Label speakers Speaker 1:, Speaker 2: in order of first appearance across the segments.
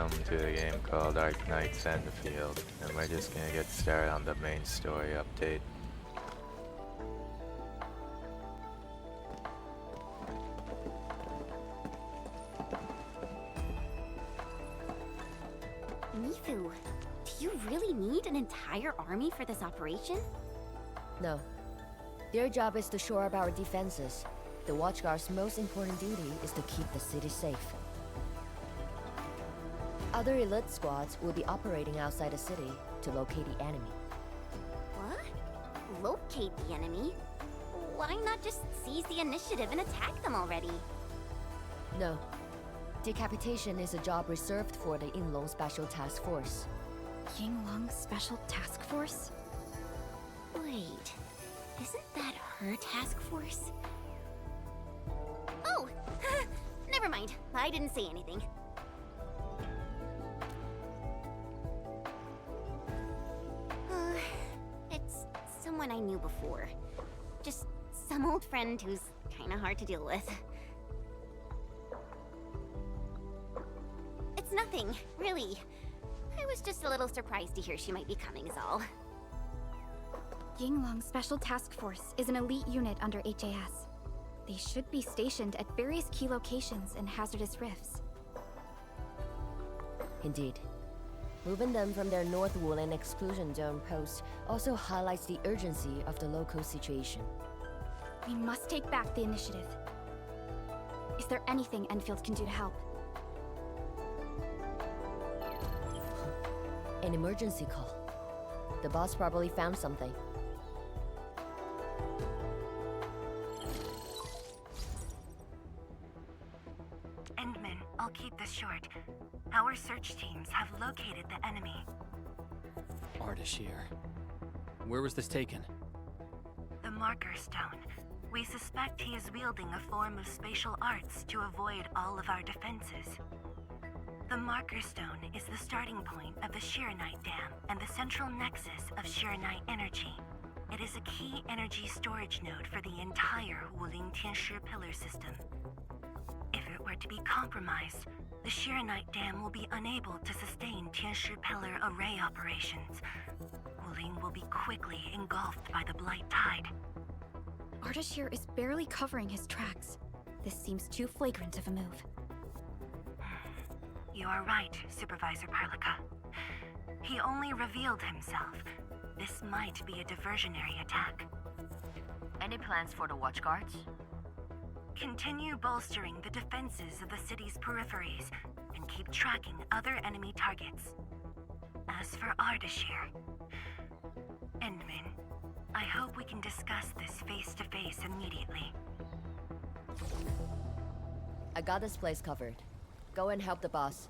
Speaker 1: welcome to a game called Arknights Endfield, and we're just gonna get started on the main story update.
Speaker 2: Mifu, do you really need an entire army for this operation?
Speaker 3: No. Their job is to shore up our defenses. The Watchguard's most important duty is to keep the city safe. Other elite squads will be operating outside the city to locate the enemy.
Speaker 2: What? Locate the enemy? Why not just seize the initiative and attack them already?
Speaker 3: No. Decapitation is a job reserved for the Yinglong Special Task Force.
Speaker 2: Yinglong Special Task Force? Wait, isn't that her task force? Oh! Never mind, I didn't say anything. It's someone I knew before. Just some old friend who's kinda hard to deal with. It's nothing, really. I was just a little surprised to hear she might be coming is all.
Speaker 4: Yinglong Special Task Force is an elite unit under HAS. They should be stationed at various key locations in hazardous rifts.
Speaker 3: Indeed. Moving them from their North Woolen exclusion zone post also highlights the urgency of the local situation.
Speaker 4: We must take back the initiative. Is there anything Enfield can do to help?
Speaker 3: An emergency call. The boss probably found something.
Speaker 5: Endman, I'll keep this short. Our search teams have located the enemy.
Speaker 6: Ardashir. Where was this taken?
Speaker 5: The Marker Stone. We suspect he is wielding a form of spatial arts to avoid all of our defenses. The Marker Stone is the starting point of the Shiranite Dam and the central nexus of Shiranite energy. It is a key energy storage node for the entire Wuling Tianshi pillar system. If it were to be compromised, the Shiranite Dam will be unable to sustain Tianshi pillar array operations. Wuling will be quickly engulfed by the Blight Tide.
Speaker 4: Ardashir is barely covering his tracks. This seems too flagrant of a move.
Speaker 5: You are right, Supervisor Parlika. He only revealed himself. This might be a diversionary attack.
Speaker 3: Any plans for the Watchguards?
Speaker 5: Continue bolstering the defenses of the city's peripheries and keep tracking other enemy targets. As for Ardashir, Endman, I hope we can discuss this face-to-face immediately.
Speaker 3: I got this place covered. Go and help the boss.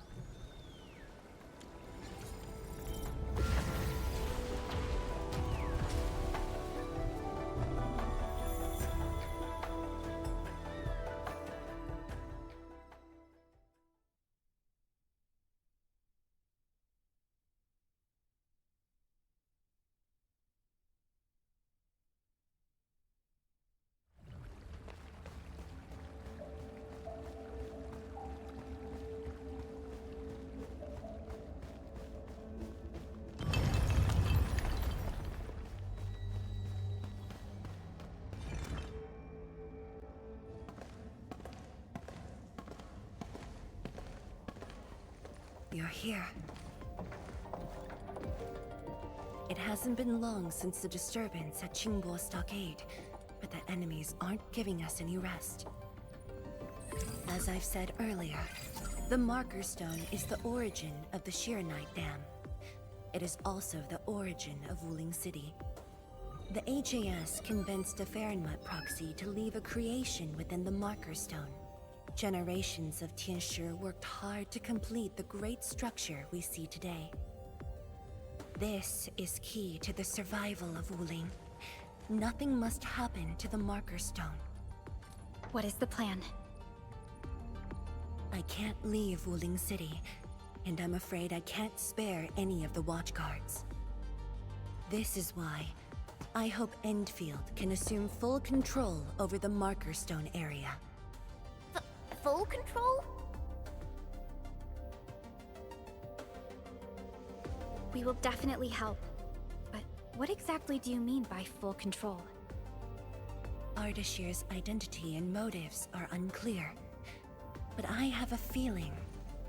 Speaker 5: You're here. It hasn't been long since the disturbance at Qingbo Stockade, but the enemies aren't giving us any rest. As I've said earlier, the Marker Stone is the origin of the Shiranite Dam. It is also the origin of Wuling City. The HAS convinced a Fahrenheit proxy to leave a creation within the Marker Stone. Generations of Tianshi worked hard to complete the great structure we see today. This is key to the survival of Wuling. Nothing must happen to the Marker Stone.
Speaker 4: What is the plan?
Speaker 5: I can't leave Wuling City, and I'm afraid I can't spare any of the Watchguards. This is why I hope Endfield can assume full control over the Marker Stone area.
Speaker 2: Full control?
Speaker 4: We will definitely help. But what exactly do you mean by full control?
Speaker 5: Ardashir's identity and motives are unclear. But I have a feeling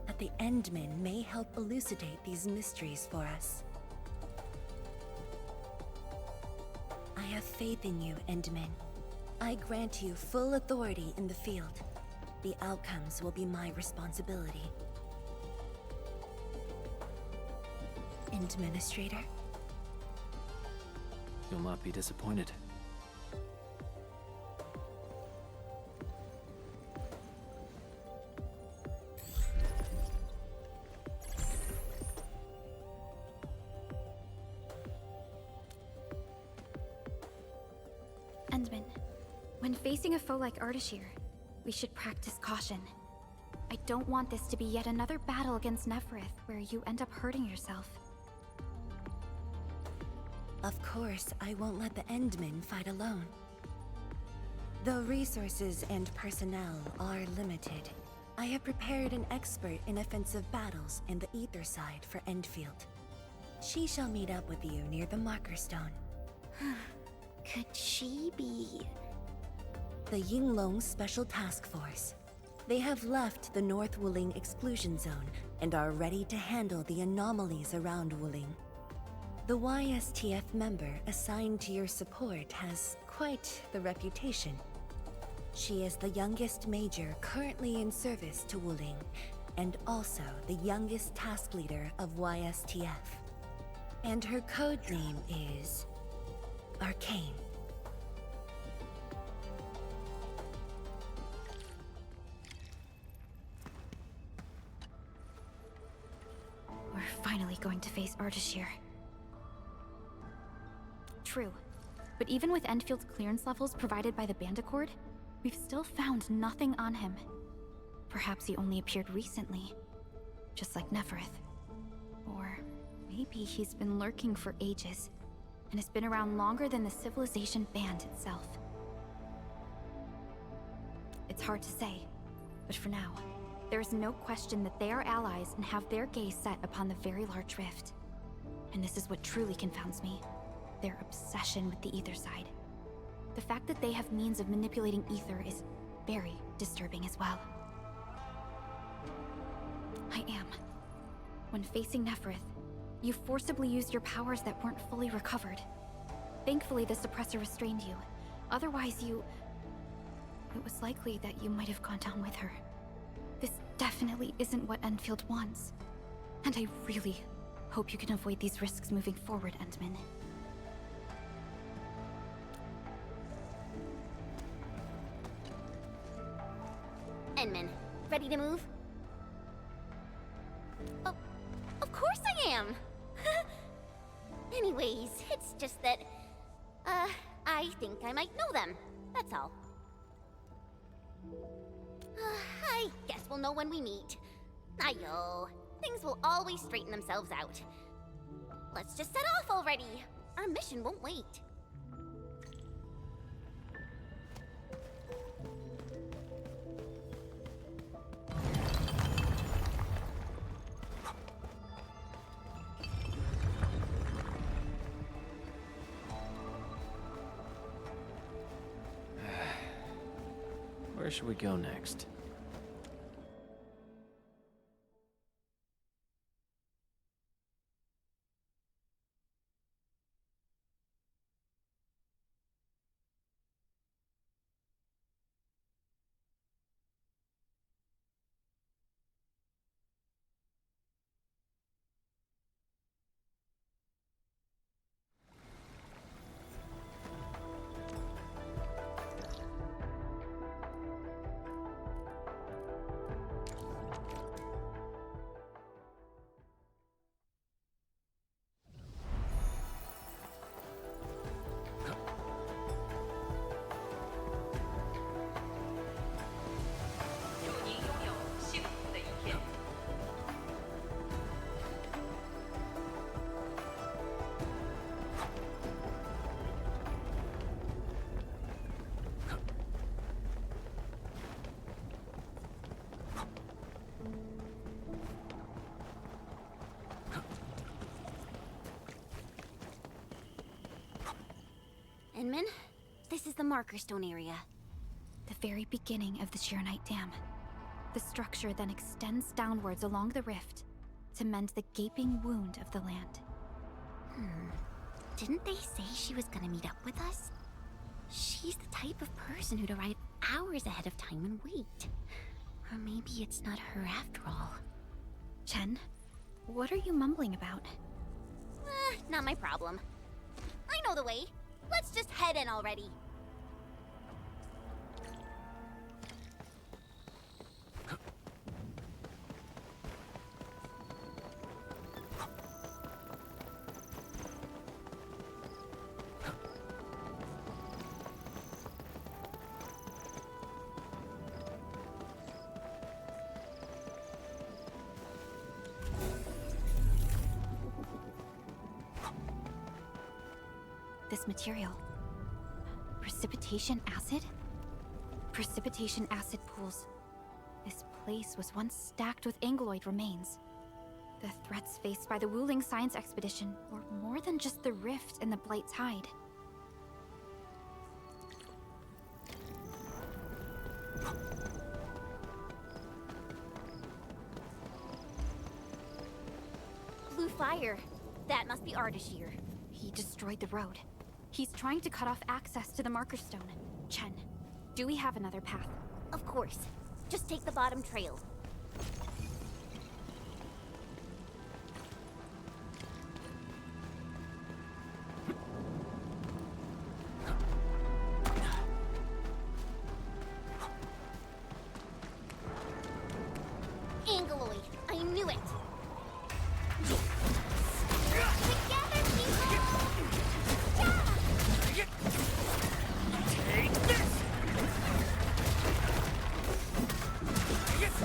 Speaker 5: that the Endmen may help elucidate these mysteries for us. I have faith in you, Endmen. I grant you full authority in the field. The outcomes will be my responsibility. Administrator?
Speaker 6: You'll not be disappointed.
Speaker 4: Endman, when facing a foe like Ardashir, we should practice caution. I don't want this to be yet another battle against Neferith where you end up hurting yourself.
Speaker 5: Of course, I won't let the Endmen fight alone. Though resources and personnel are limited, I have prepared an expert in offensive battles in the Ether side for Endfield. She shall meet up with you near the Marker Stone.
Speaker 2: Could she be...
Speaker 5: The Yinglong Special Task Force. They have left the North Wuling exclusion zone and are ready to handle the anomalies around Wuling. The YSTF member assigned to your support has quite the reputation. She is the youngest major currently in service to Wuling, and also the youngest task leader of YSTF. And her code name is... Arcane.
Speaker 4: We're finally going to face Ardashir. True, but even with Enfield's clearance levels provided by the Bandicord, we've still found nothing on him. Perhaps he only appeared recently, just like Neferith. Or maybe he's been lurking for ages, and has been around longer than the civilization band itself. It's hard to say, but for now, there is no question that they are allies and have their gaze set upon the very large rift. And this is what truly confounds me. Their obsession with the Ether side. The fact that they have means of manipulating Ether is very disturbing as well. I am. When facing Neferith, you forcibly used your powers that weren't fully recovered. Thankfully, the suppressor restrained you. Otherwise, it was likely that you might have gone down with her. This definitely isn't what Enfield wants. And I really hope you can avoid these risks moving forward, Endman.
Speaker 2: Endman, ready to move? Oh, of course I am! Anyways, it's just that, I think I might know them. That's all. I guess we'll know when we meet. Ayo, things will always straighten themselves out. Let's just set off already. Our mission won't wait.
Speaker 6: Where should we go next?
Speaker 2: is the Marker Stone area.
Speaker 4: The very beginning of the Sheernite Dam. The structure then extends downwards along the rift to mend the gaping wound of the land.
Speaker 2: Didn't they say she was gonna meet up with us? She's the type of person who'd arrive hours ahead of time and wait. Or maybe it's not her after all.
Speaker 4: Chen, what are you mumbling about?
Speaker 2: Not my problem. I know the way. Let's just head in already.
Speaker 4: This material. Precipitation acid? Precipitation acid pools. This place was once stacked with Angeloid remains. The threats faced by the Wuling science expedition were more than just the rift and the Blight's hide.
Speaker 2: Blue fire. That must be Ardashir.
Speaker 4: He destroyed the road. He's trying to cut off access to the Marker Stone. Chen, do we have another path?
Speaker 2: Of course. Just take the bottom trail. Angeloid. I knew it. Together, people!
Speaker 7: Take this!
Speaker 2: Together,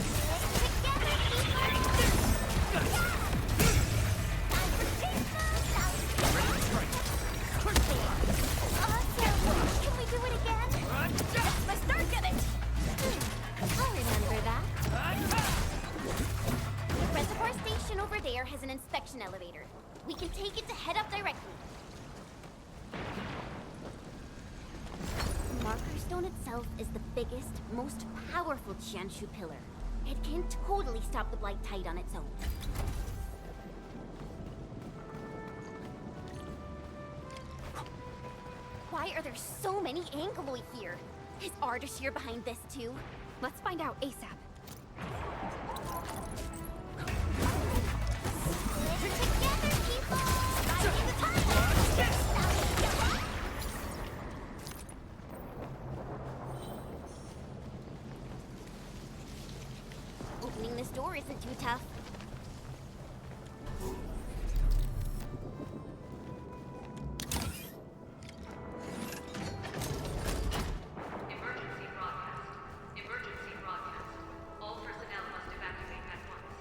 Speaker 2: Awesome! Can we do it again? That's my start at it! I'll remember that. The reservoir station over there has an inspection elevator. We can take it to head up directly. Marker Stone itself is the biggest, most powerful Jianshu pillar. It can totally stop the Blight Tide on its own. Why are there so many Angeloid here? Is Ardashir behind this too?
Speaker 4: Let's find out ASAP.
Speaker 2: Together, people! Riding the time! Opening this door isn't too tough.
Speaker 8: Emergency broadcast. Emergency broadcast. All personnel must evacuate at once.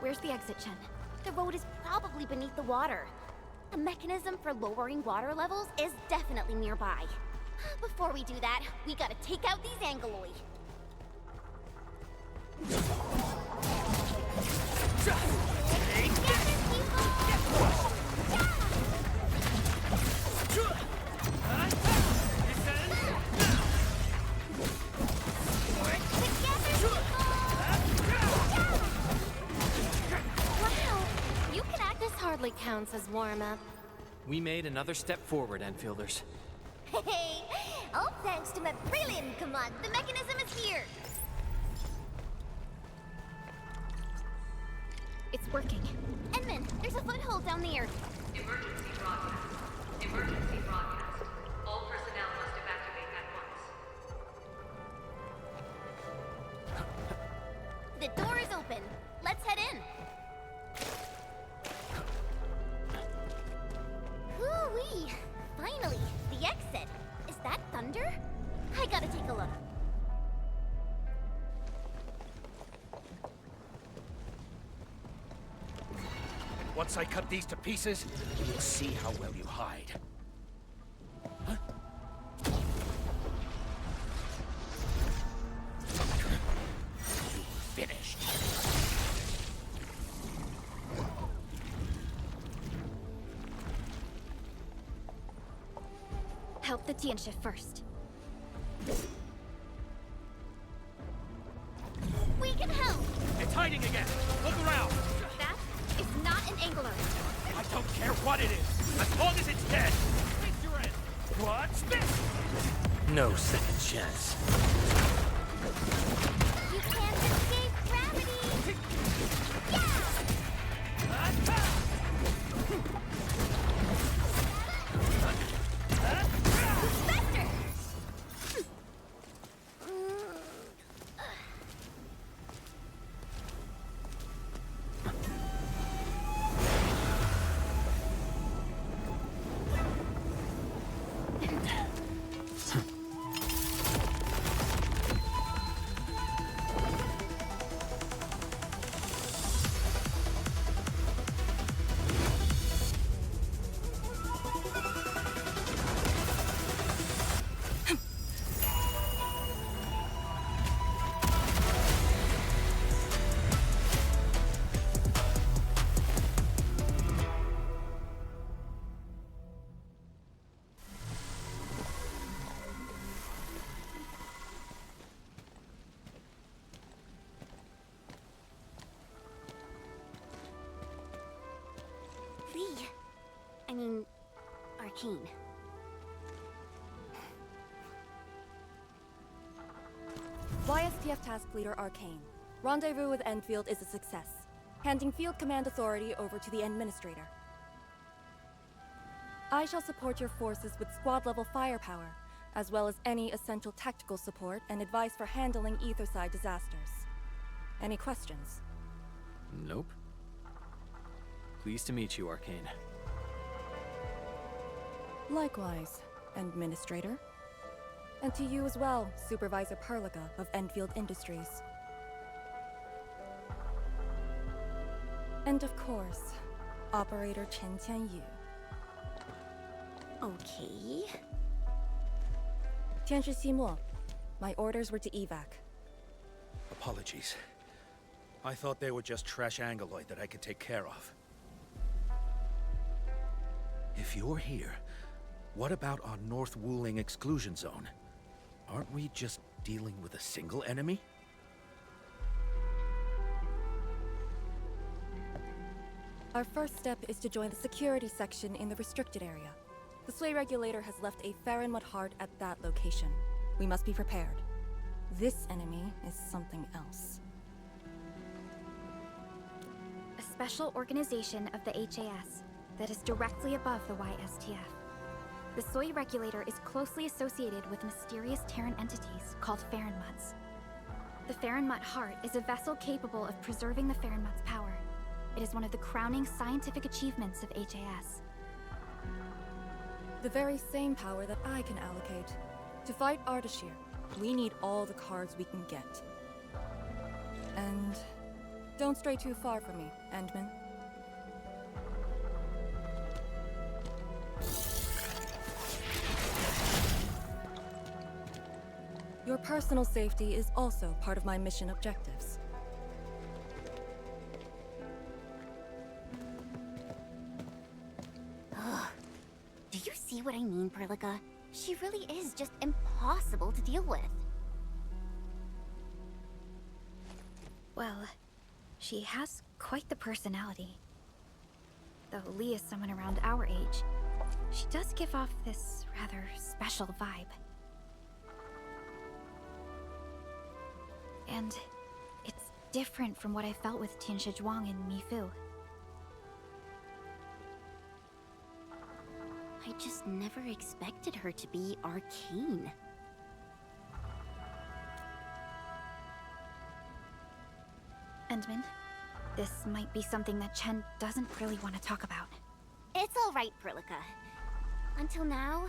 Speaker 4: Where's the exit, Chen?
Speaker 2: The road is probably beneath the water. A mechanism for lowering water levels is definitely nearby. Before we do that, we gotta take out these Angeloid.
Speaker 5: Hardly counts as warm-up.
Speaker 6: We made another step forward, Enfielders.
Speaker 2: Hey, all thanks to my brilliant command. The mechanism is here.
Speaker 4: It's working.
Speaker 2: Edmund, there's a foothold down there.
Speaker 8: Emergency broadcast. Emergency broadcast. All personnel must evacuate at once.
Speaker 2: The door is open. Let's head in. Hoo-wee! Finally, the exit. Is that thunder? I gotta take a look.
Speaker 7: Once I cut these to pieces, you'll see how well you hide. Huh? You finished.
Speaker 4: the Tiansha first.
Speaker 2: We can help!
Speaker 7: It's hiding again! Look around!
Speaker 4: That is not an angler.
Speaker 7: I don't care what it is, as long as it's dead! Face your end! What's this? No second chance.
Speaker 2: You can't escape gravity! Faster! Lee. I mean, Arcane.
Speaker 9: YSTF Task Leader Arcane. Rendezvous with Endfield is a success. Handing Field Command Authority over to the Administrator. I shall support your forces with squad-level firepower, as well as any essential tactical support and advice for handling Etherside disasters. Any questions?
Speaker 6: Nope. Pleased to meet you, Arcane.
Speaker 9: Likewise, Administrator. And to you as well, Supervisor Perlica of Endfield Industries. And of course, Operator Chen Tianyu.
Speaker 2: Okay.
Speaker 9: Tianshi Simo, my orders were to evac.
Speaker 7: Apologies. I thought they were just trash Angoloid that I could take care of. If you're here, what about our North Wuling exclusion zone? Aren't we just dealing with a single enemy?
Speaker 9: Our first step is to join the security section in the restricted area. The Sway Regulator has left a Farinmud heart at that location. We must be prepared. This enemy is something else.
Speaker 4: A special organization of the HAS that is directly above the YSTF. The Soy Regulator is closely associated with mysterious Terran entities called Farinmuds. The Farinmud Heart is a vessel capable of preserving the Farinmud's power. It is one of the crowning scientific achievements of HAS.
Speaker 9: The very same power that I can allocate. To fight Ardashir, we need all the cards we can get. And don't stray too far from me, Endman. Your personal safety is also part of my mission objectives.
Speaker 2: Do you see what I mean, Perlica? She really is just impossible to deal with.
Speaker 4: Well, she has quite the personality. Though Lee is someone around our age, she does give off this rather special vibe. And it's different from what I felt with Tianshi Zhuang and Mi Fu.
Speaker 2: I just never expected her to be arcane.
Speaker 4: Endman, this might be something that Chen doesn't really want to talk about.
Speaker 2: It's all right, Perlica. Until now,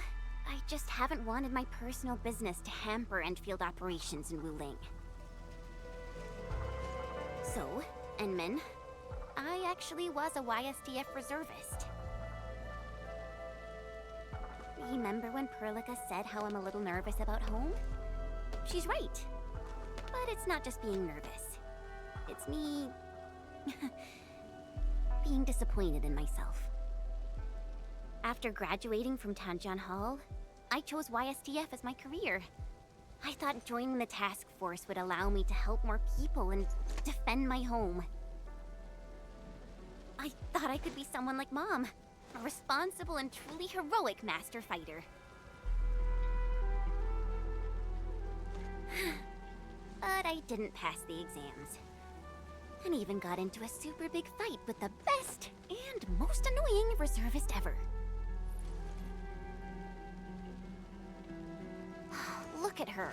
Speaker 2: I just haven't wanted my personal business to hamper Endfield operations in Wuling. So, Enman, I actually was a YSTF reservist. Remember when Perlica said how I'm a little nervous about home? She's right. But it's not just being nervous. It's me... being disappointed in myself. After graduating from Tanjian Hall, I chose YSTF as my career. I thought joining the task force would allow me to help more people and defend my home. I thought I could be someone like Mom, a responsible and truly heroic master fighter. But I didn't pass the exams. And even got into a super big fight with the best and most annoying reservist ever. Look at her.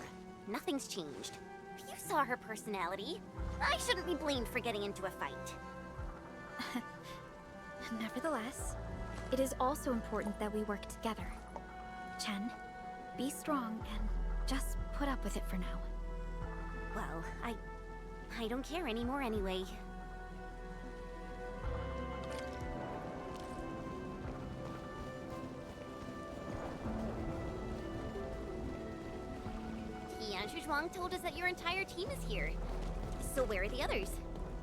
Speaker 2: Nothing's changed. You saw her personality. I shouldn't be blamed for getting into a fight.
Speaker 4: Nevertheless, it is also important that we work together. Chen, be strong and just put up with it for now.
Speaker 2: Well, I don't care anymore anyway. Tian Zhuang told us that your entire team is here. So where are the others?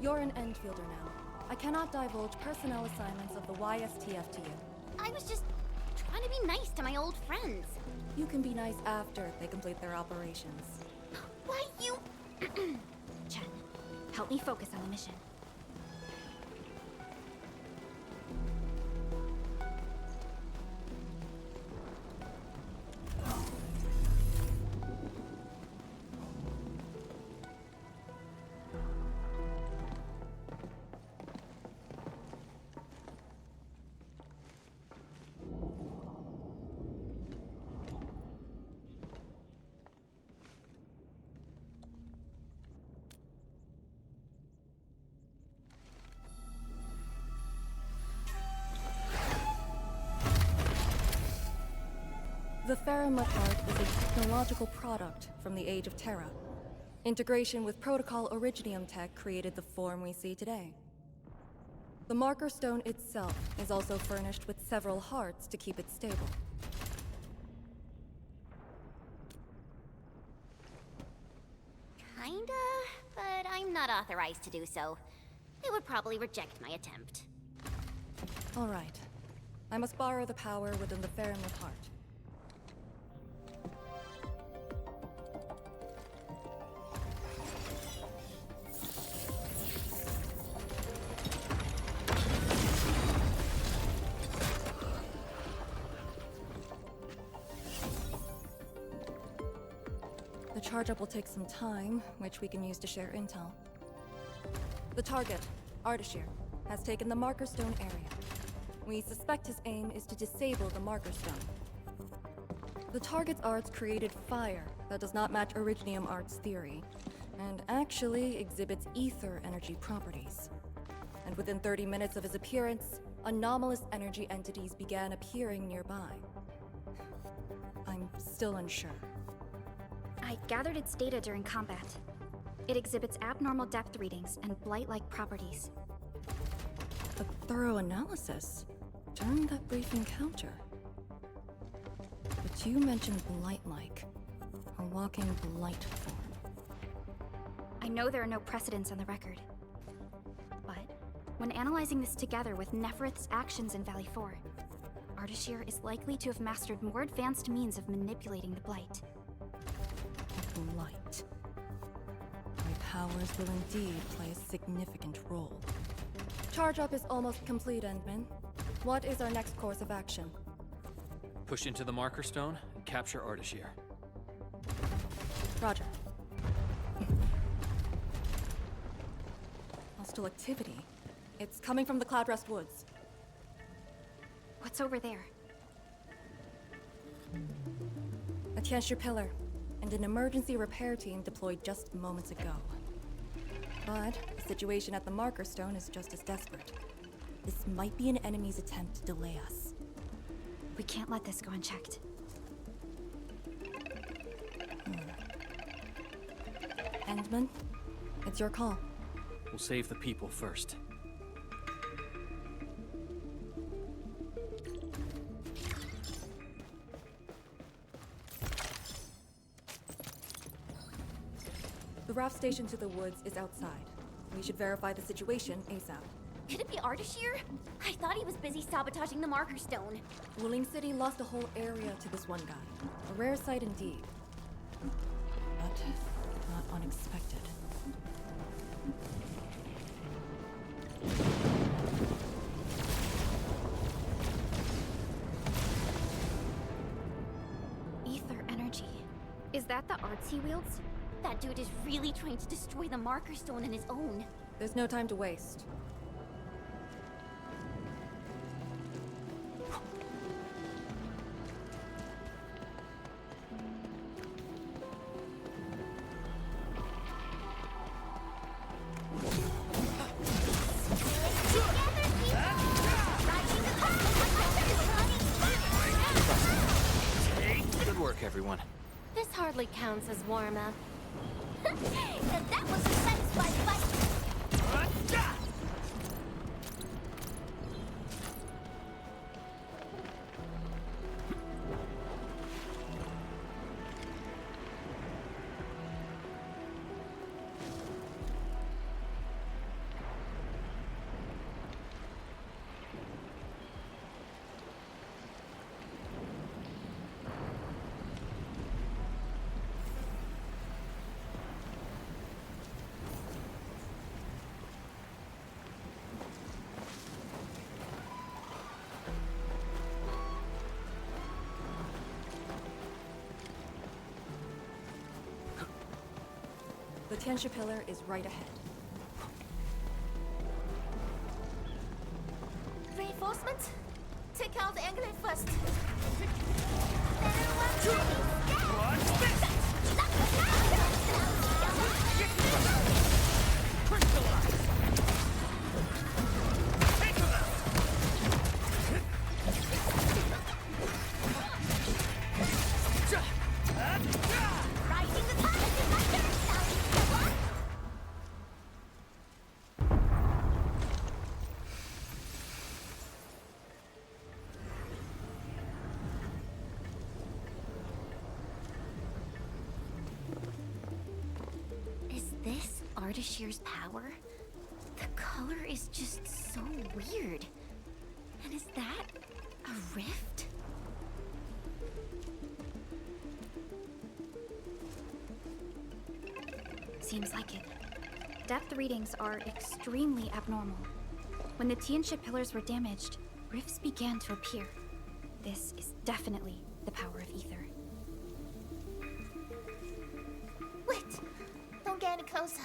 Speaker 9: You're an Endfielder now. I cannot divulge personnel assignments of the YSTF to you.
Speaker 2: I was just trying to be nice to my old friends.
Speaker 9: You can be nice after they complete their operations.
Speaker 2: Why you...
Speaker 4: Chen, help me focus on the mission.
Speaker 9: The Faramut Heart is a technological product from the Age of Terra. Integration with Protocol Originium tech created the form we see today. The Marker Stone itself is also furnished with several hearts to keep it stable.
Speaker 2: Kinda, but I'm not authorized to do so. They would probably reject my attempt.
Speaker 9: All right. I must borrow the power within the Faramut Heart. The charge-up will take some time, which we can use to share intel. The target, Ardashir, has taken the Marker Stone area. We suspect his aim is to disable the Marker Stone. The target's arts created fire that does not match Originium Art's theory, and actually exhibits ether energy properties. And within 30 minutes of his appearance, anomalous energy entities began appearing nearby. I'm still unsure.
Speaker 4: I gathered its data during combat. It exhibits abnormal depth readings and blight-like properties.
Speaker 9: A thorough analysis during that brief encounter. But you mentioned blight-like, a walking blight form.
Speaker 4: I know there are no precedents on the record. But when analyzing this together with Neferith's actions in Valley 4, Ardashir is likely to have mastered more advanced means of manipulating the blight.
Speaker 9: Blight. My powers will indeed play a significant role. Charge-up is almost complete, Endman. What is our next course of action?
Speaker 6: Push into the Marker Stone and capture Ardashir.
Speaker 9: Roger. Hostile activity. It's coming from the Cloudrest Woods.
Speaker 4: What's over there?
Speaker 9: A Tianshi pillar, and an emergency repair team deployed just moments ago. But the situation at the Marker Stone is just as desperate. This might be an enemy's attempt to delay us.
Speaker 4: We can't let this go unchecked.
Speaker 9: Endman, it's your call.
Speaker 6: We'll save the people first.
Speaker 9: The raft station to the woods is outside. We should verify the situation ASAP.
Speaker 2: Could it be Ardashir? I thought he was busy sabotaging the marker stone.
Speaker 9: Wuling City lost a whole area to this one guy. A rare sight indeed. But not unexpected.
Speaker 4: Ether energy. Is that the arts he wields?
Speaker 2: That dude is really trying to destroy the marker stone on his own.
Speaker 9: There's no time to waste.
Speaker 6: Good work, everyone.
Speaker 5: This hardly counts as warm-up.
Speaker 2: That was a satisfying fight.
Speaker 9: The Tianxia Pillar is right ahead.
Speaker 2: Reinforcements? Take out the Angler first. Is this Ardashir's power? The color is just so weird. And is that a rift?
Speaker 4: Seems like it. Depth readings are extremely abnormal. When the Tianxia pillars were damaged, rifts began to appear. This is definitely the power of ether.
Speaker 2: Wait! Don't get any closer.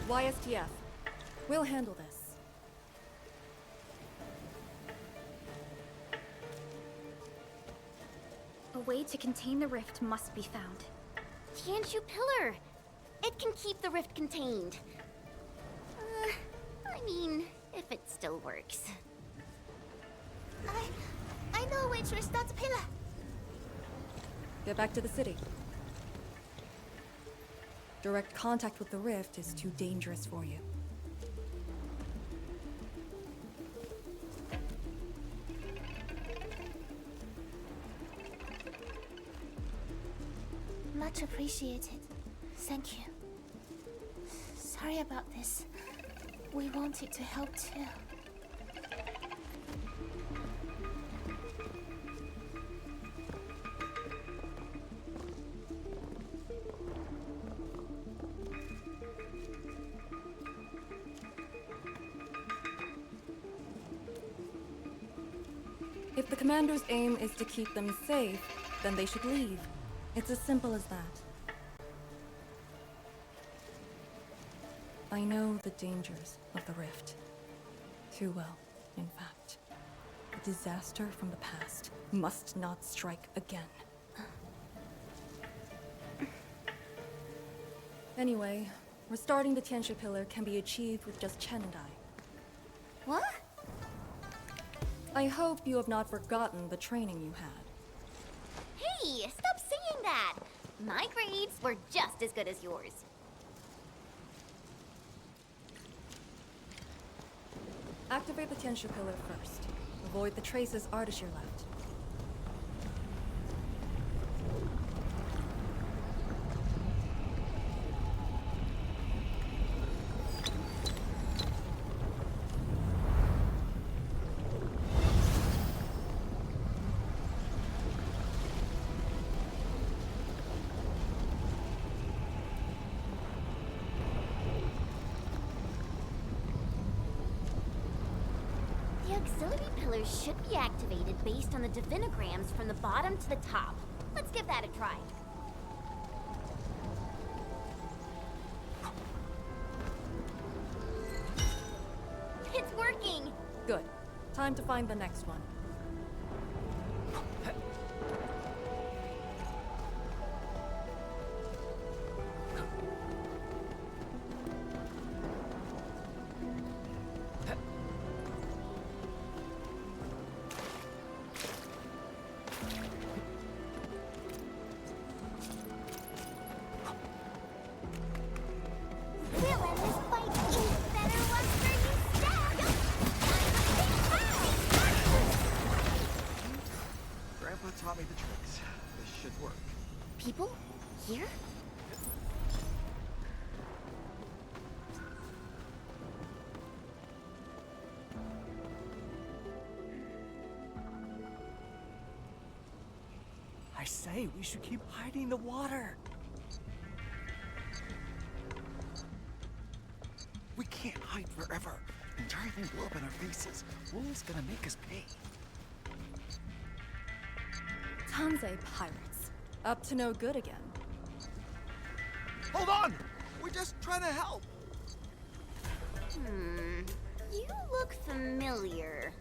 Speaker 9: YSTF. We'll handle this.
Speaker 4: A way to contain the rift must be found.
Speaker 2: Tianxia Pillar! It can keep the rift contained. I mean, if it still works. I know which is that pillar.
Speaker 9: Get back to the city. Direct contact with the rift is too dangerous for you.
Speaker 2: Much appreciated. Thank you. Sorry about this. We wanted to help too.
Speaker 9: If the commander's aim is to keep them safe, then they should leave. It's as simple as that. I know the dangers of the rift. Too well, in fact. A disaster from the past must not strike again. Anyway, restarting the Tianxia Pillar can be achieved with just Chen and I.
Speaker 2: What?
Speaker 9: I hope you have not forgotten the training you had.
Speaker 2: Hey, stop saying that! My grades were just as good as yours.
Speaker 9: Activate the Tianxia Pillar first. Avoid the traces Ardashir left.
Speaker 2: The auxiliary pillars should be activated based on the divinograms from the bottom to the top. Let's give that a try. It's working!
Speaker 9: Good. Time to find the next one.
Speaker 2: We'll end this fight even better once you stab!
Speaker 10: Grandpa taught me the tricks. This should work.
Speaker 2: People? Here?
Speaker 11: I say, we should keep hiding in the water.
Speaker 10: We can't hide forever. The entire thing blew up in our faces. Wool's gonna make us pay.
Speaker 9: Tansei pirates. Up to no good again.
Speaker 10: Hold on! We're just trying to help.
Speaker 2: You look familiar.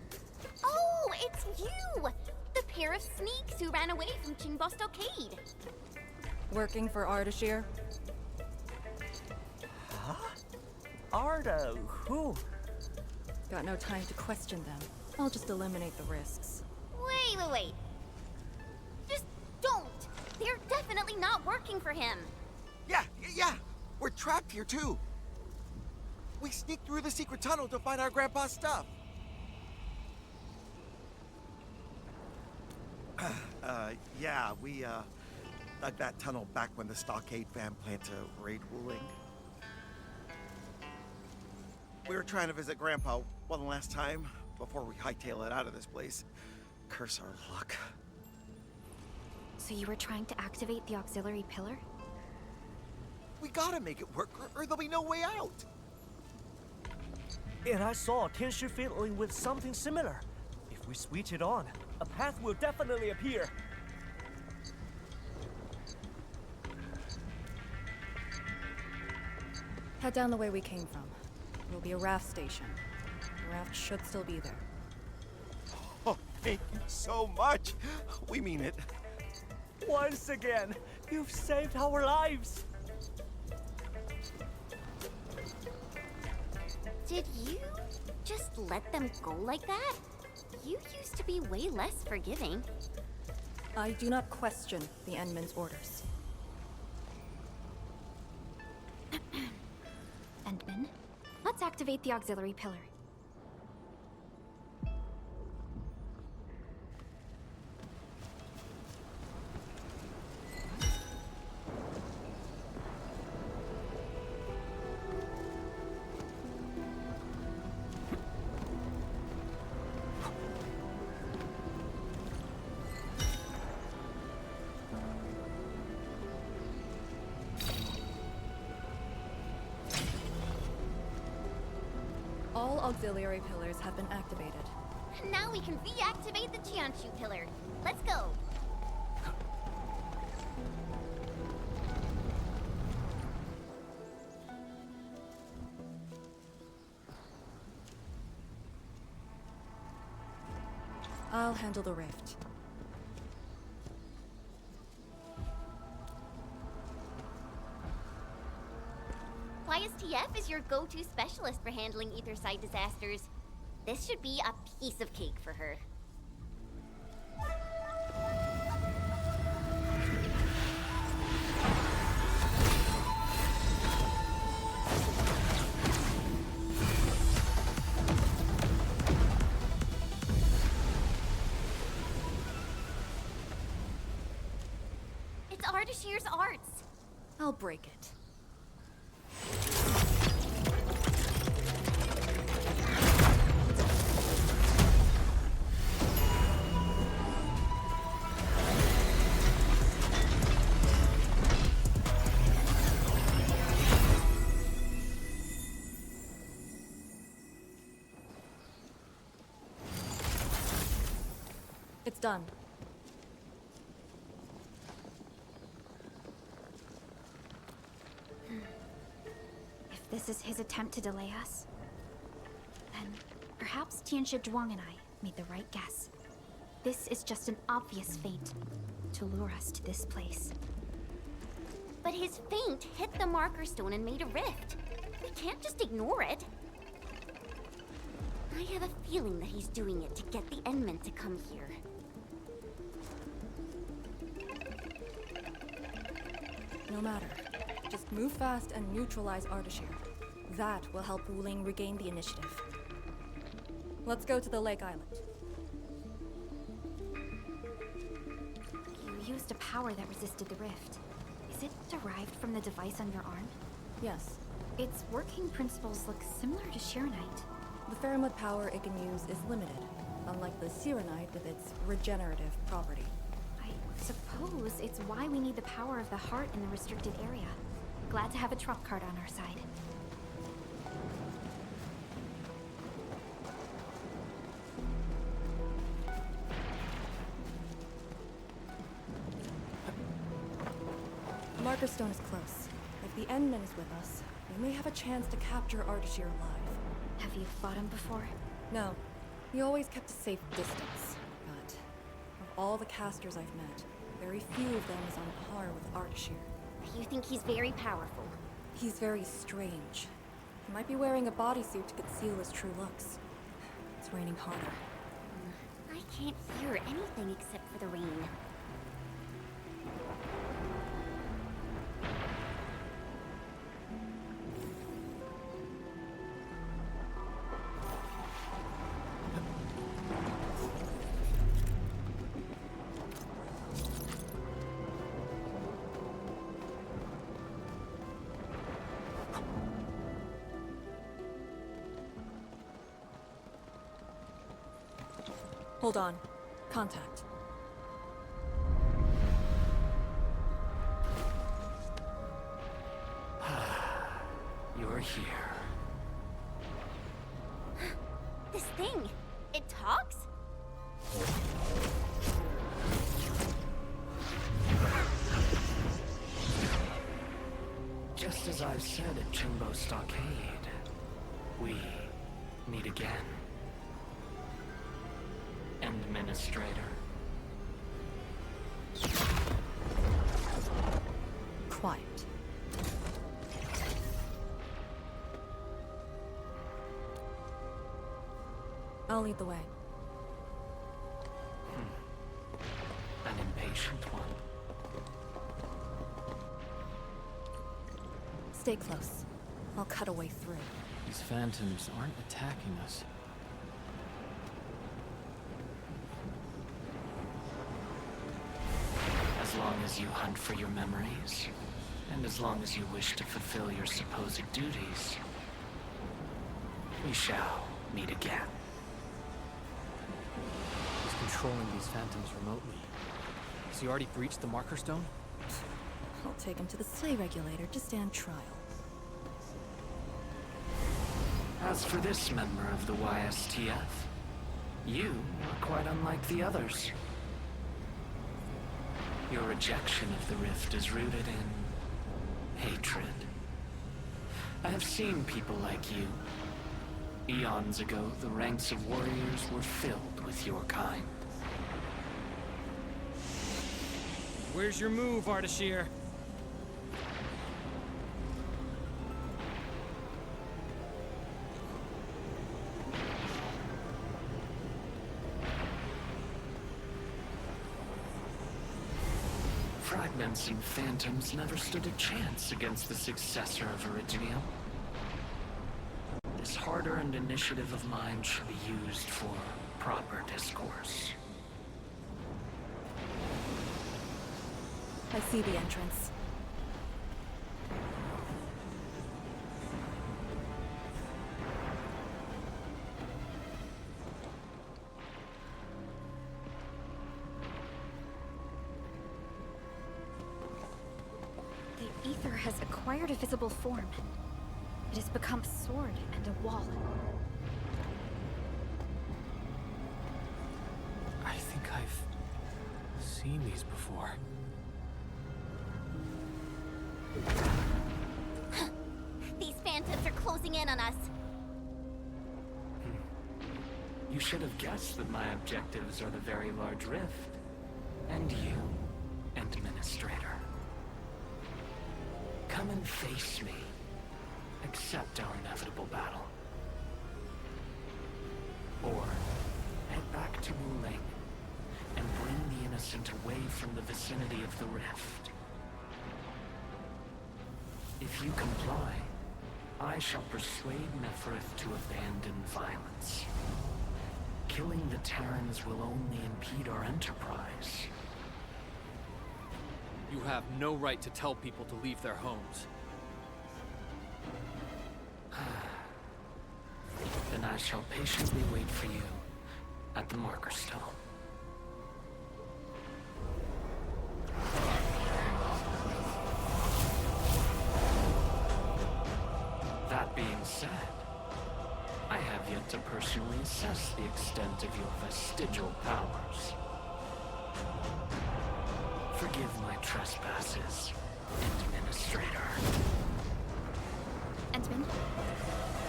Speaker 2: Oh, it's you! The pair of sneaks who ran away from Qingbo Stockade.
Speaker 9: Working for Ardashir?
Speaker 11: Huh? Arda, who?
Speaker 9: Got no time to question them. I'll just eliminate the risks.
Speaker 2: Wait. Just don't! They're definitely not working for him.
Speaker 10: Yeah. We're trapped here too. We sneaked through the secret tunnel to find our grandpa's stuff. Yeah, we dug that tunnel back when the Stockade fam planned to raid Wuling. We were trying to visit Grandpa one last time before we hightail it out of this place. Curse our luck.
Speaker 4: So you were trying to activate the auxiliary pillar?
Speaker 10: We gotta make it work, or there'll be no way out.
Speaker 11: And I saw Tianshi fiddling with something similar. If we switch it on, a path will definitely appear.
Speaker 9: Head down the way we came from. There'll be a raft station. The raft should still be there.
Speaker 10: Oh, thank you so much. We mean it.
Speaker 11: Once again, you've saved our lives.
Speaker 2: Did you just let them go like that? You used to be way less forgiving.
Speaker 9: I do not question the Endman's orders.
Speaker 4: Endman, let's activate the auxiliary pillar.
Speaker 9: All auxiliary pillars have been activated.
Speaker 2: Now we can reactivate the Jianshu pillar. Let's go.
Speaker 9: I'll handle the rift.
Speaker 2: YSTF is your go-to specialist for handling Aetherside disasters. This should be a piece of cake for her. It's Ardashir's arts.
Speaker 9: I'll break it. It's done.
Speaker 4: If this is his attempt to delay us, then perhaps Tianxia Zhuang and I made the right guess. This is just an obvious feint to lure us to this place.
Speaker 2: But his feint hit the marker stone and made a rift. We can't just ignore it. I have a feeling that he's doing it to get the Endmen to come here.
Speaker 9: No matter. Just move fast and neutralize Ardashir. That will help Wuling regain the initiative. Let's go to the Lake Island.
Speaker 4: You used a power that resisted the rift. Is it derived from the device on your arm?
Speaker 9: Yes.
Speaker 4: Its working principles look similar to Shirenite.
Speaker 9: The Faramud power it can use is limited, unlike the Sirenite with its regenerative property.
Speaker 4: I suppose it's why we need the power of the heart in the restricted area. Glad to have a trump card on our side.
Speaker 9: The Marker Stone is close. If the Endman is with us, we may have a chance to capture Ardashir alive.
Speaker 4: Have you fought him before?
Speaker 9: No. He always kept a safe distance. But of all the casters I've met, very few of them is on par with Ardashir.
Speaker 2: You think he's very powerful?
Speaker 9: He's very strange. He might be wearing a bodysuit to conceal his true looks. It's raining harder.
Speaker 2: I can't hear anything except for the rain.
Speaker 9: Hold on. Contact.
Speaker 12: You're here.
Speaker 2: This thing, it talks?
Speaker 12: Just as I've said at Chimbo Stockade, we meet again. Administrator.
Speaker 9: Quiet. I'll lead the way.
Speaker 12: An impatient one.
Speaker 9: Stay close. I'll cut a way through.
Speaker 6: These phantoms aren't attacking us.
Speaker 12: As long as you hunt for your memories, and as long as you wish to fulfill your supposed duties, we shall meet again.
Speaker 6: He's controlling these phantoms remotely. Has he already breached the marker stone?
Speaker 9: I'll take him to the sleigh regulator to stand trial.
Speaker 12: As for this member of the YSTF, you are quite unlike the others. Your rejection of the rift is rooted in hatred. I have seen people like you. Eons ago, the ranks of warriors were filled with your kind.
Speaker 6: Where's your move, Ardashir?
Speaker 12: Fragments and phantoms never stood a chance against the successor of Originium. This hard-earned initiative of mine should be used for proper discourse.
Speaker 9: I see the entrance.
Speaker 4: The ether has acquired a visible form. It has become a sword and a wall.
Speaker 6: I think I've seen these before.
Speaker 2: These phantoms are closing in on us.
Speaker 12: You should have guessed that my objectives are the very large rift. And you, Administrator. Come and face me. Accept our inevitable battle. Or head back to Wuling and bring the innocent away from the vicinity of the rift. If you comply, I shall persuade Nefereth to abandon violence. Killing the Terrans will only impede our enterprise.
Speaker 6: You have no right to tell people to leave their homes.
Speaker 12: Then I shall patiently wait for you at the Marker Stone. That being said, I have yet to personally assess the extent of your vestigial powers. Forgive my trespasses, Administrator.
Speaker 4: Entman?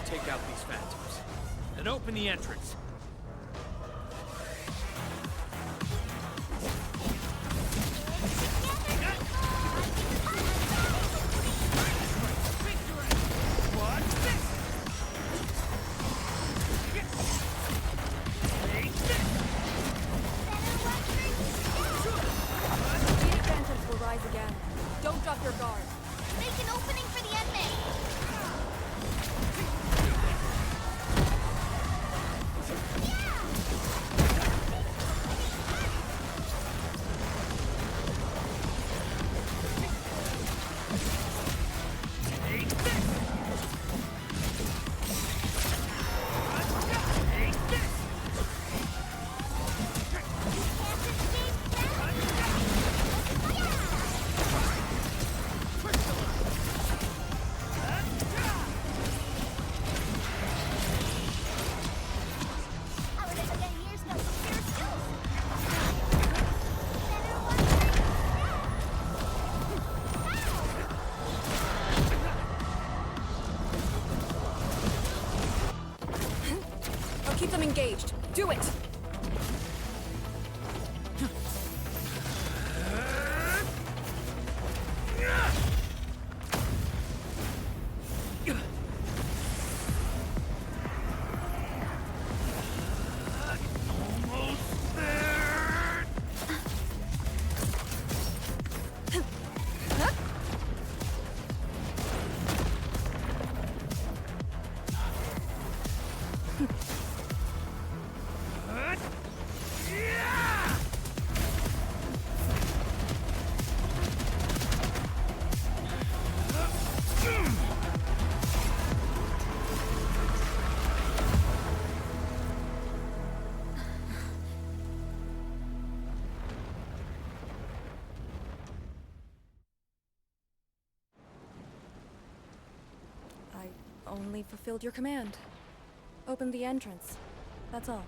Speaker 7: Take out these phantoms, and open the entrance.
Speaker 9: Again. Don't drop your guard.
Speaker 2: Make an opening for the enemy!
Speaker 9: Keep them engaged. Do it! Only fulfilled your command. Opened the entrance. That's all.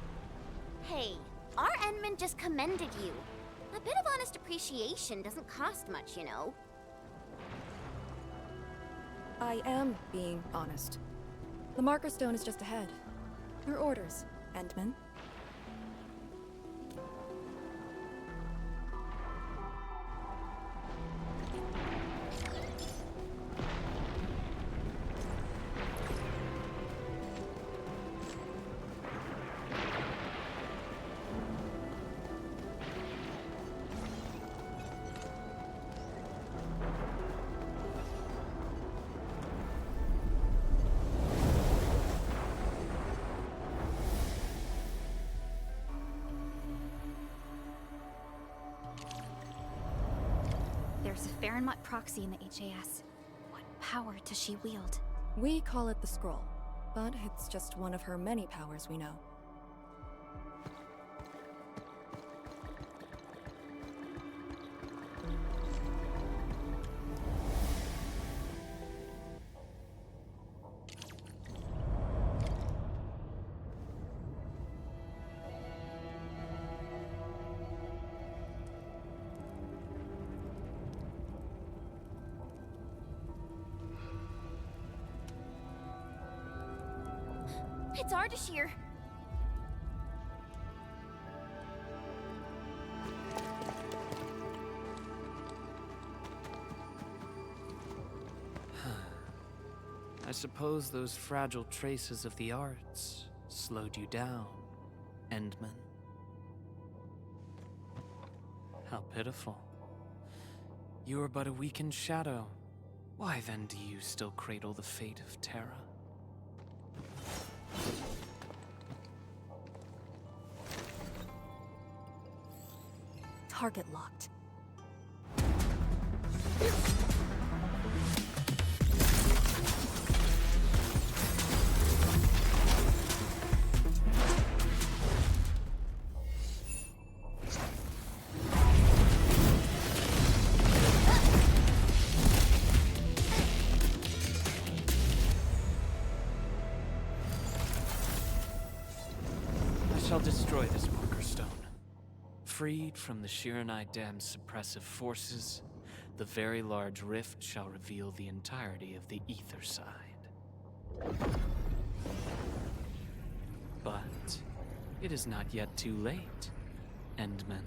Speaker 2: Hey, our Enman just commended you. A bit of honest appreciation doesn't cost much, you know.
Speaker 9: I am being honest. The Marker Stone is just ahead. Your orders, Endman.
Speaker 4: There's a Farenmut proxy in the HAS. What power does she wield?
Speaker 9: We call it the Scroll, but it's just one of her many powers we know.
Speaker 2: It's Ardashir.
Speaker 6: I suppose those fragile traces of the arts slowed you down, Endman. How pitiful. You are but a weakened shadow. Why then do you still cradle the fate of Terra?
Speaker 9: Target locked.
Speaker 6: I shall destroy this marker stone. Freed from the Shiranai Dam's suppressive forces, the very large rift shall reveal the entirety of the ether side. But it is not yet too late, Endman.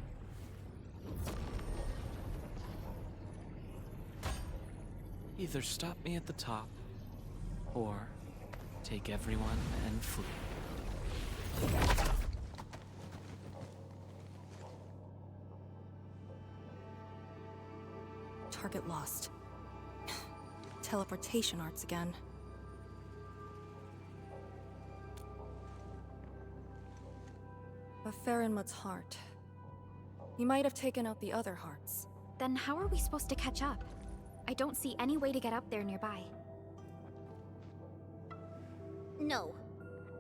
Speaker 6: Either stop me at the top, or take everyone and flee.
Speaker 9: Target lost. Teleportation arts again. A Farinmut's heart. He might have taken out the other hearts.
Speaker 4: Then how are we supposed to catch up? I don't see any way to get up there nearby.
Speaker 2: No.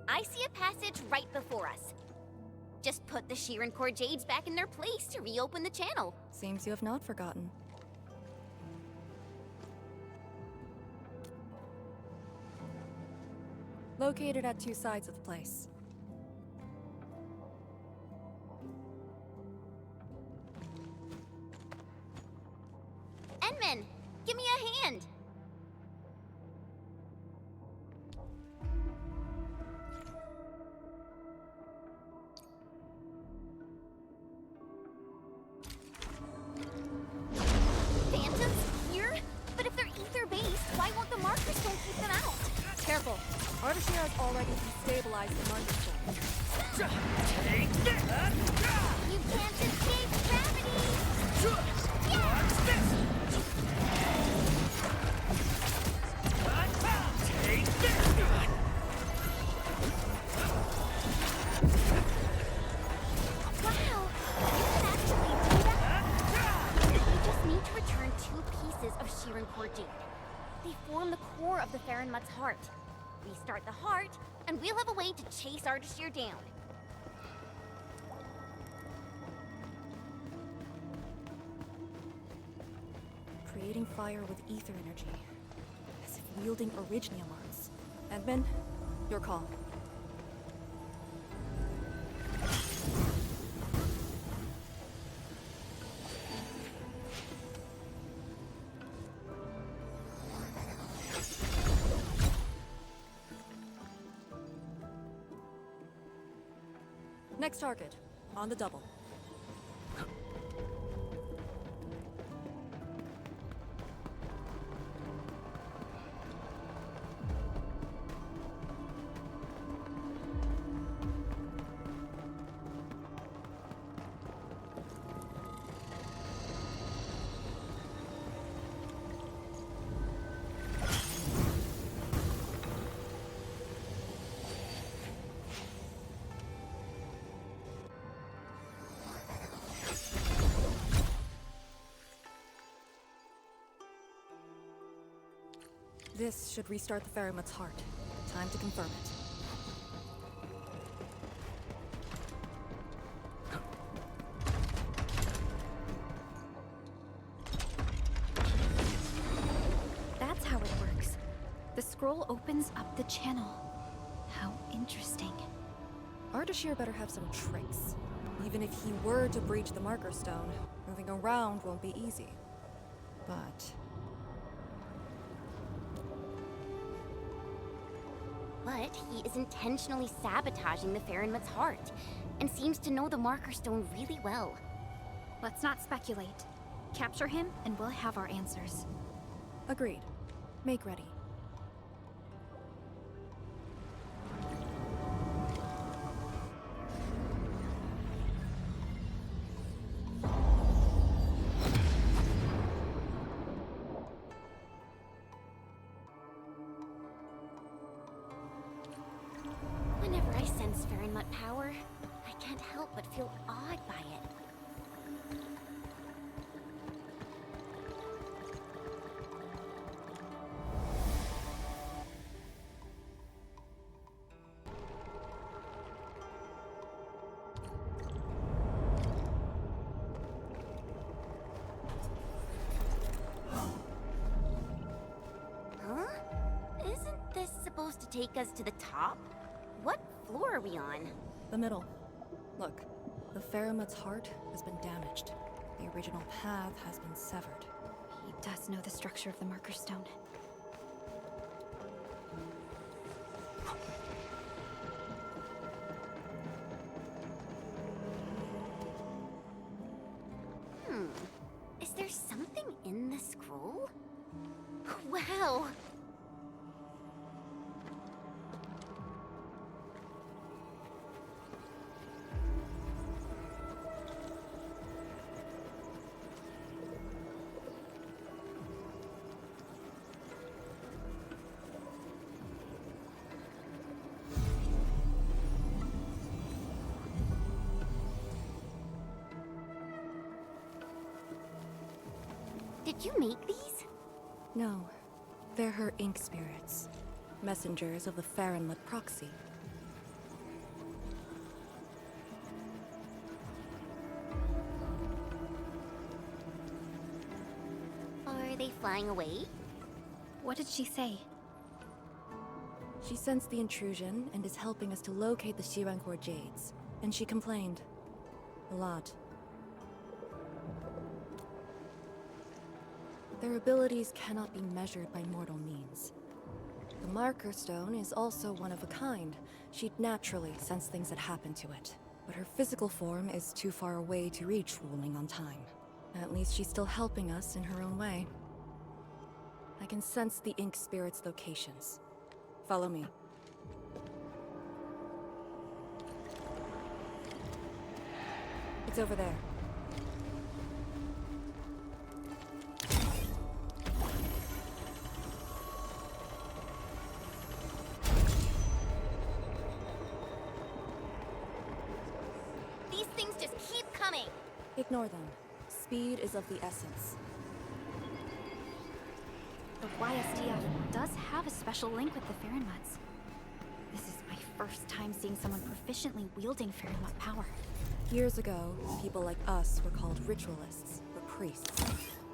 Speaker 2: I see a passage right before us. Just put the Shiran Core Jades back in their place to reopen the channel.
Speaker 9: Seems you have not forgotten. Located at two sides of the place.
Speaker 2: Endman, give me a hand. Phantoms here? But if they're ether-based, why won't the marker stone keep them out?
Speaker 9: Careful. Ardashir has already destabilized the marker stone.
Speaker 2: You can't escape gravity!
Speaker 11: Watch this! Take this!
Speaker 2: Wow! You can actually do that? We just need to return 2 pieces of Shiran Core Jade. They form the core of the Farinmut's heart. Restart the heart, and we'll have a way to chase Ardashir down.
Speaker 9: Creating fire with ether energy. As if wielding Orignium arts. Endman, your call. Next target, on the double. This should restart the Farinmut's heart. Time to confirm it.
Speaker 4: That's how it works. The scroll opens up the channel. How interesting.
Speaker 9: Ardashir better have some tricks. Even if he were to breach the marker stone, moving around won't be easy. But...
Speaker 2: But he is intentionally sabotaging the Farinmut's heart, and seems to know the Marker Stone really well.
Speaker 4: Let's not speculate. Capture him, and we'll have our answers.
Speaker 9: Agreed. Make ready.
Speaker 2: Whenever I sense Farinmut power, I can't help but feel awed by it. Huh? Isn't this supposed to take us to the top? What floor are we on?
Speaker 9: The middle. Look, the Faramut's heart has been damaged. The original path has been severed.
Speaker 4: He does know the structure of the Marker Stone.
Speaker 2: Is there something in the scroll? Wow! Did you make these?
Speaker 9: No, they're her ink spirits. Messengers of the Farinmut proxy.
Speaker 2: Are they flying away?
Speaker 4: What did she say?
Speaker 9: She sensed the intrusion and is helping us to locate the Shirankor Jades. And she complained. A lot. Their abilities cannot be measured by mortal means. The Marker Stone is also one of a kind. She'd naturally sense things that happen to it. But her physical form is too far away to reach Wuling on time. At least she's still helping us in her own way. I can sense the ink spirit's locations. Follow me. It's over there.
Speaker 2: These things just keep coming!
Speaker 9: Ignore them. Speed is of the essence.
Speaker 4: The YSDF does have a special link with the Farinmuts. This is my first time seeing someone proficiently wielding Farinmut power.
Speaker 9: Years ago, people like us were called ritualists, or priests.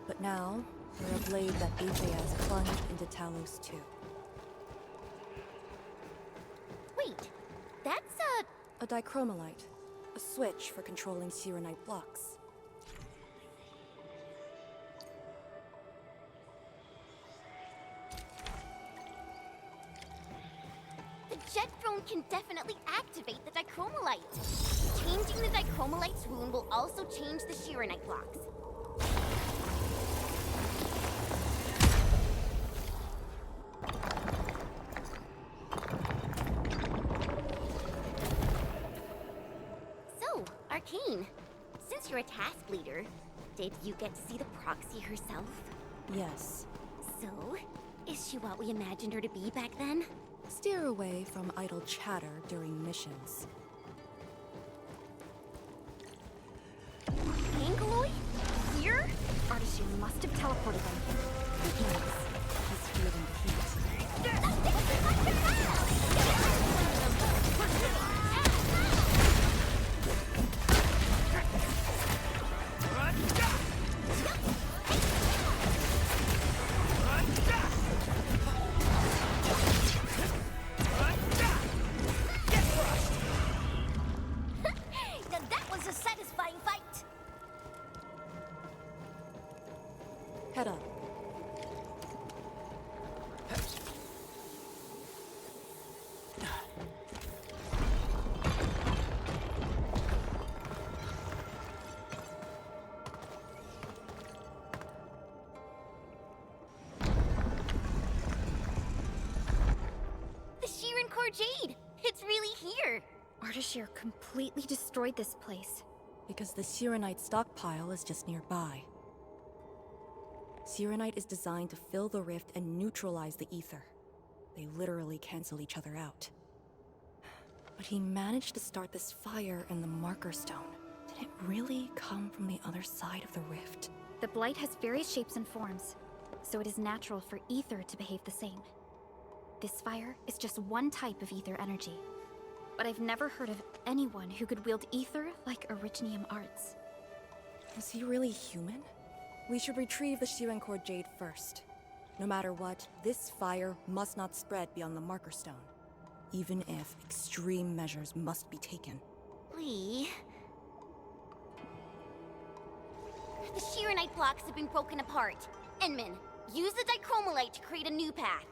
Speaker 9: But now, we're a blade that Atheas plunged into Talos too.
Speaker 2: Wait, that's
Speaker 9: a dichromolite. A switch for controlling Sirenite blocks.
Speaker 2: The jet drone can definitely activate the dichromolite. Changing the dichromolite's rune will also change the Shirenite blocks. So, Arcane, since you're a task leader, did you get to see the proxy herself?
Speaker 9: Yes.
Speaker 2: So, is she what we imagined her to be back then?
Speaker 9: Steer away from idle chatter during missions.
Speaker 2: Angaloid? Here?
Speaker 4: Artisan must have teleported them.
Speaker 9: Nice. He's feeling heat.
Speaker 2: Now that was a satisfying fight!
Speaker 9: Head up.
Speaker 4: Ardashir completely destroyed this place.
Speaker 9: Because the Sirenite stockpile is just nearby. Sirenite is designed to fill the rift and neutralize the ether. They literally cancel each other out. But he managed to start this fire in the Marker Stone. Did it really come from the other side of the rift?
Speaker 4: The Blight has various shapes and forms, so it is natural for ether to behave the same. This fire is just one type of ether energy. But I've never heard of anyone who could wield ether like Originium arts.
Speaker 9: Is he really human? We should retrieve the Shirencore Jade first. No matter what, this fire must not spread beyond the Marker Stone. Even if extreme measures must be taken.
Speaker 2: Lee... The Shirenite blocks have been broken apart. Enman, use the dichromolite to create a new path.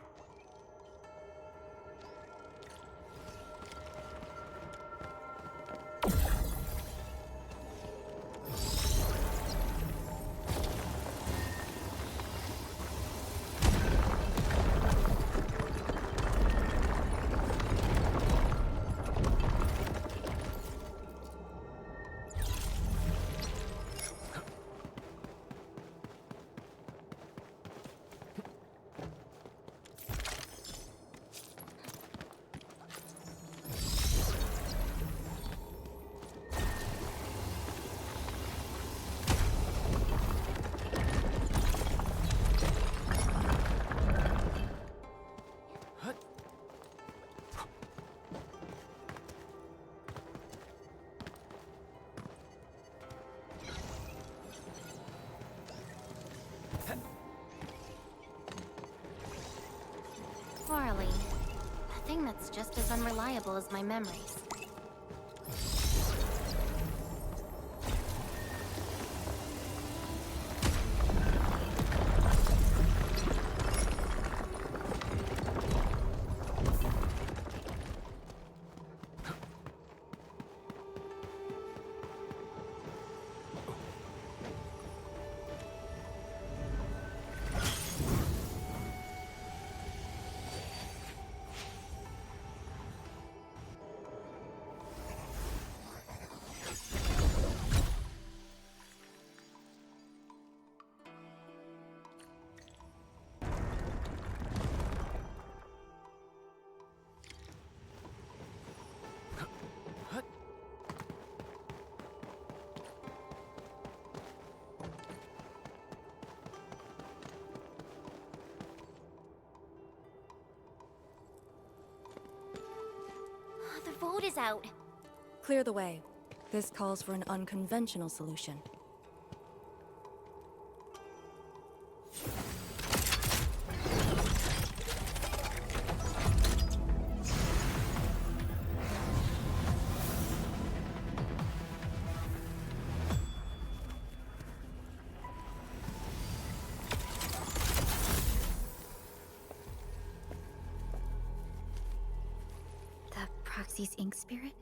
Speaker 2: Farley. A thing that's just as unreliable as my memories. The vote is out.
Speaker 9: Clear the way. This calls for an unconventional solution.
Speaker 4: Proxy's ink spirit?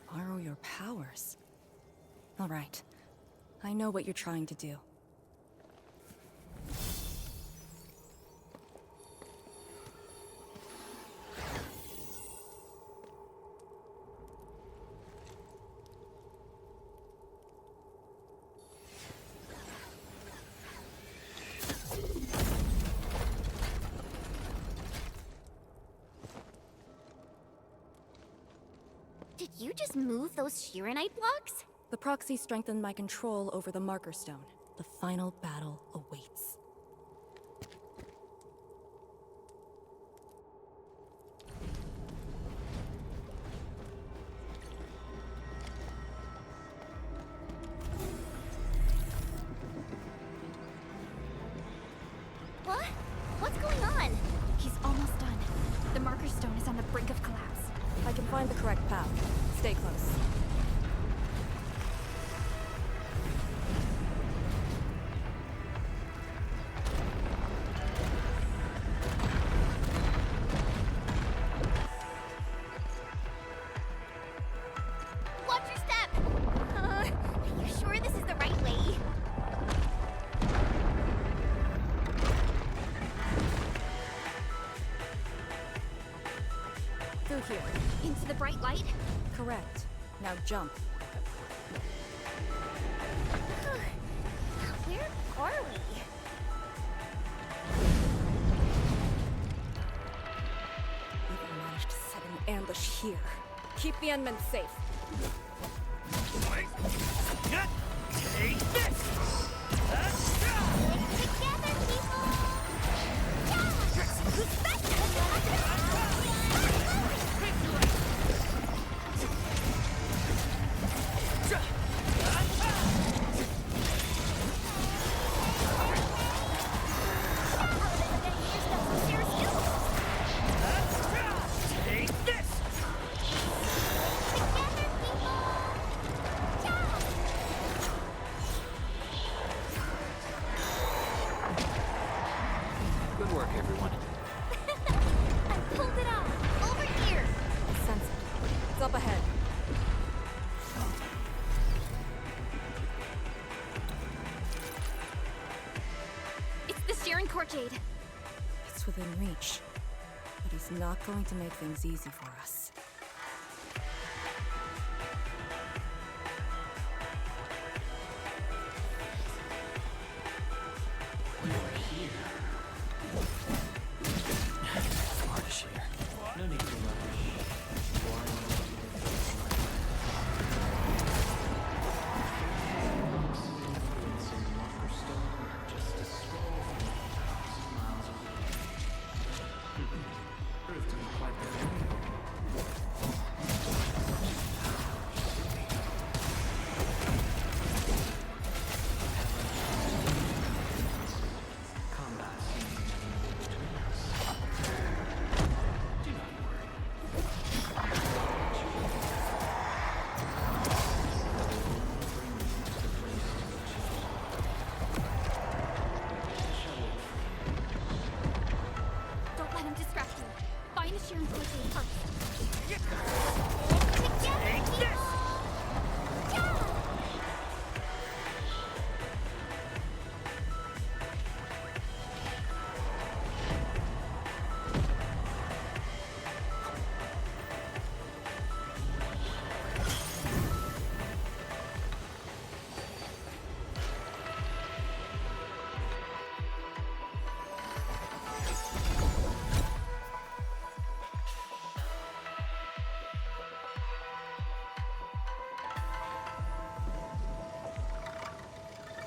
Speaker 9: Borrow your powers. All right. I know what you're trying to do.
Speaker 2: Did you just move those Shirenite blocks?
Speaker 9: The proxy strengthened my control over the Marker Stone. The final battle awaits.
Speaker 2: What? What's going on?
Speaker 4: He's almost done. The Marker Stone is on the brink of collapse.
Speaker 9: I can find the correct path. Stay close.
Speaker 2: Watch your step! Are you sure this is the right way?
Speaker 9: through here.
Speaker 4: Into the bright light?
Speaker 9: Correct. Now jump.
Speaker 2: Where are we?
Speaker 9: Even managed to set an ambush here. Keep the Endmen safe.
Speaker 11: Take this!
Speaker 2: Together, people!
Speaker 11: Take this!
Speaker 6: Good work, everyone.
Speaker 2: I pulled it off! Over here!
Speaker 9: I sense it. It's up ahead.
Speaker 4: It's the Sharon Court Jade.
Speaker 9: It's within reach. But he's not going to make things easy for us.
Speaker 12: No need to rush. Proved to be quite the combat seems between us. Do not worry.
Speaker 4: Don't let him distract you. Find the Sharon Court Jade first.
Speaker 11: Take this!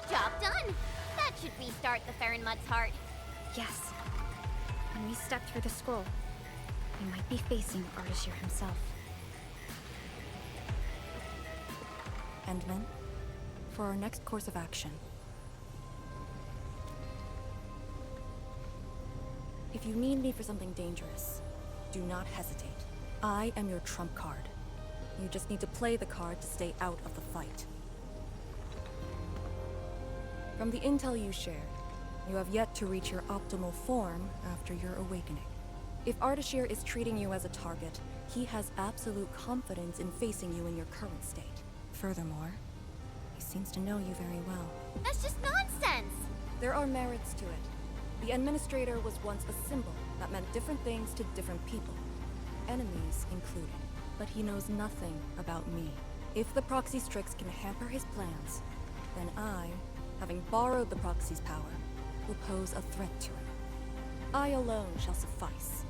Speaker 2: Job done! That should restart the Farron Mud's heart.
Speaker 4: Yes. When we step through the scroll, we might be facing Ardashir himself.
Speaker 9: Endmen, for our next course of action. If you need me for something dangerous, do not hesitate. I am your trump card. You just need to play the card to stay out of the fight. From the intel you shared, you have yet to reach your optimal form after your awakening. If Ardashir is treating you as a target, he has absolute confidence in facing you in your current state. Furthermore, he seems to know you very well.
Speaker 2: That's just nonsense!
Speaker 9: There are merits to it. The Administrator was once a symbol that meant different things to different people, enemies included. But he knows nothing about me. If the Proxy's tricks can hamper his plans, then I, having borrowed the Proxy's power, will pose a threat to him. I alone shall suffice.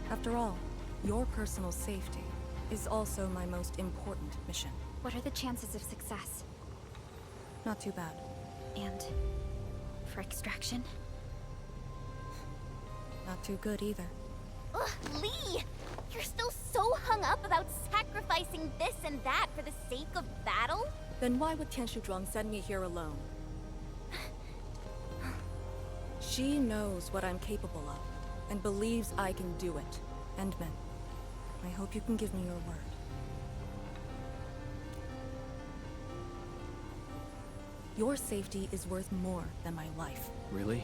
Speaker 9: After all, your personal safety is also my most important mission.
Speaker 4: What are the chances of success?
Speaker 9: Not too bad.
Speaker 4: And for extraction?
Speaker 9: Not too good either.
Speaker 2: Ugh, Lee! You're still so hung up about sacrificing this and that for the sake of battle?
Speaker 9: Then why would Tian Shudrong send me here alone? She knows what I'm capable of, and believes I can do it. Endmen, I hope you can give me your word. Your safety is worth more than my life.
Speaker 6: Really?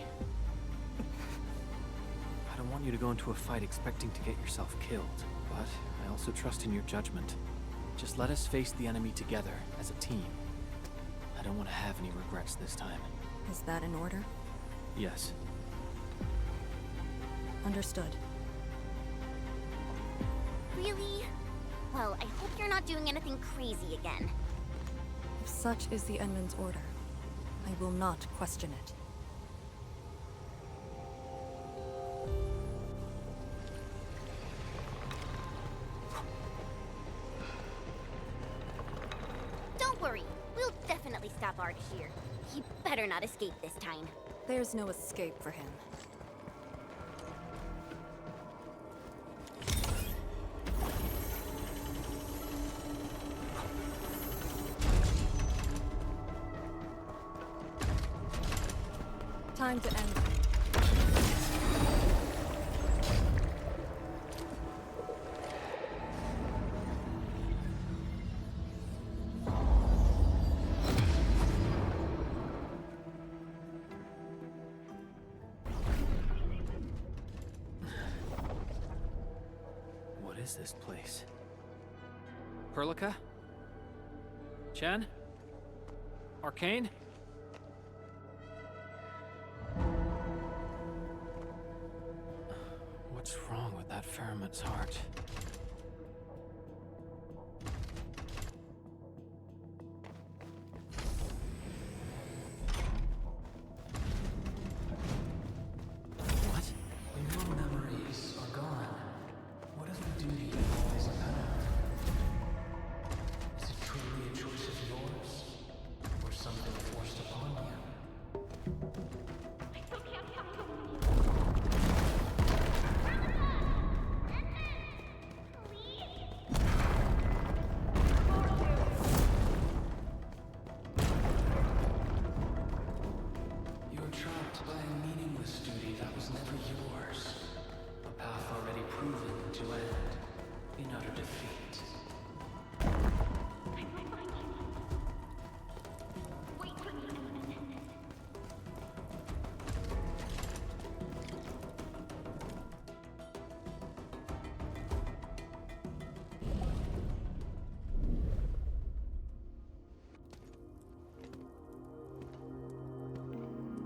Speaker 6: I don't want you to go into a fight expecting to get yourself killed, but I also trust in your judgment. Just let us face the enemy together, as a team. I don't want to have any regrets this time.
Speaker 9: Is that in order?
Speaker 6: Yes.
Speaker 9: Understood.
Speaker 2: Really? Well, I hope you're not doing anything crazy again.
Speaker 9: If such is the Enman's order, I will not question it.
Speaker 2: Don't worry, we'll definitely stop Ardashir. He better not escape this time.
Speaker 9: There's no escape for him. Time to end.
Speaker 6: What is this place? Perlica? Chen? Arcane? What's wrong with that Fermat's heart? What?
Speaker 12: When your memories are gone, what is the duty you've always had? Is it truly a choice of yours? Or something forced upon you? You're trapped by a meaningless duty that was never yours. A path already proven to end in utter defeat.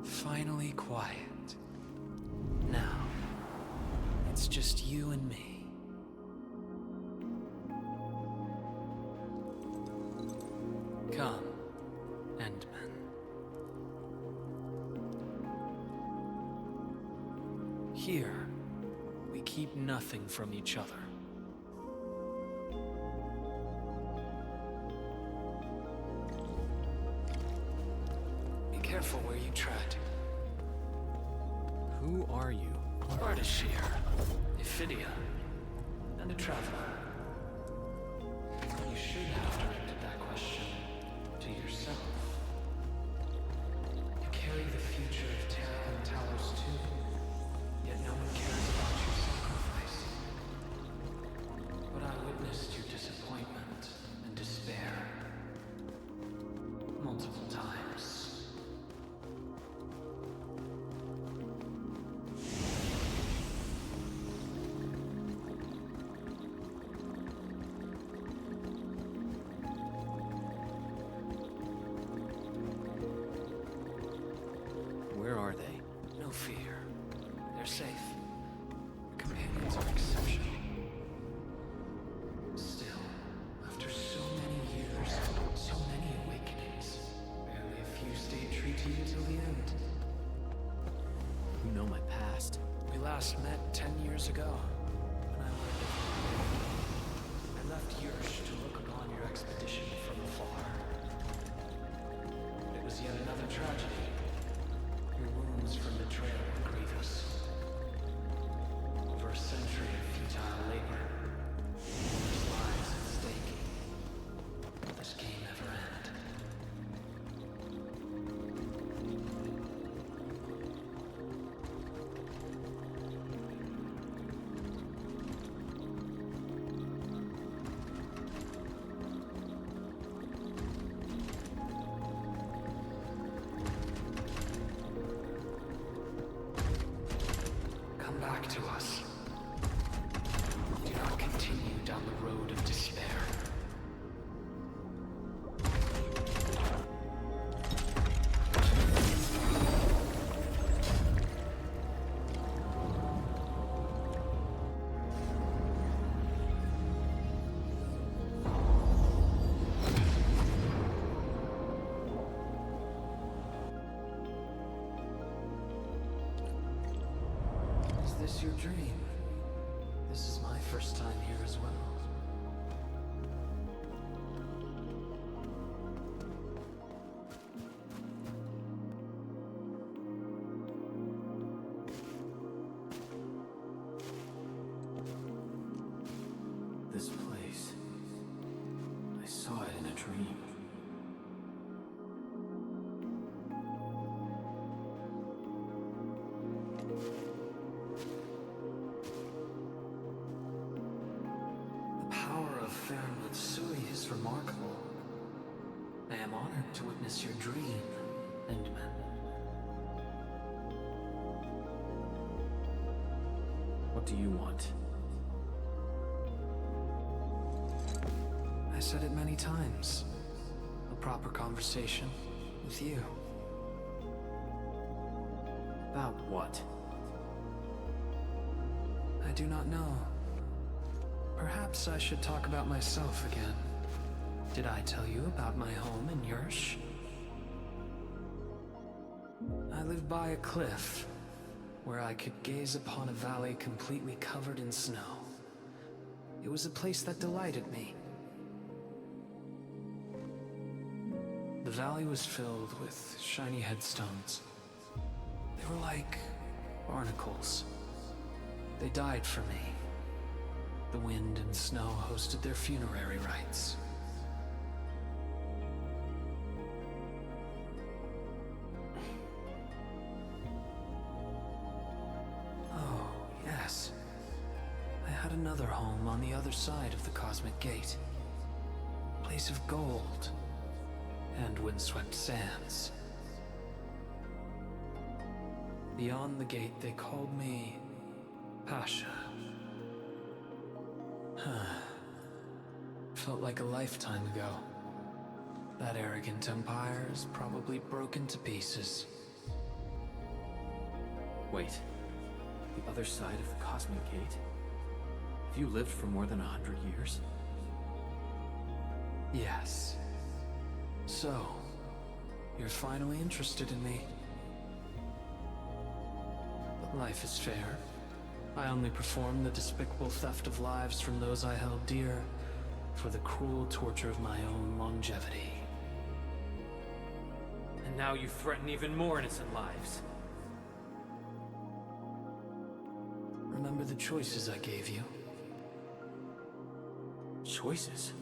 Speaker 12: Finally quiet. Now, it's just you and me. Come, Endman. Here, we keep nothing from each other. Be careful where you tread.
Speaker 6: Who are you?
Speaker 12: Ardashir, Ephidia, and a traveler. You should have directed that question to yourself. You carry the future of Terra and Talos too, yet no one cares about your sacrifice. But I witnessed your disappointment and despair multiple times.
Speaker 6: Where are they?
Speaker 12: No fear. They're safe. Your companions are exceptional. Still, after so many years, so many awakenings, barely a few stayed true to you till the end.
Speaker 6: You know my past.
Speaker 12: We last met 10 years ago, when I learned of you. I left Yursh to look upon your expedition from afar. It was yet another tragedy. Your wounds from betrayal were grievous. Over a century of futile labor, there's lives at stake. Will this game ever end? Come back to us. Do not continue down the road of despair. this your dream? This is my first time here as well. This place, I saw it in a dream. The power of Faron Matsui is remarkable. I am honored to witness your dream, Endman. What do you want? I said it many times. A proper conversation with you. About what? I do not know. Perhaps I should talk about myself again. Did I tell you about my home in Yursh? I lived by a cliff, where I could gaze upon a valley completely covered in snow. It was a place that delighted me. The valley was filled with shiny headstones. They were like barnacles. They died for me. The wind and snow hosted their funerary rites. Oh, yes. I had another home on the other side of the Cosmic Gate. A place of gold and windswept sands. Beyond the gate, they called me Pasha. Felt like a lifetime ago. That arrogant empire is probably broken to pieces.
Speaker 6: Wait. The other side of the Cosmic Gate? Have you lived for more than 100 years?
Speaker 12: Yes. So, you're finally interested in me. But life is fair. I only performed the despicable theft of lives from those I held dear for the cruel torture of my own longevity.
Speaker 6: And now you threaten even more innocent lives.
Speaker 12: Remember the choices I gave you?
Speaker 6: Choices?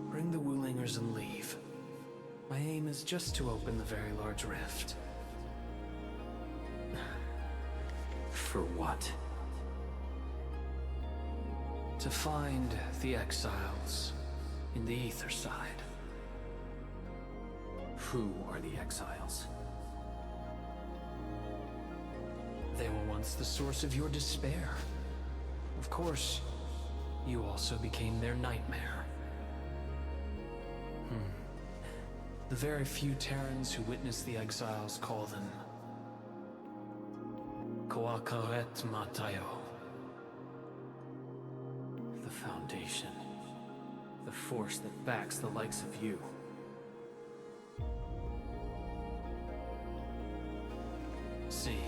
Speaker 12: Bring the Wulingers and leave. My aim is just to open the very large rift.
Speaker 6: For what?
Speaker 12: To find the exiles in the Ether side.
Speaker 6: Who are the exiles?
Speaker 12: They were once the source of your despair. Of course, you also became their nightmare. The very few Terrans who witnessed the exiles call them Koakaret Matayo.
Speaker 6: The Foundation. The force that backs the likes of you.
Speaker 12: See,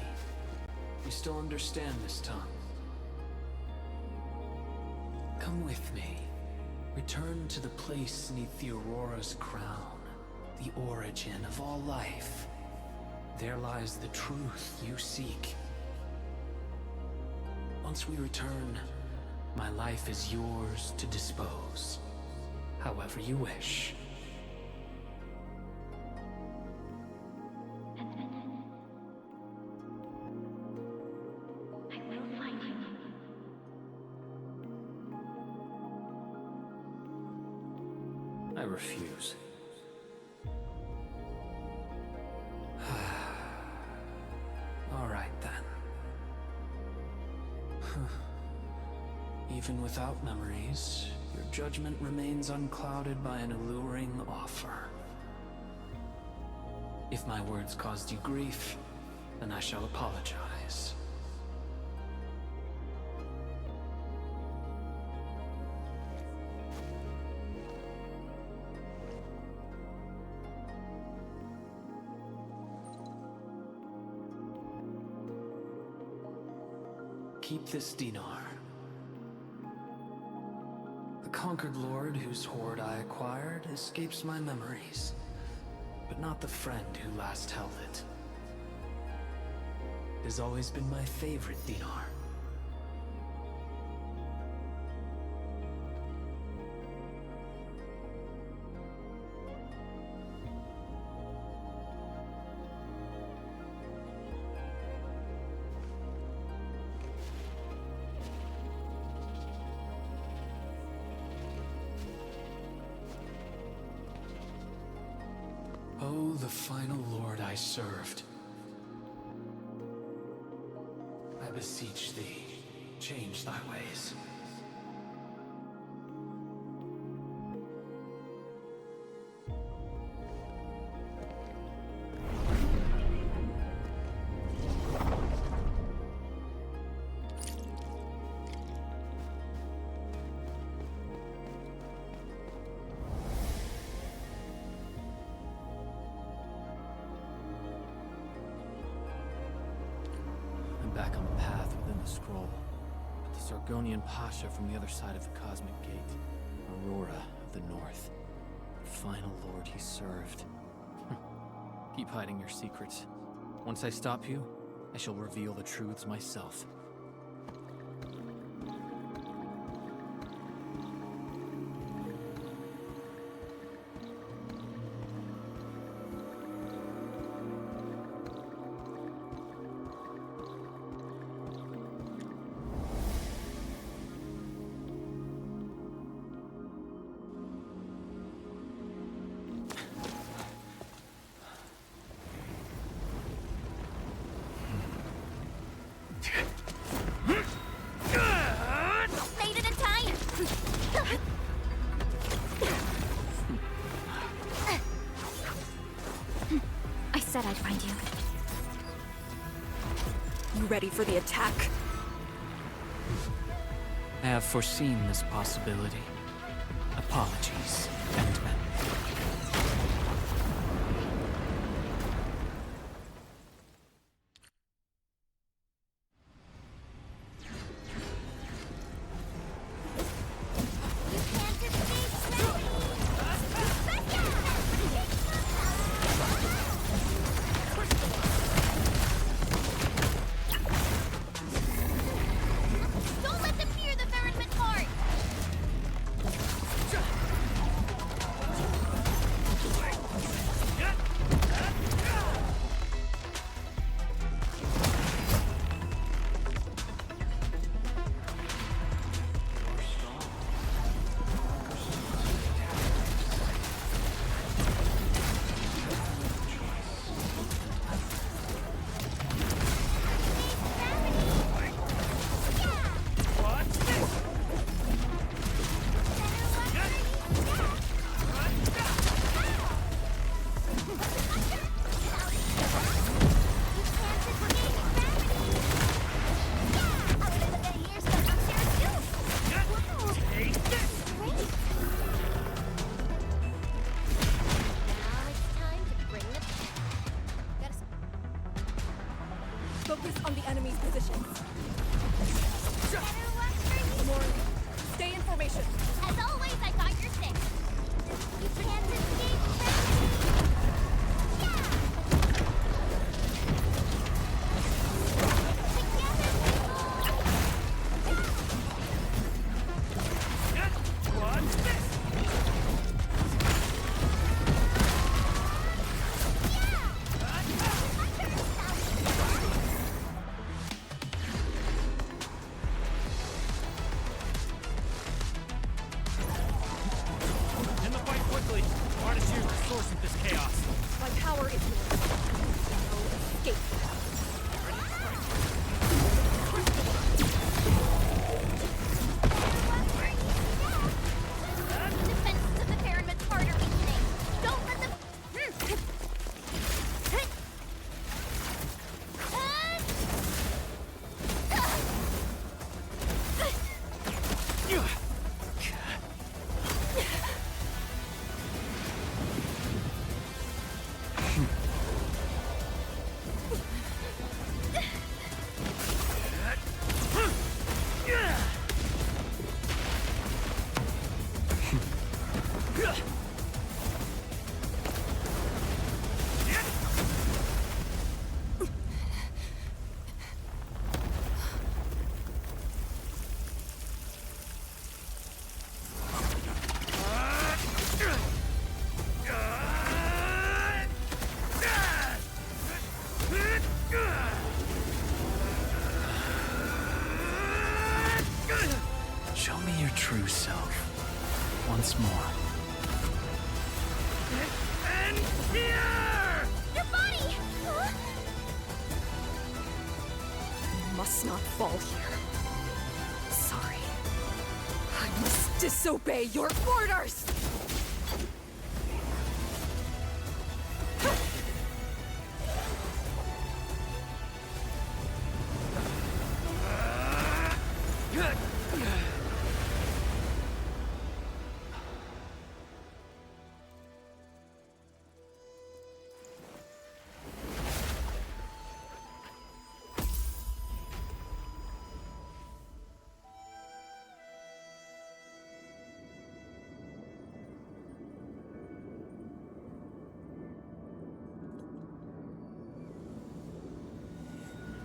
Speaker 12: you still understand this tongue. Come with me. Return to the place neath the Aurora's crown. The origin of all life. There lies the truth you seek. Once we return, my life is yours to dispose, however you wish.
Speaker 8: I will find you.
Speaker 6: I refuse.
Speaker 12: All right then. Even without memories, your judgment remains unclouded by an alluring offer. If my words caused you grief, then I shall apologize. keep this dinar. The conquered lord whose hoard I acquired escapes my memories, but not the friend who last held it. It has always been my favorite dinar. Oh, the final lord I served. I beseech thee, change thy ways.
Speaker 6: Back on the path within the scroll. The Sargonian Pasha from the other side of the Cosmic Gate. Aurora of the North. The final lord he served. Keep hiding your secrets. Once I stop you, I shall reveal the truths myself.
Speaker 2: Made it in time!
Speaker 4: I said I'd find you.
Speaker 9: You ready for the attack?
Speaker 6: I have foreseen this possibility. Apologies, Endman.
Speaker 2: Don't let them hear the Ferryman's heart!
Speaker 9: Focus on the enemy's positions. Mori, stay in formation.
Speaker 2: As always, I got your six. You can't escape gravity. Yeah!
Speaker 11: End the fight quickly. Artist here's the source of this chaos.
Speaker 12: your true self once more.
Speaker 7: And here!
Speaker 2: Your body! Huh?
Speaker 9: You must not fall here. Sorry. I must disobey your orders!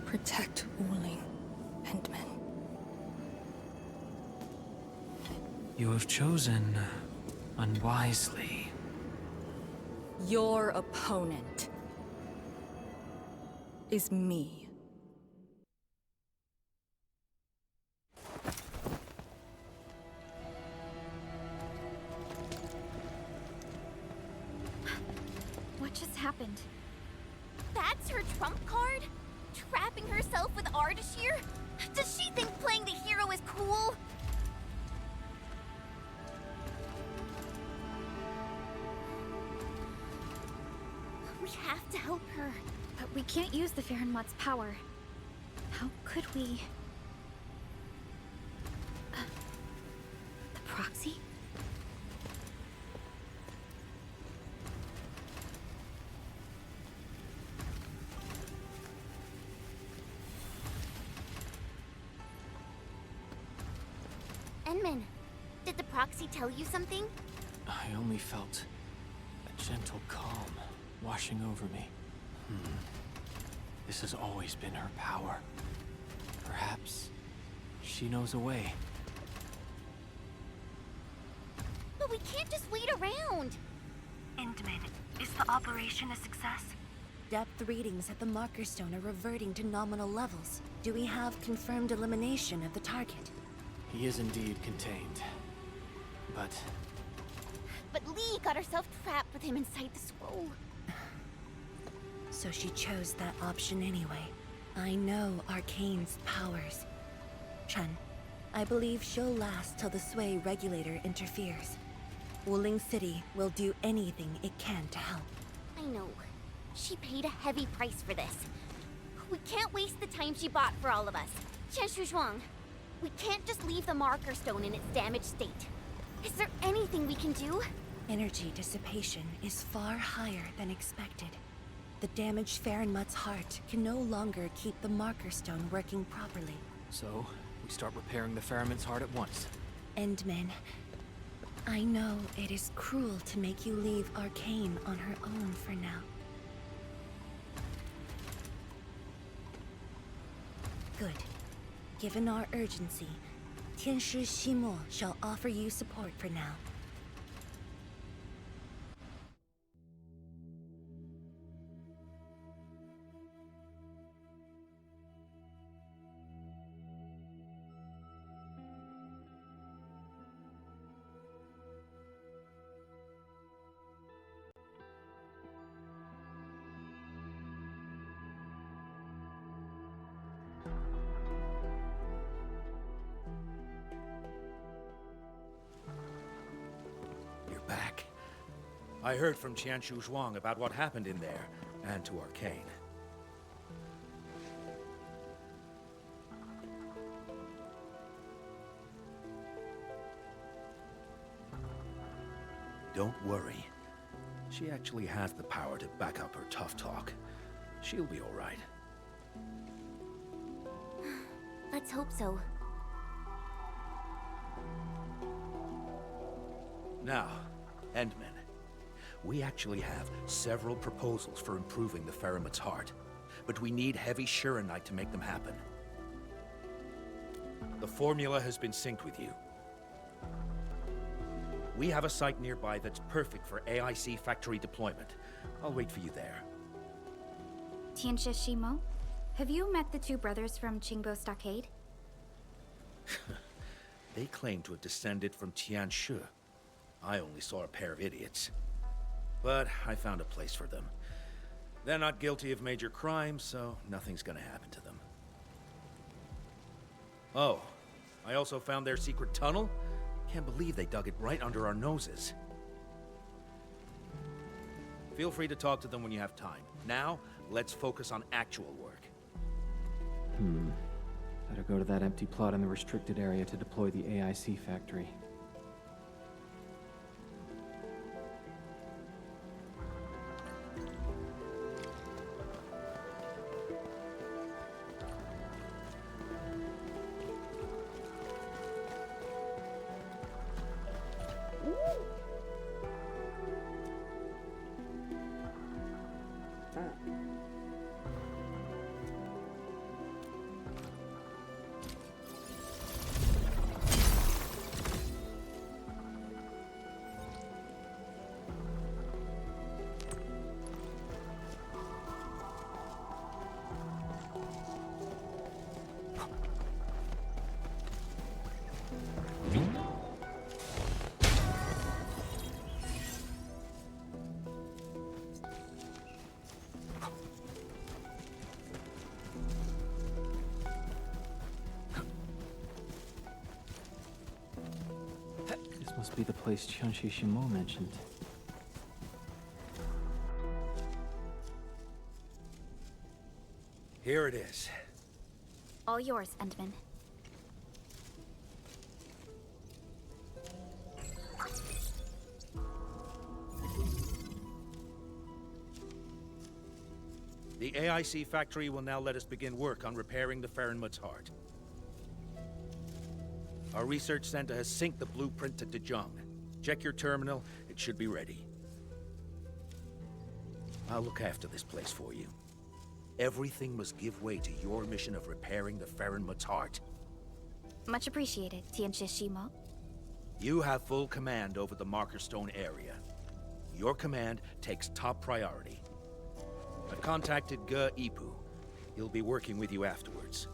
Speaker 9: Protect Wuling, Endman.
Speaker 12: You have chosen unwisely.
Speaker 9: Your opponent is me.
Speaker 4: What just happened?
Speaker 2: That's her trump card? Trapping herself with Ardashir? Does she think playing the hero is cool? We have to help her.
Speaker 4: But we can't use the Farenmot's power. How could we... the proxy?
Speaker 2: Enman, did the proxy tell you something?
Speaker 6: I only felt a gentle calm washing over me. This has always been her power. Perhaps she knows a way.
Speaker 2: But we can't just wait around.
Speaker 5: Endman, is the operation a success? Depth readings at the marker stone are reverting to nominal levels. Do we have confirmed elimination of the target?
Speaker 6: He is indeed contained. But
Speaker 2: But Lee got herself trapped with him inside the scroll.
Speaker 5: So she chose that option anyway. I know Arcane's powers. Chen, I believe she'll last till the Sway regulator interferes. Wuling City will do anything it can to help.
Speaker 2: I know. She paid a heavy price for this. We can't waste the time she bought for all of us. Chen Shuzhuang, we can't just leave the marker stone in its damaged state. Is there anything we can do?
Speaker 5: Energy dissipation is far higher than expected. The damaged Farenmut's heart can no longer keep the marker stone working properly.
Speaker 6: so we start repairing the Farenmut's heart at once.
Speaker 5: Endman, I know it is cruel to make you leave Arcane on her own for now. Good. Given our urgency, Tianshi Ximo shall offer you support for now.
Speaker 7: You're back. I heard from Qianshu Zhuang about what happened in there, and to Arcane. Don't worry. She actually has the power to back up her tough talk. She'll be all right.
Speaker 2: Let's hope so.
Speaker 7: Now, Endman, we actually have several proposals for improving the Farenmut's heart, but we need heavy Shiranite to make them happen. The formula has been synced with you. We have a site nearby that's perfect for AIC factory deployment. I'll wait for you there.
Speaker 4: Tianshi Shimo? Have you met the two brothers from Qingbo Stockade?
Speaker 7: They claim to have descended from Tianshu. I only saw a pair of idiots. But I found a place for them. They're not guilty of major crimes, so nothing's gonna happen to them. Oh, I also found their secret tunnel. Can't believe they dug it right under our noses. Feel free to talk to them when you have time. Now, let's focus on actual work.
Speaker 13: Better go to that empty plot in the restricted area to deploy the AIC factory. This must be the place Qianxi Shimo mentioned.
Speaker 7: Here it is.
Speaker 4: All yours, Endman.
Speaker 7: The AIC factory will now let us begin work on repairing the Farenmut's heart. Our research center has synced the blueprint to Dejong. Check your terminal, it should be ready. I'll look after this place for you. Everything must give way to your mission of repairing the Farenmut's heart.
Speaker 4: Much appreciated, Tianxi Shimo.
Speaker 7: You have full command over the Marker Stone area. Your command takes top priority. I've contacted Ge Ipu. He'll be working with you afterwards.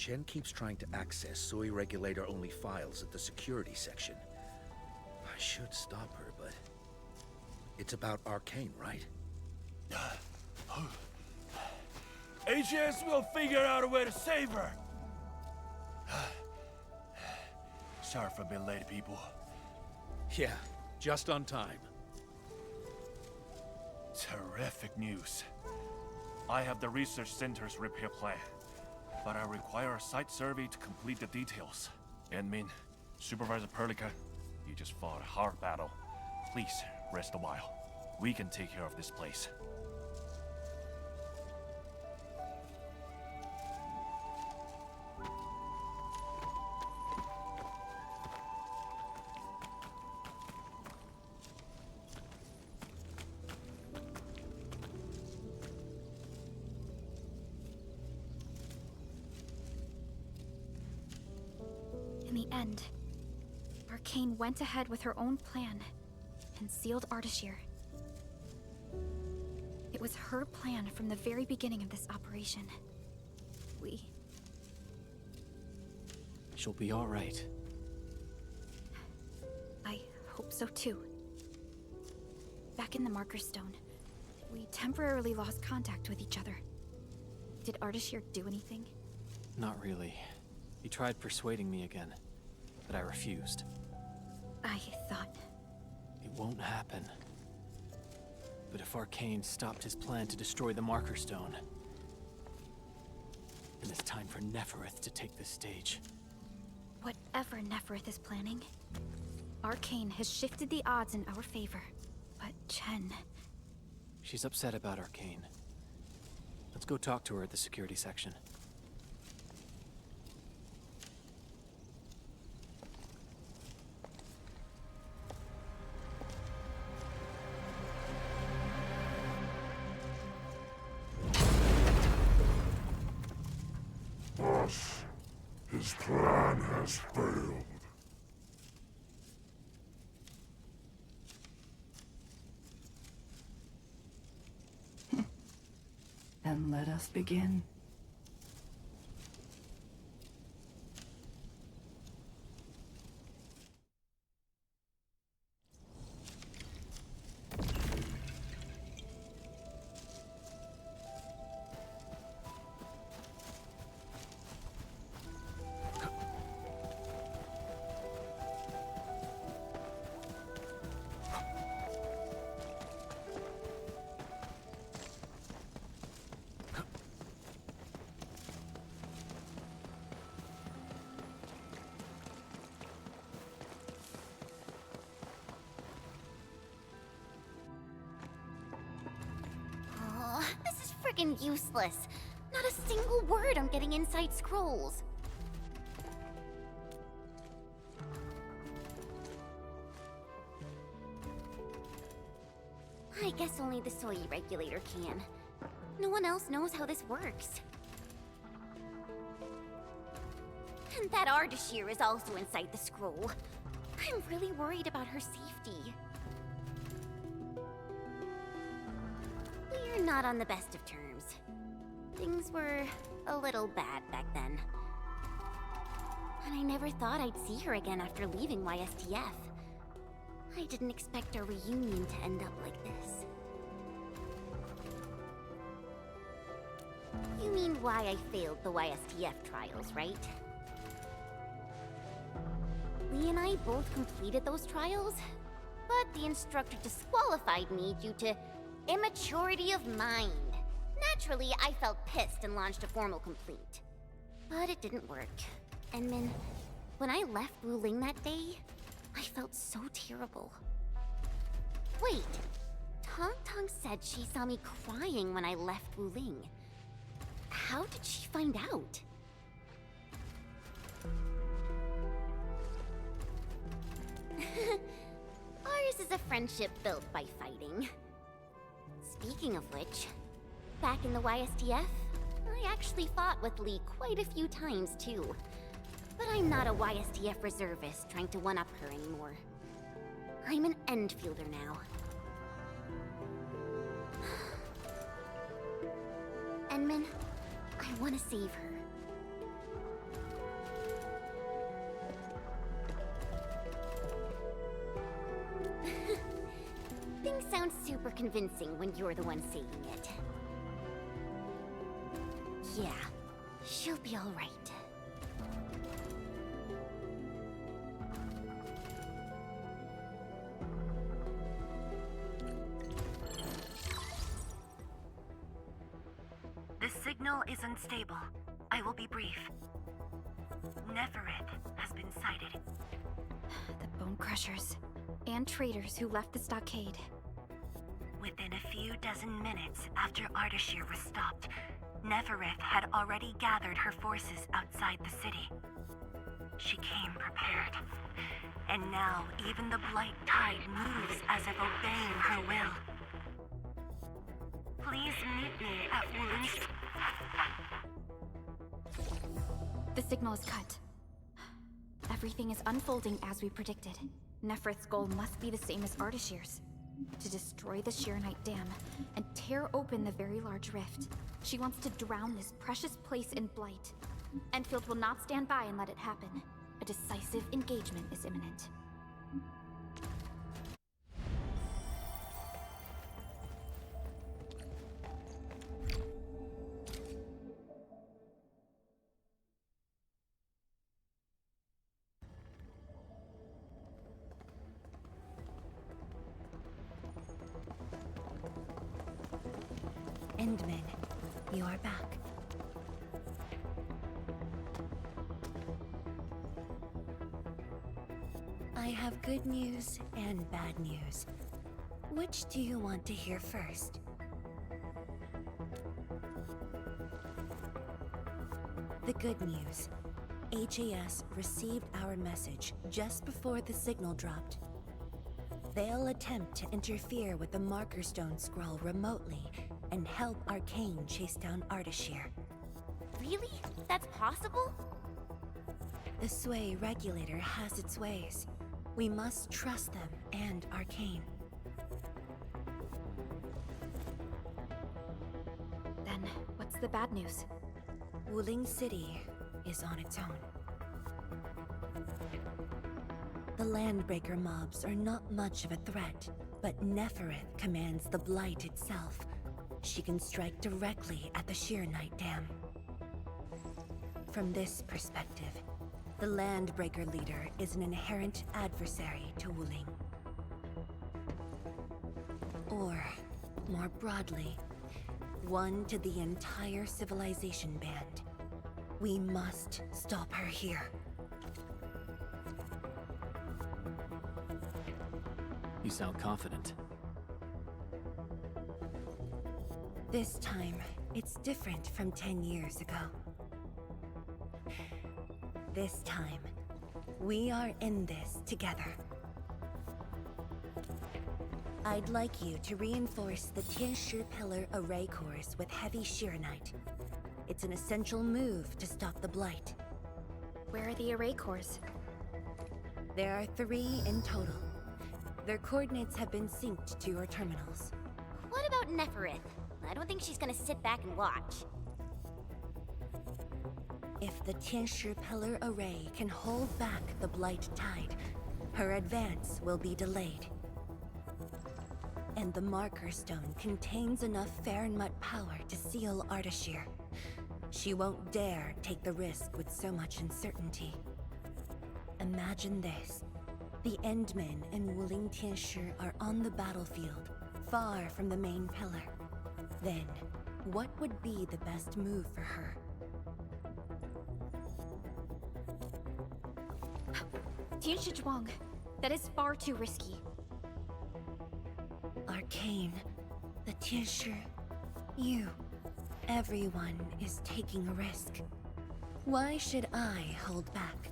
Speaker 7: Chen keeps trying to access Sui regulator-only files at the security section. I should stop her, but... It's about Arcane, right?
Speaker 14: HS will figure out a way to save her! Sorry for being late, people.
Speaker 7: Yeah, just on time.
Speaker 14: Terrific news. I have the research center's repair plan, but I require a site survey to complete the details. Admin, Supervisor Perlica, you just fought a hard battle. Please, rest a while. We can take care of this place.
Speaker 4: In the end, Arcane went ahead with her own plan and sealed Ardashir. It was her plan from the very beginning of this operation.
Speaker 13: She'll be all right.
Speaker 4: I hope so too. Back in the Marker Stone, we temporarily lost contact with each other. Did Ardashir do anything?
Speaker 13: Not really. He tried persuading me again, but I refused.
Speaker 4: I thought...
Speaker 13: It won't happen. But if Arcane stopped his plan to destroy the Marker Stone, then it's time for Nefereth to take the stage.
Speaker 4: Whatever Nefereth is planning, Arcane has shifted the odds in our favor. But Chen...
Speaker 13: She's upset about Arcane. Let's go talk to her at the security section.
Speaker 15: Thus, his plan has failed.
Speaker 5: Then let us begin.
Speaker 2: Oh, this is friggin' useless. Not a single word I'm getting inside scrolls. I guess only the soy regulator can. No one else knows how this works. And that Ardashir is also inside the scroll. I'm really worried about her safety. We're not on the best of terms. Things were a little bad back then. And I never thought I'd see her again after leaving YSTF. I didn't expect our reunion to end up like this. You mean why I failed the YSTF trials, right? Lee and I both completed those trials, but the instructor disqualified me due to immaturity of mind. Naturally, I felt pissed and launched a formal complaint. But it didn't work. And Min, when I left Wuling that day, I felt so terrible. Wait, Tong Tong said she saw me crying when I left Wuling. How did she find out? Ours is a friendship built by fighting. Speaking of which, back in the YSTF, I actually fought with Lee quite a few times too. But I'm not a YSTF reservist trying to one-up her anymore. I'm an Endfielder now. Enmin, I want to save her. Things sound super convincing when you're the one saying it. Yeah, she'll be all right.
Speaker 5: The signal is unstable. I will be brief. Nefereth has been sighted.
Speaker 4: The Bone Crushers. And traitors who left the stockade.
Speaker 5: Within a few dozen minutes after Ardashir was stopped, Nefereth had already gathered her forces outside the city. She came prepared. And now even the Blight Tide moves as if obeying her will. Please meet me at Wuling's...
Speaker 4: The signal is cut. Everything is unfolding as we predicted. Nefereth's goal must be the same as Ardashir's. To destroy the Shirenite Dam and tear open the very large rift. She wants to drown this precious place in blight. Endfield will not stand by and let it happen. A decisive engagement is imminent.
Speaker 5: Endmin, you are back. I have good news and bad news. Which do you want to hear first? The good news. HAS received our message just before the signal dropped. They'll attempt to interfere with the Marker Stone scroll remotely and help Arcane chase down Ardashir.
Speaker 2: Really? That's possible?
Speaker 5: The Sway regulator has its ways. We must trust them and Arcane.
Speaker 4: Then, what's the bad news?
Speaker 5: Wuling City is on its own. The Landbreaker mobs are not much of a threat, but Nefereth commands the Blight itself. She can strike directly at the Sheernite Dam. From this perspective, the Landbreaker leader is an inherent adversary to Wuling. Or, more broadly, one to the entire civilization band. We must stop her here.
Speaker 13: You sound confident.
Speaker 5: This time, it's different from 10 years ago. This time, we are in this together. I'd like you to reinforce the Tianshi Pillar array cores with heavy Sheeranite. It's an essential move to stop the Blight.
Speaker 4: Where are the array cores?
Speaker 5: There are 3 in total. Their coordinates have been synced to your terminals.
Speaker 2: What about Nefereth? I don't think she's gonna sit back and watch.
Speaker 5: If the Tianshi Pillar array can hold back the Blight tide, her advance will be delayed. And the Marker Stone contains enough Farenmut power to seal Ardashir. She won't dare take the risk with so much uncertainty. Imagine this. The Endmen and Wuling Tianshi are on the battlefield, far from the main pillar. Then, what would be the best move for her?
Speaker 4: Tianshi Zhuang. That is far too risky.
Speaker 5: Arcane, the Tianshi, you. Everyone is taking a risk. Why should I hold back?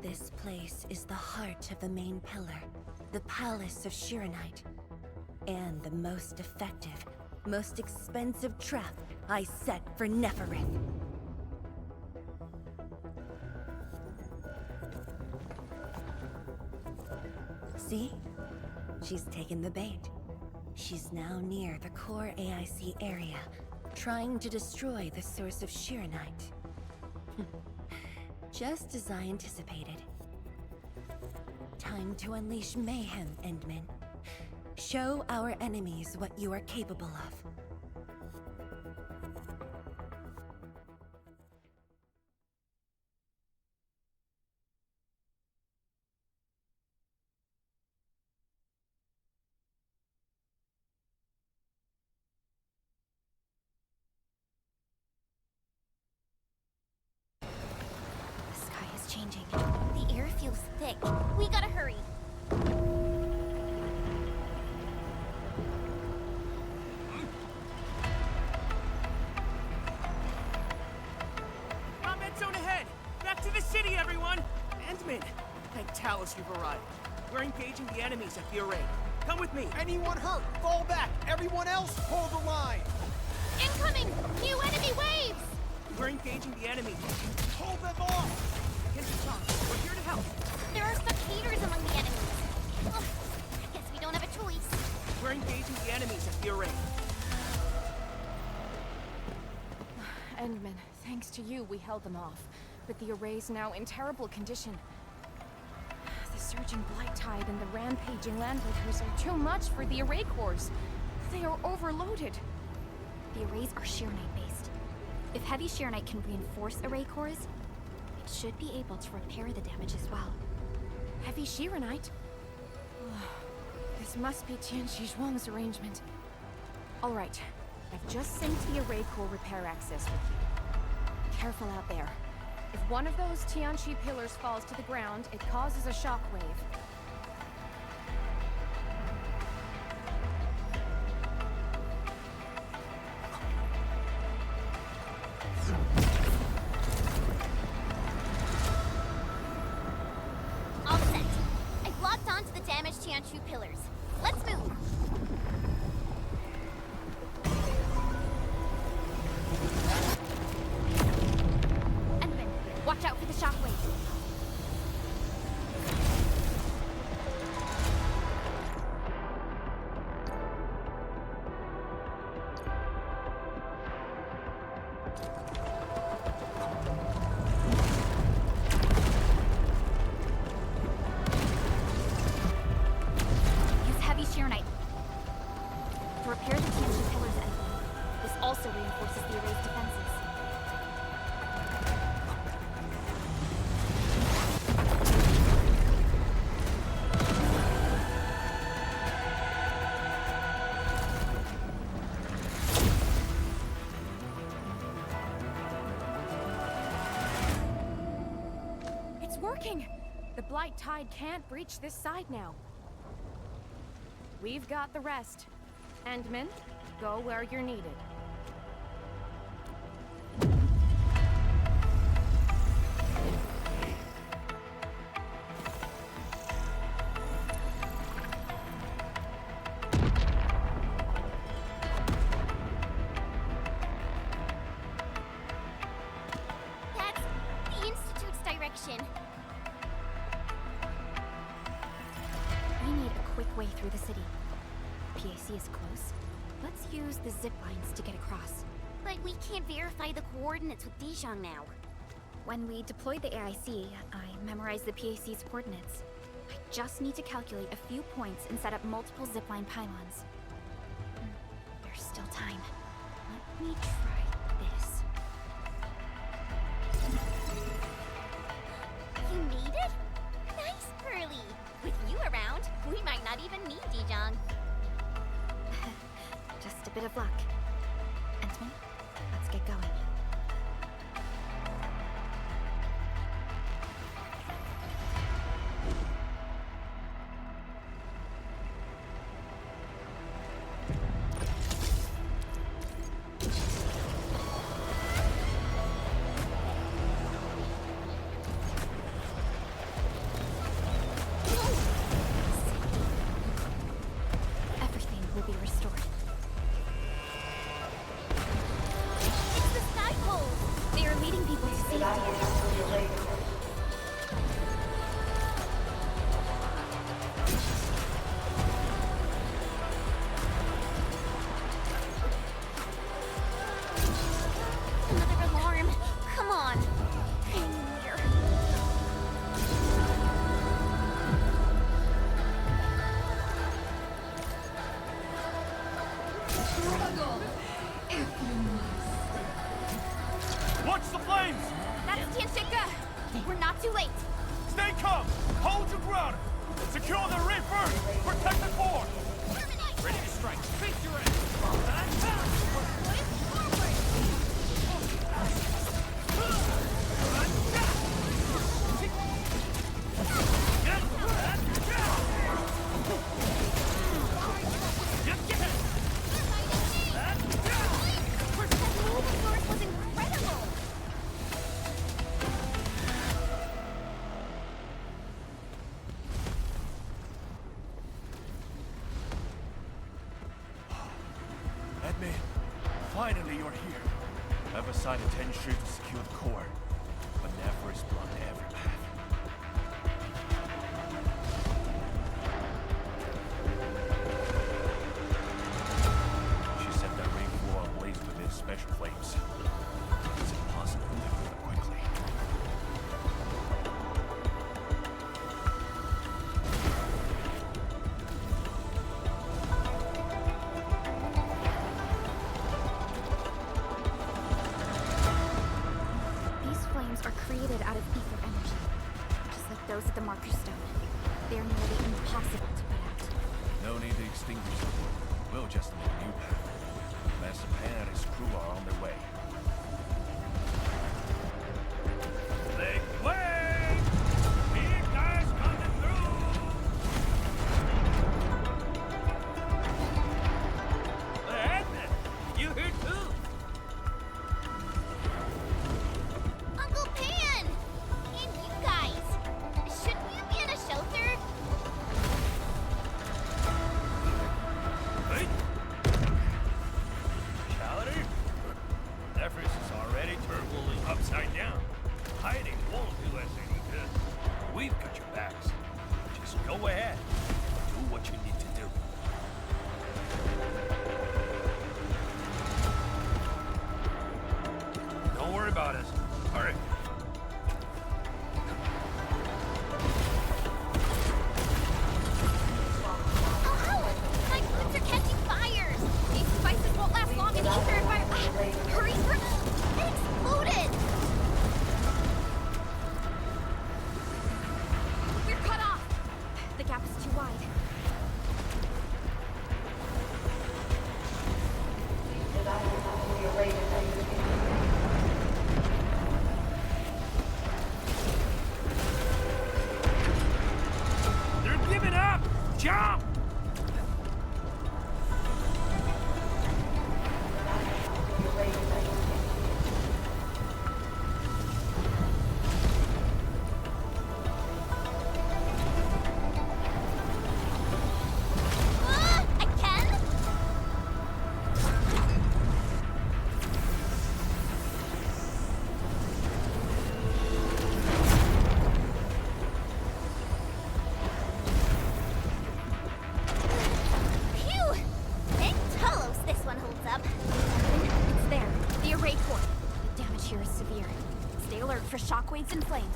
Speaker 5: This place is the heart of the main pillar, the Palace of Sheeranite, and the most effective, most expensive trap I set for Nefereth. See? She's taken the bait. She's now near the core AIC area, trying to destroy the source of Sheeranite. Just as I anticipated. Time to unleash mayhem, Endmin. Show our enemies what you are capable of.
Speaker 2: Changing. The air feels thick. We gotta hurry.
Speaker 11: Combat zone ahead! Back to the city, everyone! Endmin, thank Talos you've arrived. We're engaging the enemies at the array. Come with me.
Speaker 16: Anyone hurt, fall back! Everyone else, hold the line!
Speaker 2: Incoming! New enemy waves!
Speaker 11: We're engaging the enemy.
Speaker 16: Hold them off!
Speaker 11: We're here to help.
Speaker 2: There are spectators among the enemies. Ugh, I guess we don't have a choice.
Speaker 11: We're engaging the enemies at the array.
Speaker 17: Endman, thanks to you, we held them off. But the array's now in terrible condition. The surging blight tide and the rampaging landbreakers are too much for the array cores. They are overloaded.
Speaker 4: The arrays are Sheeranite based. If heavy Sheeranite can reinforce array cores, it should be able to repair the damage as well.
Speaker 17: Heavy Sheeranite? This must be Tianshi Zhuang's arrangement. All right. I've just synced the array core repair access with you. Careful out there. If one of those Tianqi pillars falls to the ground, it causes a shockwave.
Speaker 2: All set. I've locked onto the damaged Tianqi pillars. Let's move. Endman, watch out for the shockwave. Use heavy Sheernite to repair the Tianqi pillars, Endman. This also reinforces the array's defenses.
Speaker 17: It's working! The Blight Tide can't breach this side now. We've got the rest. Endman, go where you're needed.
Speaker 2: That's the Institute's direction.
Speaker 4: We need a quick way through the city. PAC is close. Let's use the zip lines to get across.
Speaker 2: But we can't verify the coordinates with Dijon now.
Speaker 4: When we deploy the AIC, I memorize the PAC's coordinates. I just need to calculate a few points and set up multiple zipline pylons. There's still time. Let me try this.
Speaker 2: You made it? Nice, Pearly. With you around, we might not even need Dijon.
Speaker 4: Just a bit of luck. Endman, let's get going. Everything will be restored.
Speaker 2: It's the sky pole.
Speaker 4: They are leading people to safety.
Speaker 2: Another alarm. Come on. I'm here.
Speaker 14: Watch the flames!
Speaker 2: That's Tianshika. We're not too late.
Speaker 14: Stay calm! Hold your ground! Secure the reef first! Protect the fort!
Speaker 11: Ready to strike. Face your end.
Speaker 2: Yours was incredible.
Speaker 14: Edme, finally you're here. I've assigned a 10 shoot to secure the core, but Nefer is blocked every path. She set that ring floor ablaze with his special flames. It's impossible to move them quickly.
Speaker 4: These flames are created out of ether energy, just like those at the Marker Stone. They're nearly impossible to put out.
Speaker 14: No need to extinguish them. We'll just make a new path.
Speaker 2: shear is severe. Stay alert for shockwaves and flames.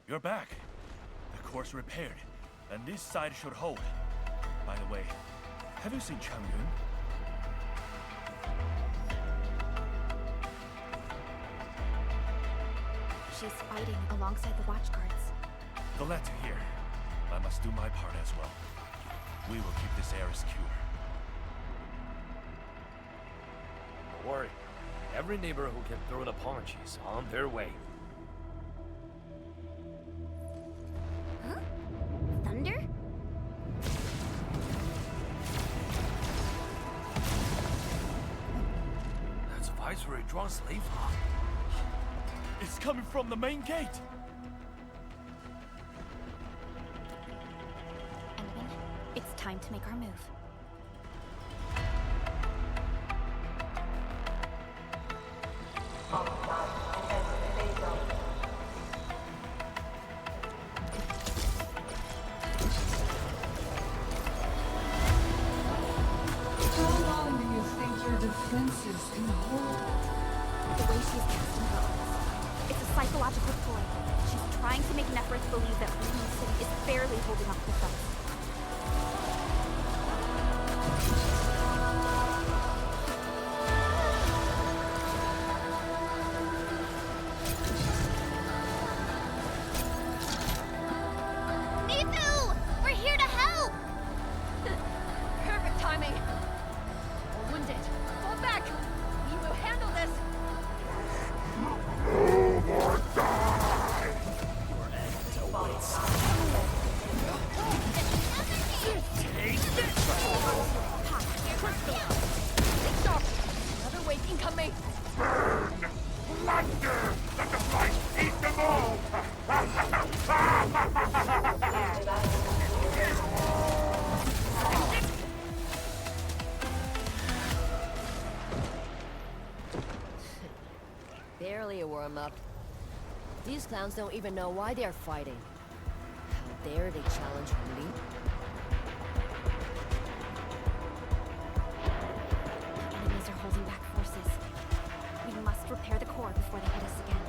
Speaker 14: You're back. The core's repaired, and this side should hold. By the way, have you seen Chang Yun?
Speaker 4: She's fighting alongside the watchguards.
Speaker 14: Glad to hear. I must do my part as well. We will keep this area secure.
Speaker 18: Don't worry. Every neighbor who can throw the punch is on their way.
Speaker 2: Huh? Thunder?
Speaker 18: That's Viceroy Zhuang's slave, huh?
Speaker 14: It's coming from the main gate!
Speaker 4: Endman, it's time to make our move.
Speaker 19: How long do you think your defenses can hold?
Speaker 2: The way she's casting her arms. It's a psychological ploy. She's trying to make Neferth believe that Ruined City is barely holding off the foe. Nifu! We're here to help!
Speaker 17: Perfect timing. We're wounded. Fall back. We will handle this. Stop! Another wave incoming.
Speaker 15: Plunder! Let the flies eat them all!
Speaker 3: Barely a warm-up. These clowns don't even know why they're fighting. How dare they challenge me?
Speaker 2: Enemies are holding back forces. We must repair the core before they hit us again.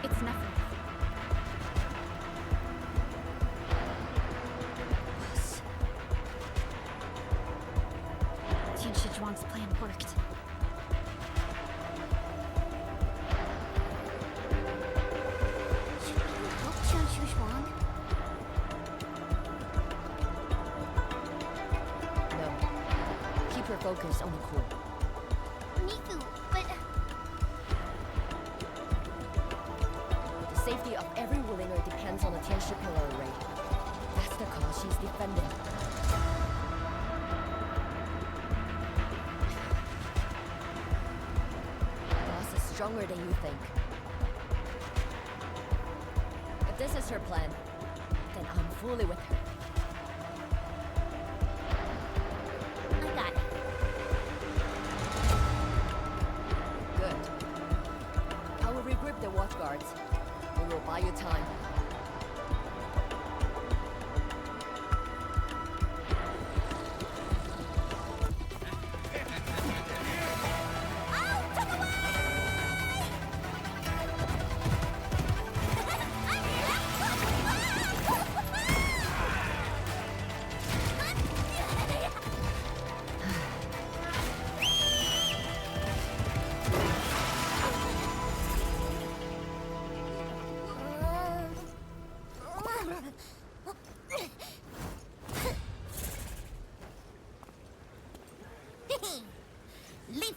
Speaker 2: It's Neferth. Tianshi Zhuang's plan worked. Should we help Tianshi Zhuang?
Speaker 3: No. Keep her focused on the core.
Speaker 2: Nifu, but...
Speaker 3: The safety of every Willinger depends on the Tianshi pillar array. That's the cause she's defending. Boss is stronger than you think. If this is her plan, then I'm fully with her.
Speaker 2: I got it.
Speaker 3: Good. I will regroup the watchguards. We will buy you time.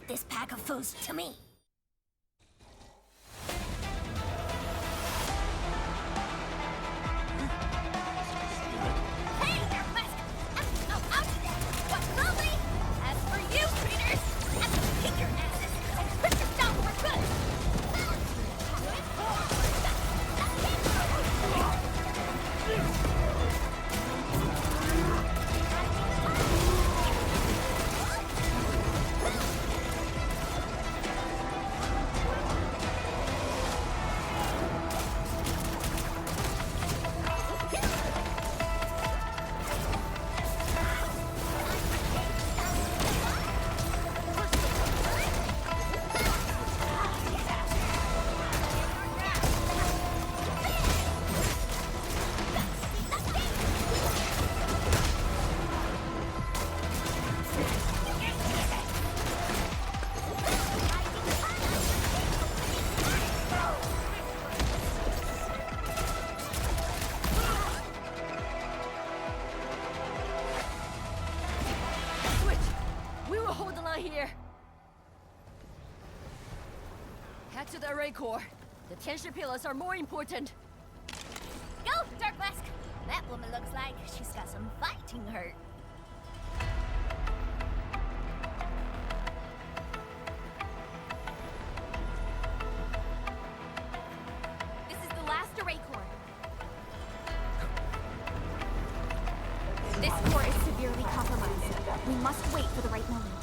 Speaker 2: this pack of foes to me. Hey, Darkmask! Out! What's lovely? As for you, traitors, I'm gonna kick your asses and put you down for good!
Speaker 3: Here. Head to the array core. The tension pillars are more important.
Speaker 2: Go, Darkmask! That woman looks like she's got some fighting hurt.
Speaker 4: This is the last array core. This core is severely compromised. We must wait for the right moment.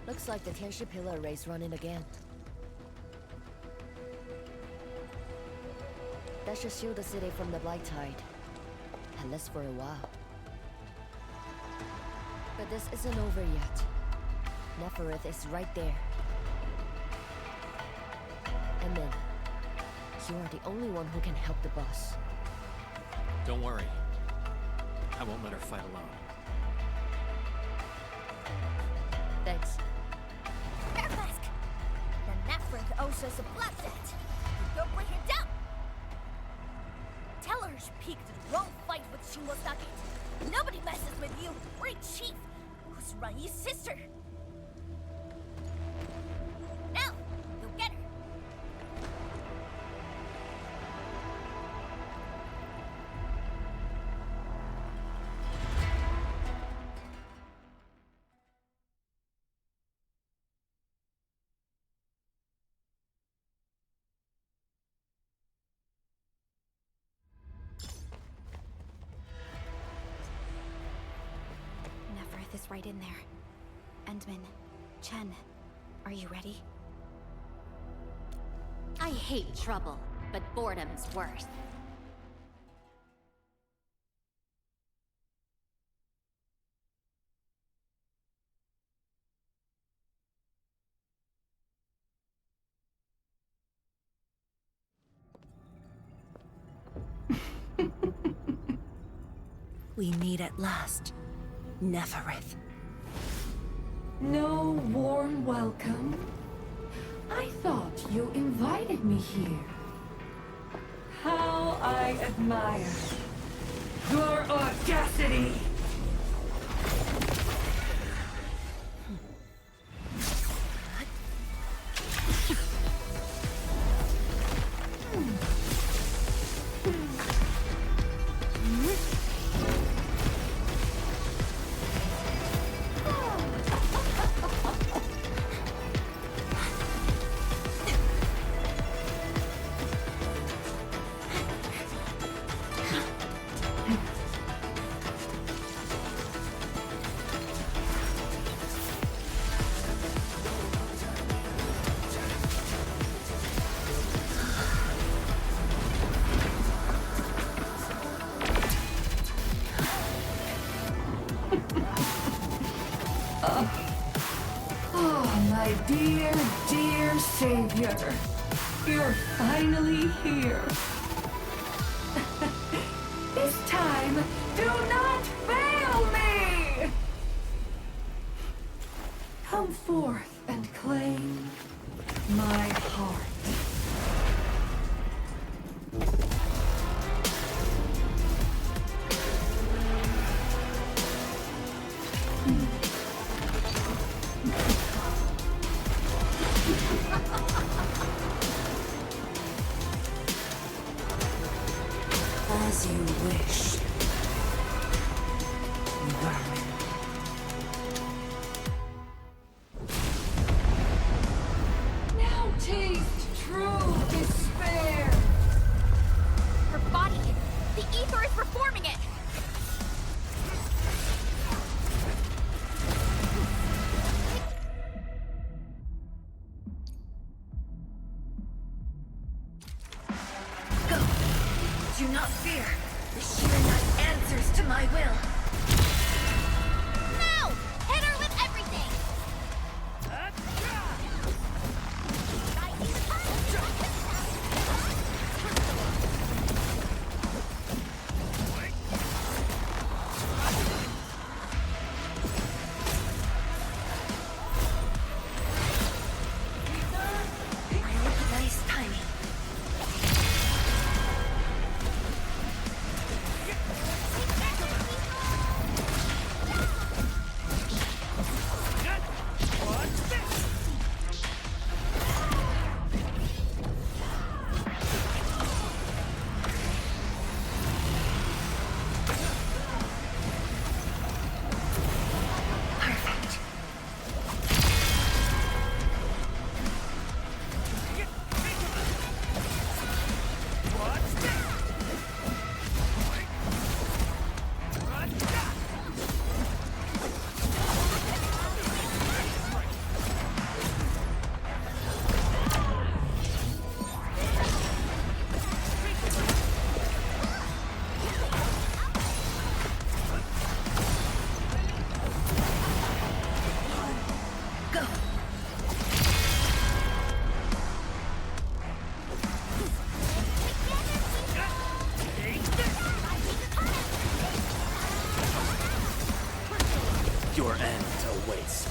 Speaker 3: Looks like the tension pillar array's running again. That should shield the city from the Blight Tide. At least for a while. But this isn't over yet. Neferith is right there. And then, you are the only one who can help the boss.
Speaker 13: Don't worry. I won't let her fight alone.
Speaker 3: Thanks.
Speaker 2: Darkmask! The Neferith owes us a blood debt. Go bring her down! Tell her she peaked the wrong fight with Shingo Stockade. Nobody messes with you, or a chief, who's Rai's sister. Now, go get her.
Speaker 4: death is right in there. Endman, Chen, are you ready?
Speaker 2: I hate trouble, but boredom's worse.
Speaker 5: We meet at last, Neferith.
Speaker 19: No warm welcome? I thought you invited me here. How I admire your audacity! My dear, dear savior, you're finally here. This time, do not fail me! Come forth and claim my heart.
Speaker 5: As you wish, vermin.
Speaker 19: Now taste true despair!
Speaker 2: Her body! The ether is reforming it!
Speaker 5: Do not fear. The sheer knight answers to my will.
Speaker 2: Now! Hit her with everything!
Speaker 5: I recognize timing.
Speaker 6: Your end awaits.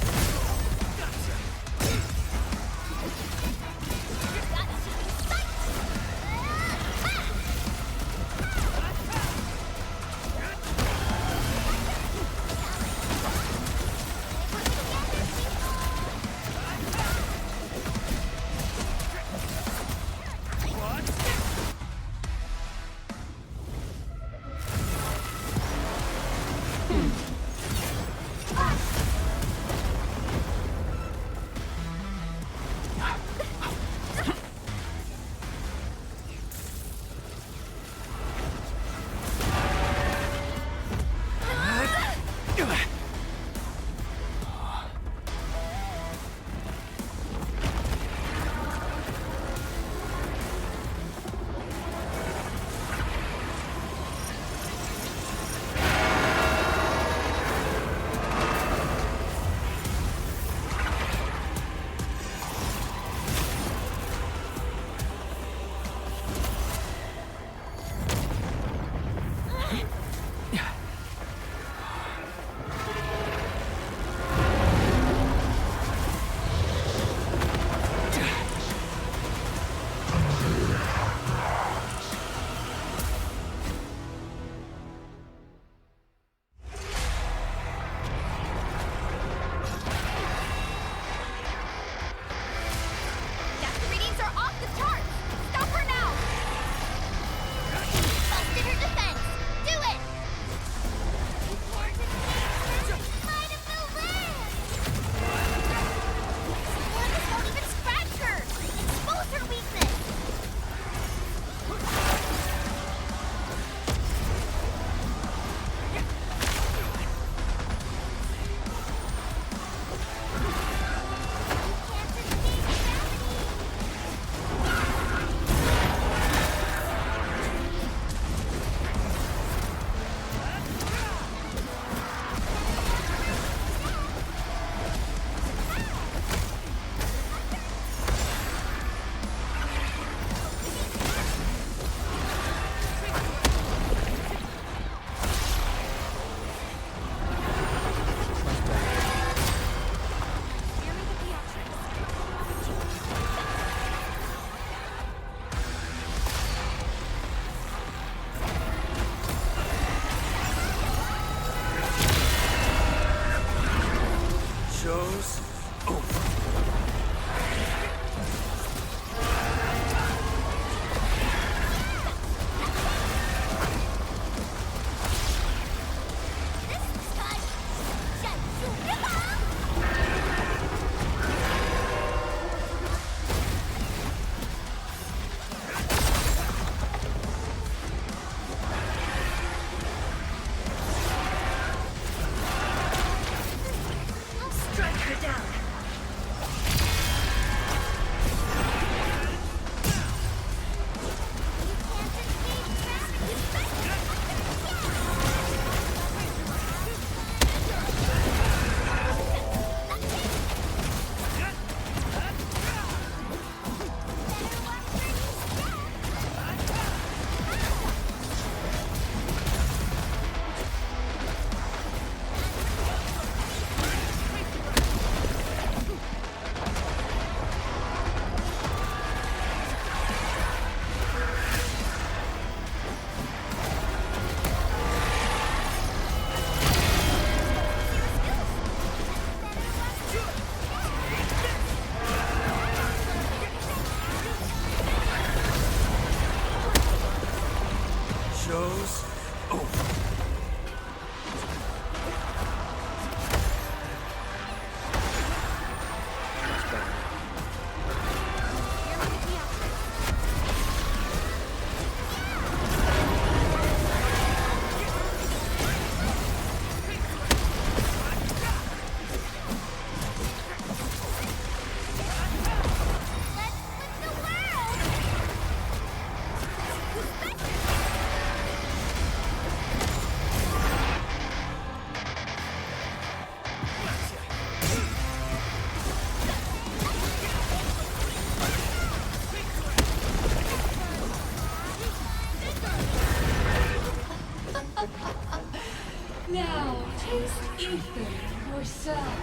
Speaker 19: Now, taste ether yourself.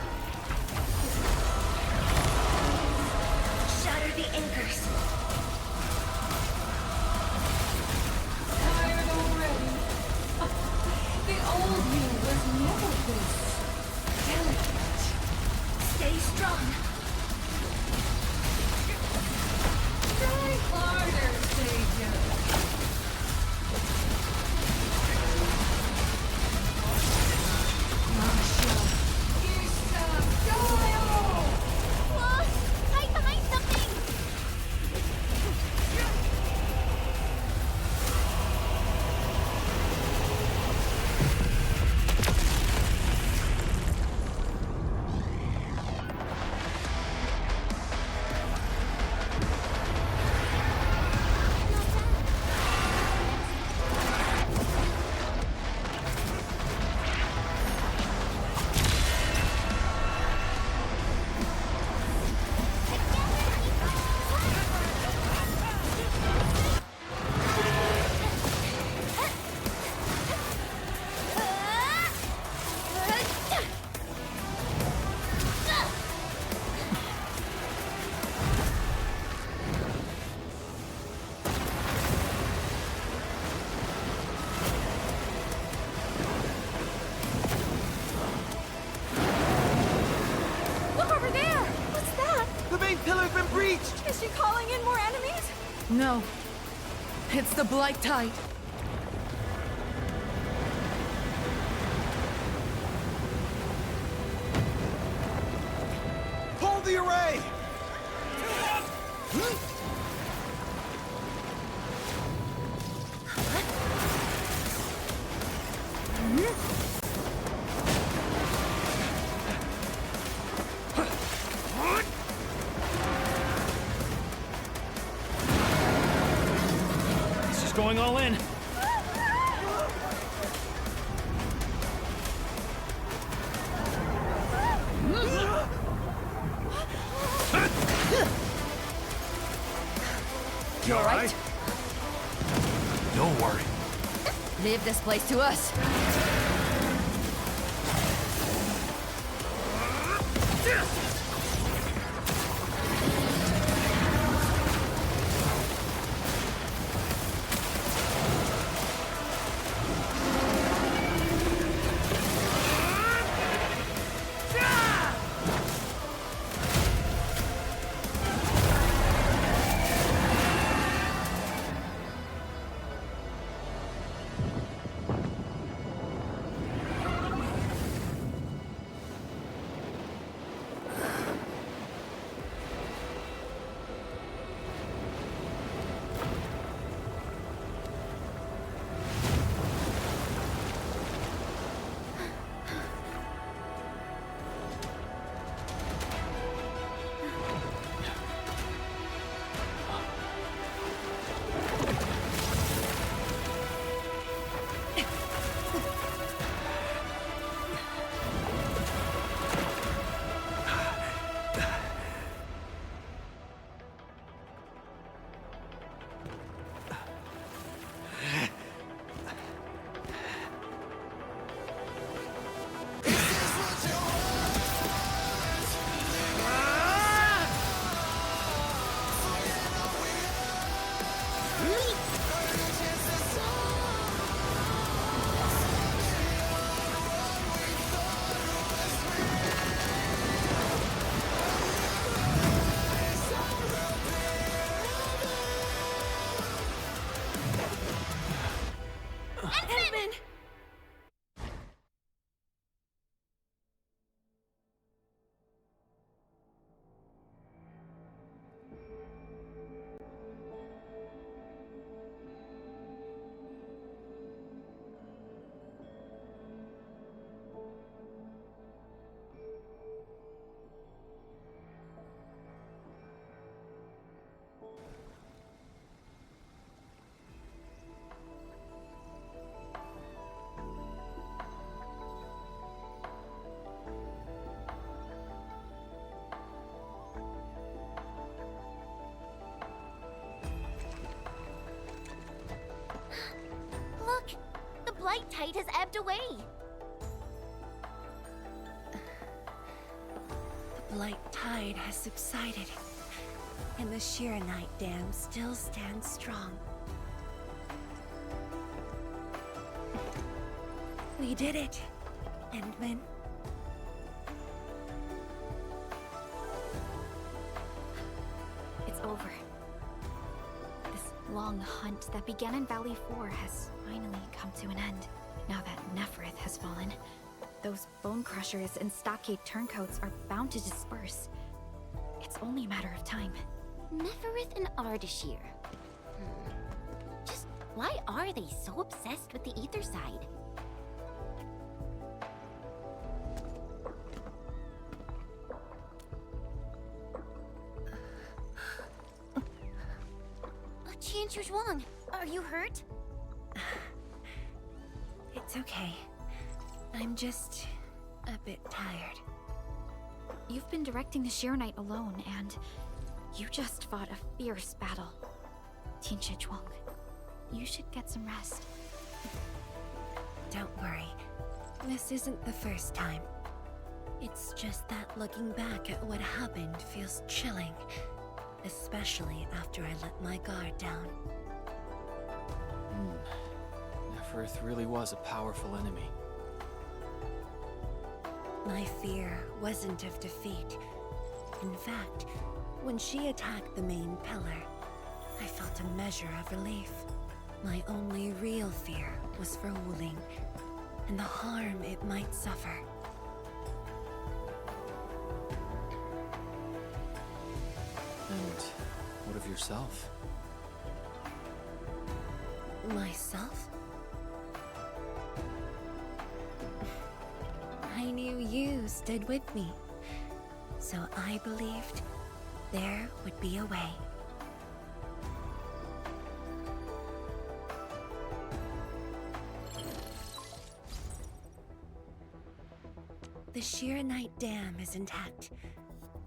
Speaker 2: Shatter the anchors.
Speaker 19: Tired already? The old you was never this delicate.
Speaker 2: Stay strong.
Speaker 19: Try harder, Savior. Masha, Isa, Doyle!
Speaker 2: Hide behind something!
Speaker 17: Look over there! What's that?
Speaker 16: The main pillar's been breached!
Speaker 17: Is she calling in more enemies?
Speaker 20: No. It's the Blight Tide.
Speaker 16: Hold the array!
Speaker 6: She's going all in.
Speaker 3: You alright?
Speaker 13: Don't worry.
Speaker 3: Leave this place to us.
Speaker 2: Look! The blight tide has ebbed away.
Speaker 5: blight tide has subsided, and the Shiranite Dam still stands strong. We did it, Endman.
Speaker 4: It's over. This long hunt that began in Valley 4 has finally come to an end. Now that Neferith has fallen, those bone crushers and stockade turncoats are bound to disperse. It's only a matter of time.
Speaker 2: Neferith and Ardashir. Just why are they so obsessed with the ether side? Qian Zhuang, are you hurt?
Speaker 5: It's okay. I'm just a bit tired.
Speaker 4: You've been directing the Shiranite alone, and you just fought a fierce battle. Tianxia Zhuang, you should get some rest.
Speaker 5: Don't worry. This isn't the first time. It's just that looking back at what happened feels chilling. Especially after I let my guard down.
Speaker 13: Neferith really was a powerful enemy.
Speaker 5: My fear wasn't of defeat. In fact, when she attacked the main pillar, I felt a measure of relief. My only real fear was for Wuling, and the harm it might suffer.
Speaker 13: And what of yourself?
Speaker 5: Myself? I knew you stood with me, so I believed there would be a way. The Shiranite Dam is intact.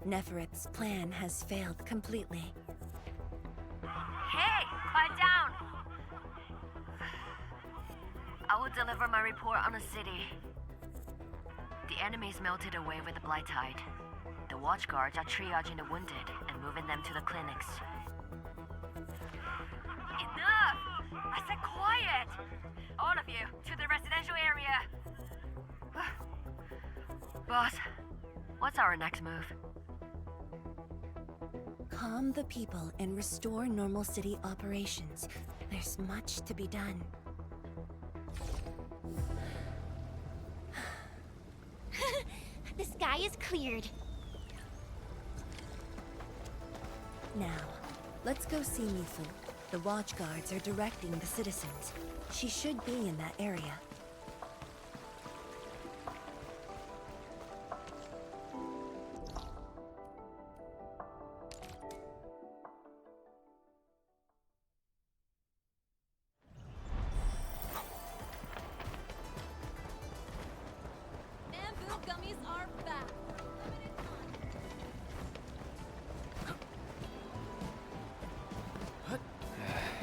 Speaker 5: Neferith's plan has failed completely.
Speaker 21: Hey, quiet down! I will deliver my report on the city. The enemies melted away with the blight tide. The watchguards are triaging the wounded and moving them to the clinics. Enough! I said quiet! All of you, to the residential area! Boss, what's our next move?
Speaker 5: Calm the people and restore normal city operations. There's much to be done.
Speaker 2: The sky is cleared.
Speaker 5: Now, let's go see Mifu. The watchguards are directing the citizens. She should be in that area.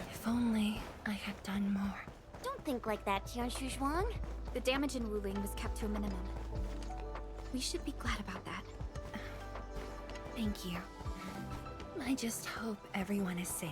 Speaker 5: If only I had done more.
Speaker 2: Don't think like that, Tianxia Zhuang.
Speaker 4: The damage in Wuling was kept to a minimum. We should be glad about that.
Speaker 5: Thank you. I just hope everyone is safe.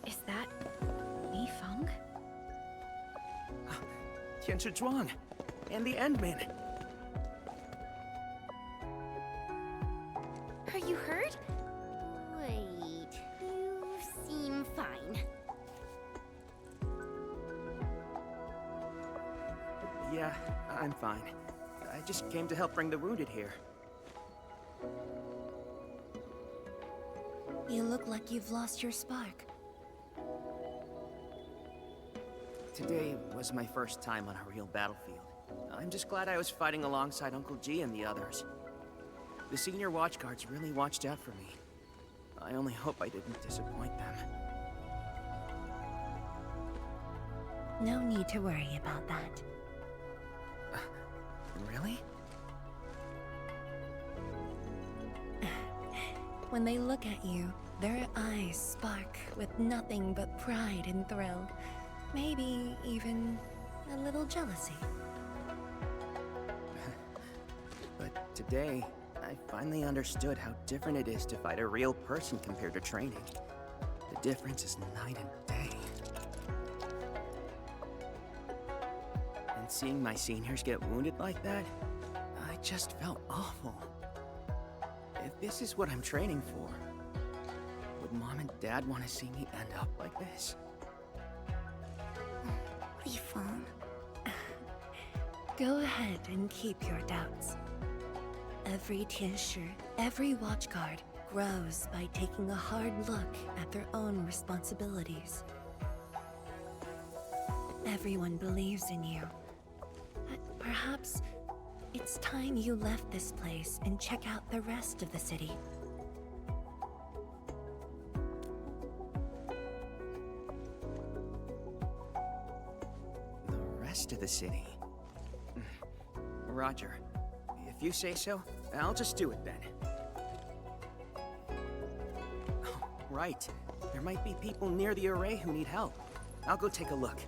Speaker 4: Is that Li Feng?
Speaker 11: Tianxia Zhuang and the Endman.
Speaker 2: Are you hurt? Wait, you seem fine.
Speaker 11: Yeah, I'm fine. I just came to help bring the wounded here.
Speaker 5: You look like you've lost your spark.
Speaker 11: Today was my first time on a real battlefield. I'm just glad I was fighting alongside Uncle G and the others. The senior watchguards really watched out for me. I only hope I didn't disappoint them.
Speaker 5: No need to worry about that.
Speaker 11: Really?
Speaker 5: When they look at you, their eyes spark with nothing but pride and thrill. Maybe even a little jealousy.
Speaker 11: But today, I finally understood how different it is to fight a real person compared to training. The difference is night and day. And seeing my seniors get wounded like that, I just felt awful. If this is what I'm training for, would Mom and Dad want to see me end up like this?
Speaker 5: Lifon. Go ahead and keep your doubts. Every Tianshi, every watchguard grows by taking a hard look at their own responsibilities. Everyone believes in you. But perhaps it's time you left this place and check out the rest of the city.
Speaker 11: The rest of the city? Roger. If you say so, I'll just do it then. Oh, right. There might be people near the array who need help. I'll go take a look.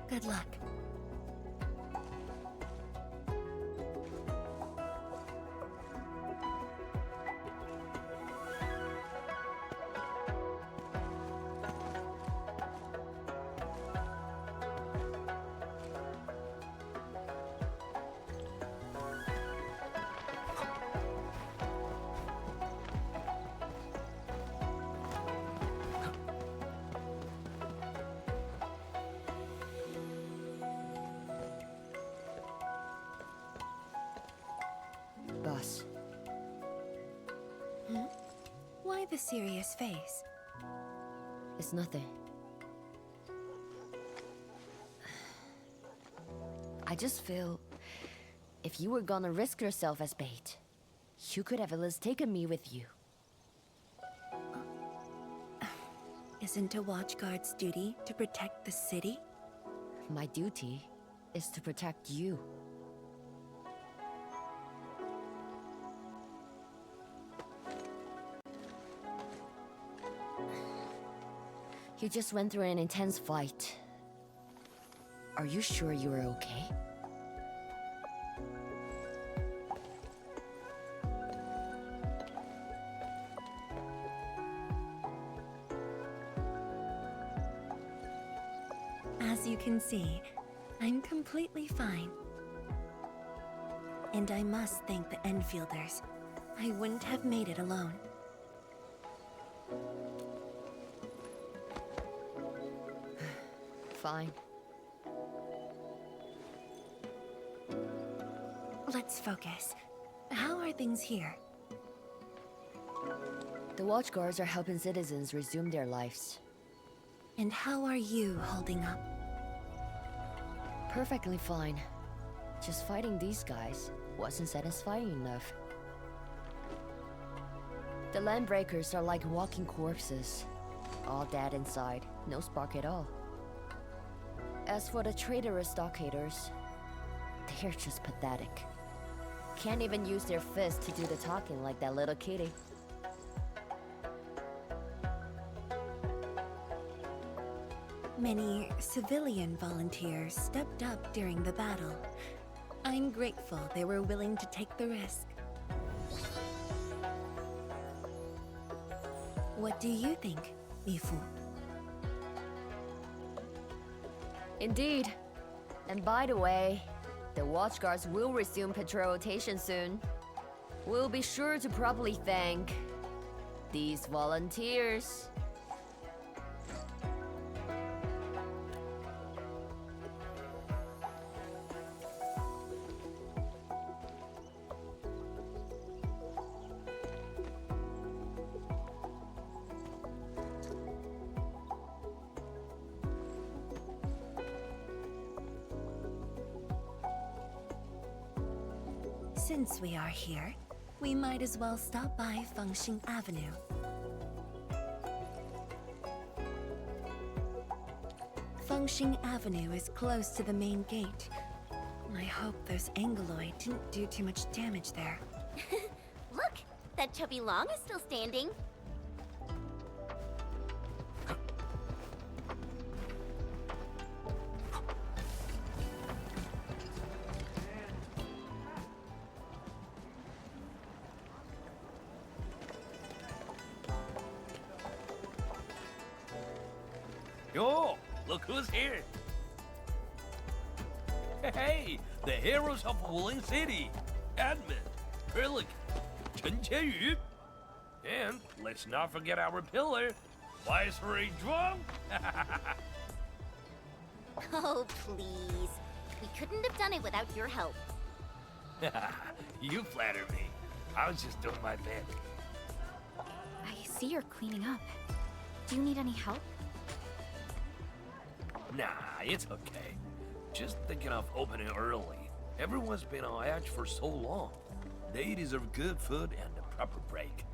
Speaker 5: Good luck.
Speaker 3: Boss.
Speaker 5: Why the serious face?
Speaker 3: It's nothing. I just feel... if you were gonna risk yourself as bait, you could have at least taken me with you.
Speaker 5: Isn't a watchguard's duty to protect the city?
Speaker 3: My duty is to protect you. You just went through an intense fight. Are you sure you are okay?
Speaker 5: As you can see, I'm completely fine. And I must thank the Enfielders. I wouldn't have made it alone.
Speaker 3: Fine.
Speaker 5: Let's focus. How are things here?
Speaker 3: The watchguards are helping citizens resume their lives.
Speaker 5: And how are you holding up?
Speaker 3: Perfectly fine. Just fighting these guys wasn't satisfying enough. The landbreakers are like walking corpses. All dead inside, no spark at all. As for the traitorous stockaders, they're just pathetic. Can't even use their fists to do the talking like that little kitty.
Speaker 5: Many civilian volunteers stepped up during the battle. I'm grateful they were willing to take the risk. What do you think, Mifu?
Speaker 3: Indeed. And by the way, the watchguards will resume patrol rotation soon. We'll be sure to properly thank these volunteers.
Speaker 5: Since we are here, we might as well stop by Fengxing Avenue. Fengxing Avenue is close to the main gate. I hope those Angloid didn't do too much damage there.
Speaker 2: Look! That chubby Long is still standing.
Speaker 18: Yo, look who's here. Hey, the heroes of Wuling City. Admin, Erlich, Chen Qianyu. And let's not forget our pillar, Viceroy Zhuang.
Speaker 2: Oh, please. We couldn't have done it without your help.
Speaker 18: You flatter me. I was just doing my bit.
Speaker 4: I see you're cleaning up. Do you need any help?
Speaker 18: Nah, it's okay. Just thinking of opening early. Everyone's been on edge for so long. They deserve good food and a proper break.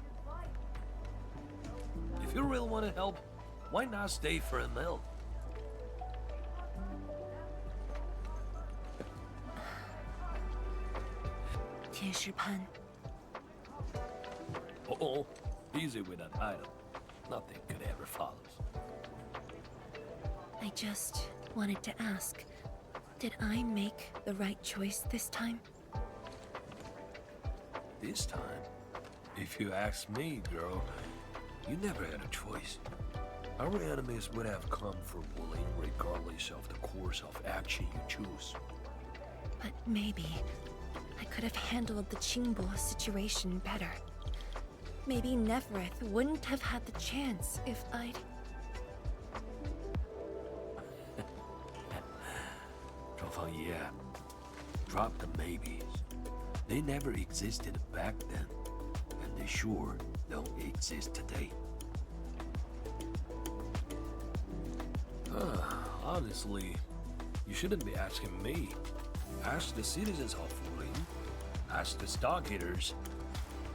Speaker 18: If you really want to help, why not stay for a meal?
Speaker 5: Tianshi-pan.
Speaker 18: Uh-oh, easy with that title. Nothing good ever follows.
Speaker 5: I just wanted to ask, did I make the right choice this time?
Speaker 18: This time, if you ask me, girl, you never had a choice. Our enemies would have come for Wuling regardless of the course of action you choose.
Speaker 5: But maybe I could have handled the Qingbo situation better. Maybe Nefereth wouldn't have had the chance if I'd...
Speaker 18: Yeah, drop the maybes. They never existed back then, and they sure don't exist today. Honestly, you shouldn't be asking me. Ask the citizens of Wuling, ask the stockholders,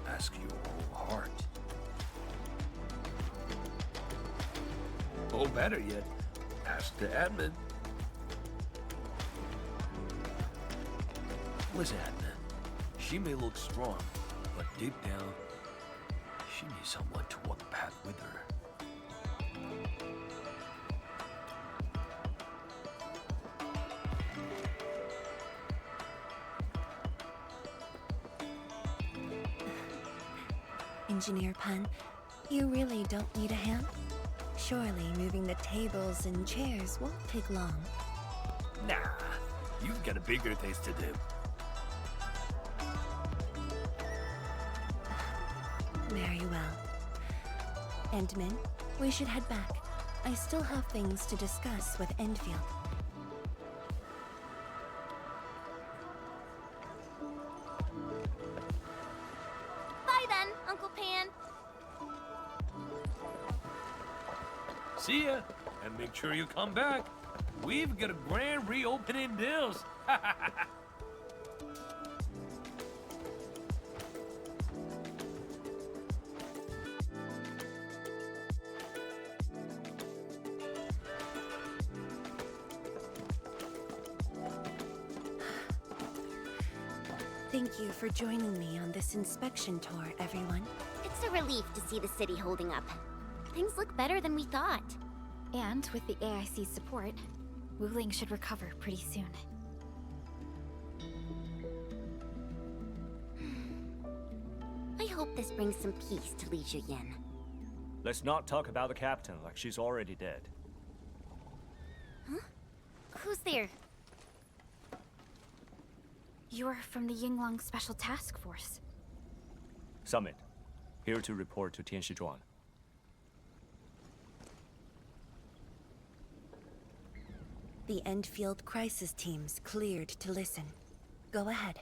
Speaker 18: ask your own heart. Or better yet, ask the admin. Listen, Admin, she may look strong, but deep down, she needs someone to walk the path with her.
Speaker 5: Engineer Pan, you really don't need a hand? Surely moving the tables and chairs won't take long.
Speaker 18: Nah, you've got bigger things to do.
Speaker 5: Very well. Endman, we should head back. I still have things to discuss with Endfield.
Speaker 2: Bye then, Uncle Pan.
Speaker 18: See ya, and make sure you come back. We've got a grand reopening deals.
Speaker 5: Thank you for joining me on this inspection tour, everyone.
Speaker 2: It's a relief to see the city holding up. Things look better than we thought.
Speaker 4: And with the AIC's support, Wuling should recover pretty soon.
Speaker 2: I hope this brings some peace to Li Zhiyin.
Speaker 1: Let's not talk about the captain like she's already dead.
Speaker 2: Huh? Who's there?
Speaker 4: You're from the Yinglong Special Task Force.
Speaker 1: Summit. Here to report to Tianshi Zhuang.
Speaker 5: The Endfield crisis team's cleared to listen. Go ahead.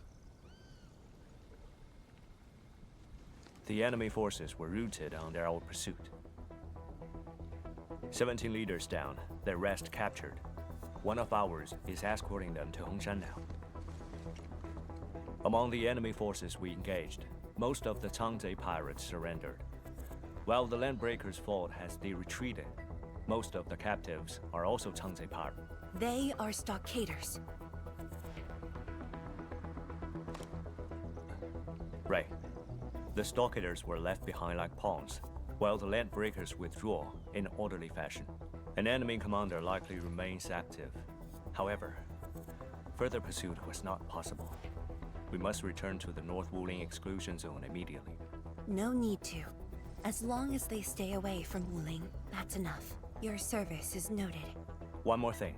Speaker 1: The enemy forces were routed under our pursuit. 17 leaders down, the rest captured. One of ours is escorting them to Hongshan now. Among the enemy forces we engaged, most of the Changzhe pirates surrendered, while the Landbreakers' fort has retreated. Most of the captives are also Changzepar.
Speaker 5: They are stockaders.
Speaker 1: Right. The stockaders were left behind like pawns, while the land breakers withdraw in orderly fashion. An enemy commander likely remains active. However, further pursuit was not possible. We must return to the North Wuling exclusion zone immediately.
Speaker 5: No need to. As long as they stay away from Wuling, that's enough. Your service is noted.
Speaker 1: One more thing.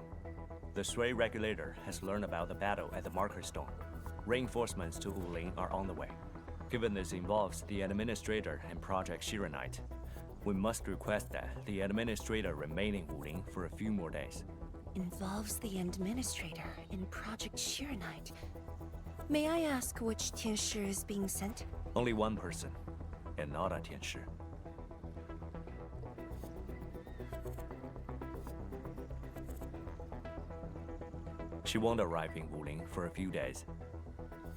Speaker 1: The Sui regulator has learned about the battle at the Marker Stone. Reinforcements to Wuling are on the way. Given this involves the Administrator and Project Shiranite, we must request that the Administrator remain in Wuling for a few more days.
Speaker 5: Involves the Administrator in Project Shiranite. May I ask which Tianshi is being sent?
Speaker 1: Only one person, and not a Tianshi. She won't arrive in Wuling for a few days.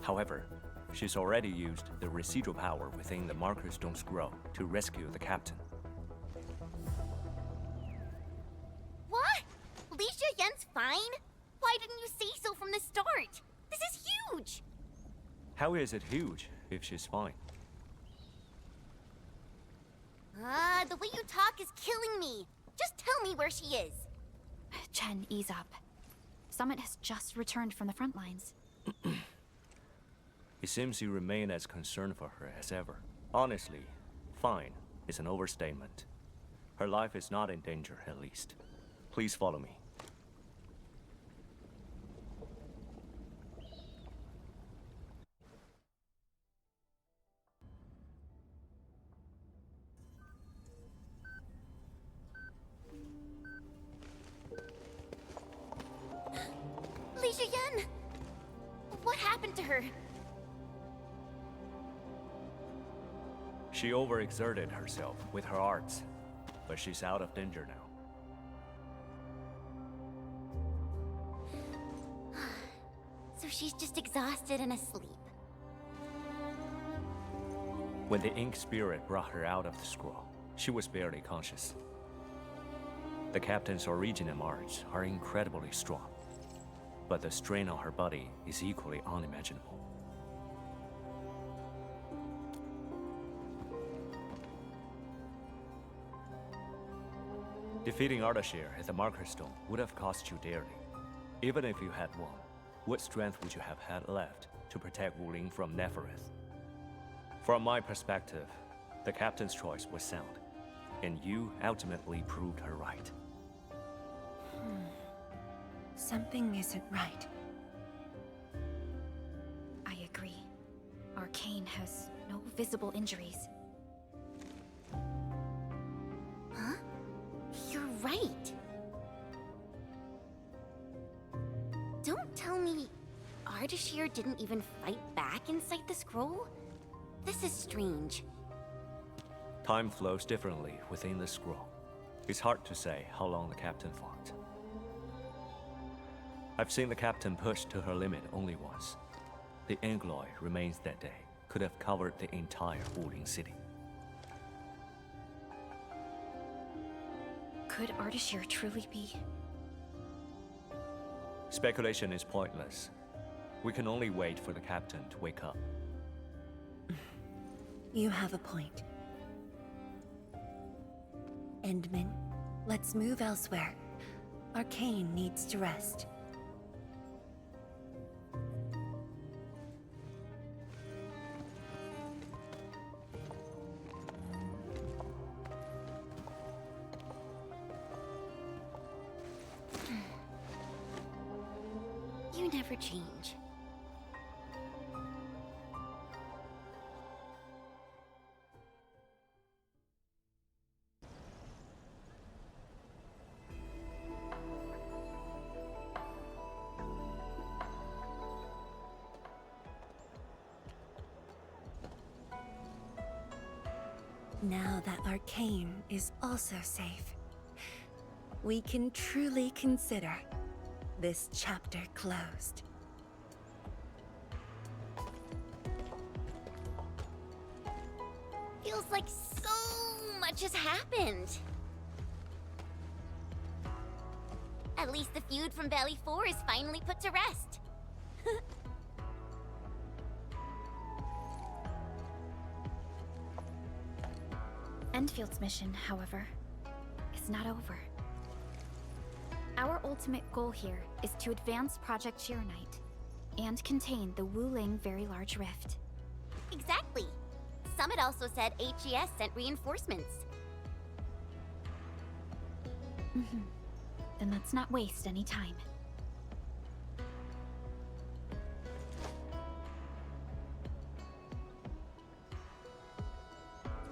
Speaker 1: However, she's already used the residual power within the Marker Stone scroll to rescue the captain.
Speaker 2: What? Li Yan's fine? Why didn't you say so from the start? This is huge!
Speaker 1: How is it huge if she's fine?
Speaker 2: The way you talk is killing me. Just tell me where she is.
Speaker 4: Chen, ease up. Summit has just returned from the front lines.
Speaker 1: It seems you remain as concerned for her as ever. Honestly, fine is an overstatement. Her life is not in danger, at least. Please follow me.
Speaker 2: Li Yan! What happened to her?
Speaker 1: She overexerted herself with her arts, but she's out of danger now.
Speaker 2: So she's just exhausted and asleep.
Speaker 1: When the Ink Spirit brought her out of the scroll, she was barely conscious. The captain's origin and arts are incredibly strong, but the strain on her body is equally unimaginable. Defeating Ardashir at the Marker Stone would have cost you dearly. Even if you had won, what strength would you have had left to protect Wuling from Nefereth? From my perspective, the captain's choice was sound, and you ultimately proved her right.
Speaker 5: Something isn't right.
Speaker 4: I agree. Arcane has no visible injuries.
Speaker 2: Huh? You're right. Don't tell me Ardashir didn't even fight back inside the scroll? This is strange.
Speaker 1: Time flows differently within the scroll. It's hard to say how long the captain fought. I've seen the captain push to her limit only once. The Angloy remains that day could have covered the entire Wuling city.
Speaker 4: Could Ardashir truly be?
Speaker 1: Speculation is pointless. We can only wait for the captain to wake up.
Speaker 5: You have a point. Endman, let's move elsewhere. Arcane needs to rest.
Speaker 2: You never change.
Speaker 5: Now that Arcane is also safe, we can truly consider this chapter closed.
Speaker 2: Feels like so much has happened. At least the feud from Valley 4 is finally put to rest.
Speaker 4: Endfield's mission, however, is not over. Our ultimate goal here is to advance Project Chironite and contain the Wuling Very Large Rift.
Speaker 2: Exactly. Summit also said HES sent reinforcements.
Speaker 4: Then let's not waste any time.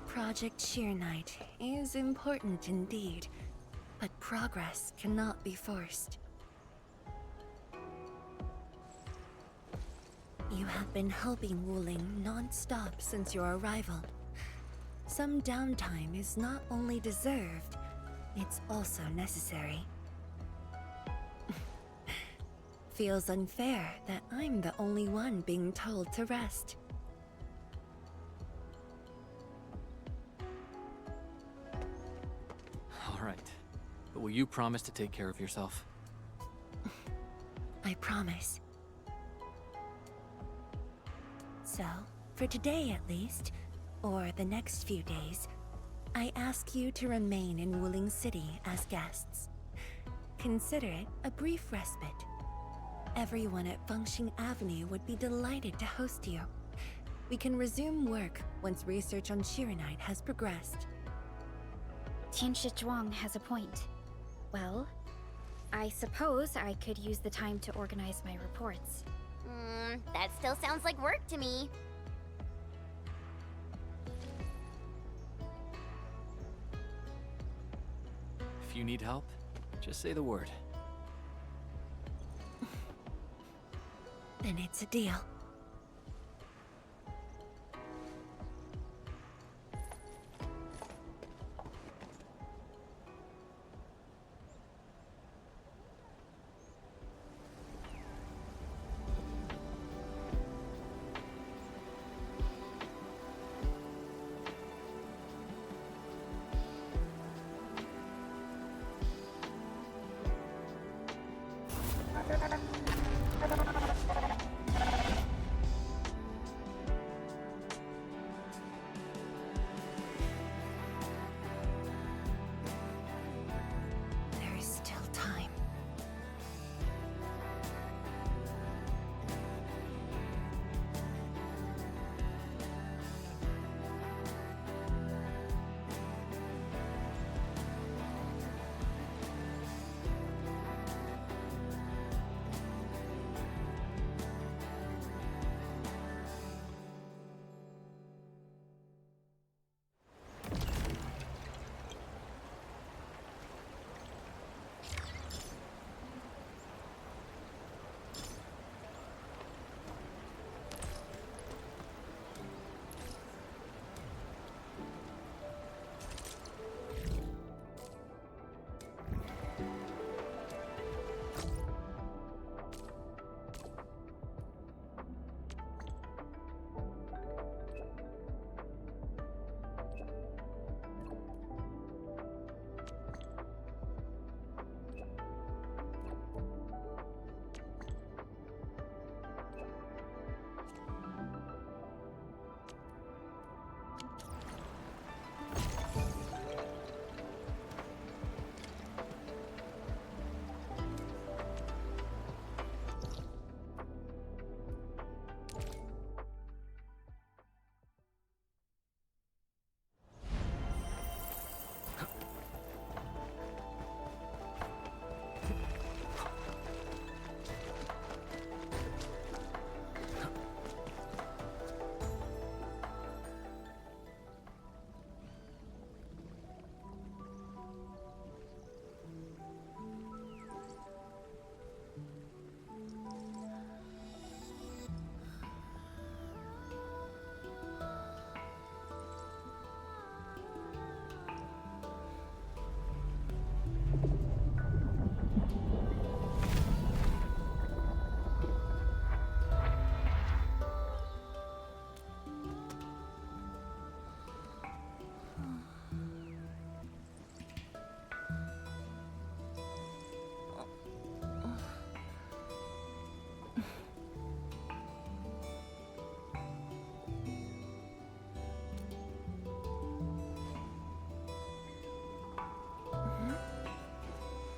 Speaker 5: Project Chironite is important indeed, but progress cannot be forced. You have been helping Wuling non-stop since your arrival. Some downtime is not only deserved, it's also necessary. Feels unfair that I'm the only one being told to rest.
Speaker 13: All right. But will you promise to take care of yourself?
Speaker 5: I promise. So, for today at least, or the next few days, I ask you to remain in Wuling City as guests. Consider it a brief respite. Everyone at Fengxing Avenue would be delighted to host you. We can resume work once research on Chironite has progressed.
Speaker 4: Tianshi Zhuang has a point. Well, I suppose I could use the time to organize my reports.
Speaker 2: That still sounds like work to me.
Speaker 13: If you need help, just say the word.
Speaker 5: Then it's a deal.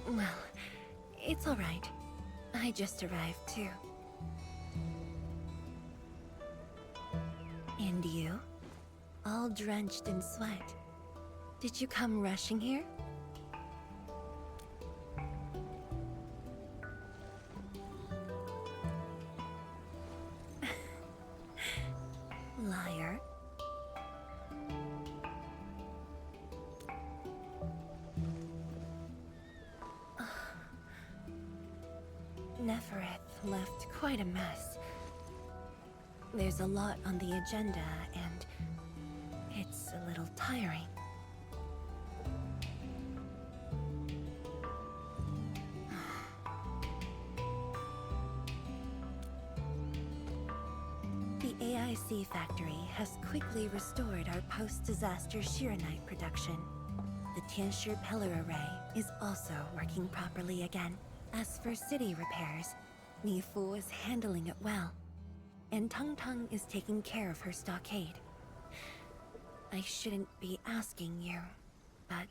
Speaker 5: Well, it's all right. I just arrived too. And you? All drenched in sweat. Did you come rushing here? Liar. Nefereth left quite a mess. There's a lot on the agenda, and it's a little tiring. The AIC factory has quickly restored our post-disaster Shiranite production. The Tianshi Pillar Array is also working properly again. As for city repairs, Nifu is handling it well, and Tung Tung is taking care of her stockade. I shouldn't be asking you, but...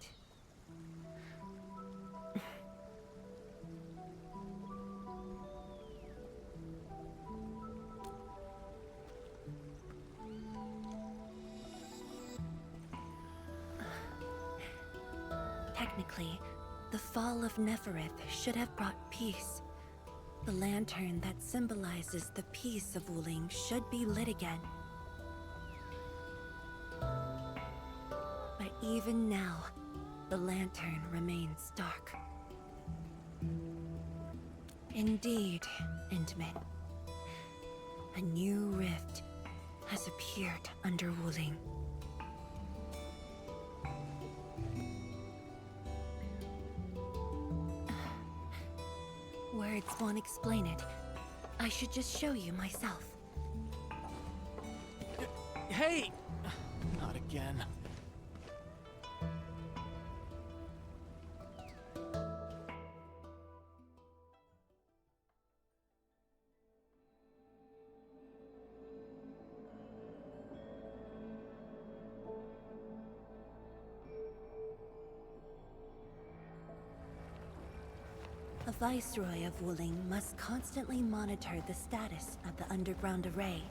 Speaker 5: Technically, the fall of Nefereth should have brought peace. The lantern that symbolizes the peace of Wuling should be lit again. But even now, the lantern remains dark. Indeed, Endman. A new rift has appeared under Wuling. Words won't explain it. I should just show you myself.
Speaker 13: Hey! Not again.
Speaker 5: A Viceroy of Wuling must constantly monitor the status of the underground array.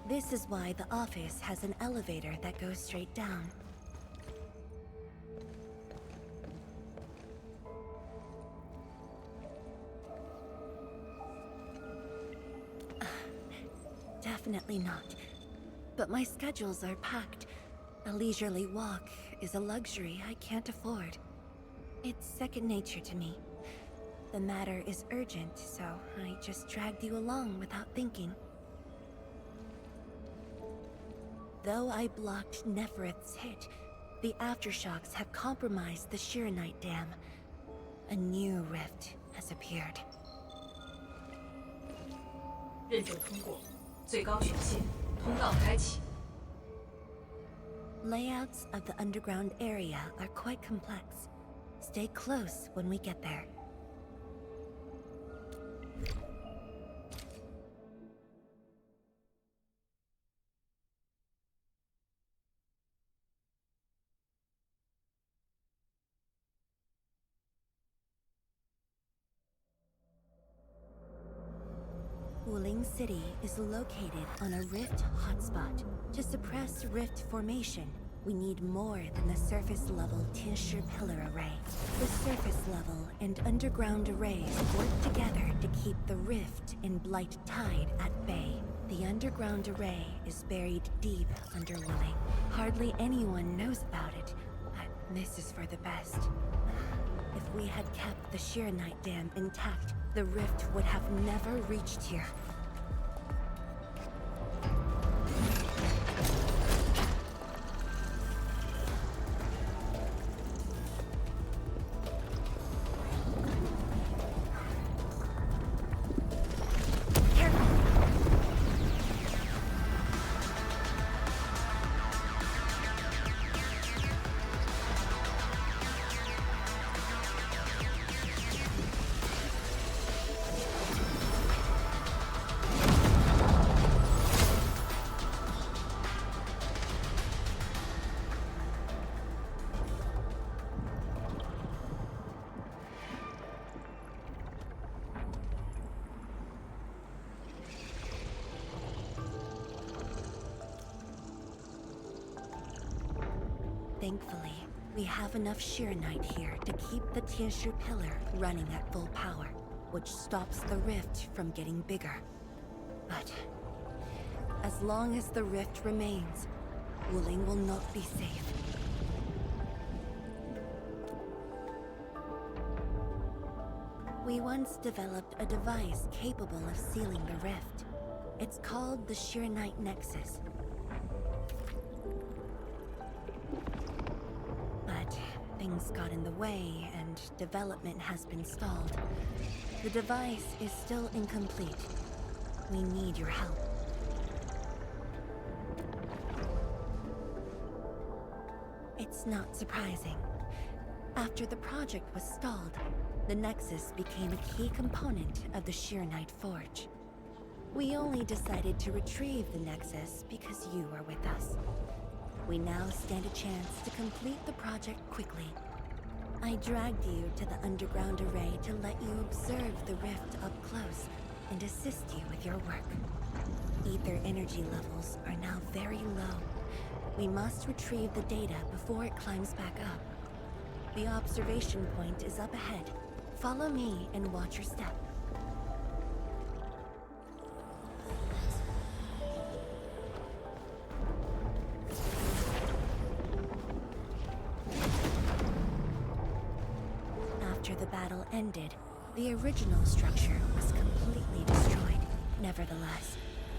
Speaker 5: This is why the office has an elevator that goes straight down. Definitely not. But my schedules are packed. A leisurely walk is a luxury I can't afford. It's second nature to me. The matter is urgent, so I just dragged you along without thinking. Though I blocked Nefereth's hit, the aftershocks have compromised the Shiranite Dam. A new rift has appeared.
Speaker 8: 认证通过，最高权限，通道开启。
Speaker 5: Layouts of the underground area are quite complex. Stay close when we get there. Wuling City is located on a rift hotspot. To suppress rift formation, we need more than the surface-level Tianshi Pillar Array. The surface-level and underground arrays work together to keep the rift in Blight Tide at bay. The underground array is buried deep under Wuling. Hardly anyone knows about it, but this is for the best. If we had kept the Shiranite Dam intact, the rift would have never reached here. Thankfully, we have enough Shiranite here to keep the Tianshu pillar running at full power, which stops the rift from getting bigger. But as long as the rift remains, Wuling will not be safe. We once developed a device capable of sealing the rift. It's called the Shiranite Nexus. But things got in the way, and development has been stalled. The device is still incomplete. We need your help. It's not surprising. After the project was stalled, the Nexus became a key component of the Shiranite Forge. We only decided to retrieve the Nexus because you are with us. We now stand a chance to complete the project quickly. I dragged you to the underground array to let you observe the rift up close and assist you with your work. Ether energy levels are now very low. We must retrieve the data before it climbs back up. The observation point is up ahead. Follow me and watch your step. After the battle ended, the original structure was completely destroyed. Nevertheless,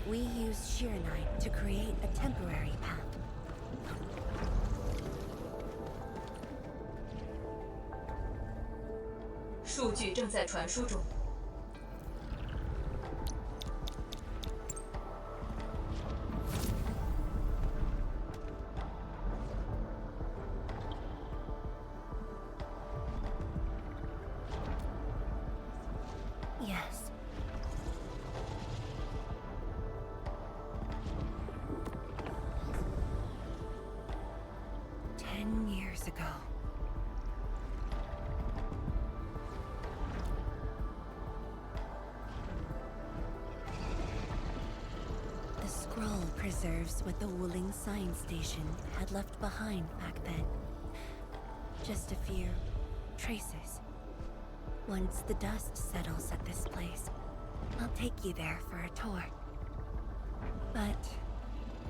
Speaker 5: we used Shiranite to create a temporary path. Yes. Years ago. The scroll preserves what the Wuling Science Station had left behind back then. Just a few traces. Once the dust settles at this place, I'll take you there for a tour. But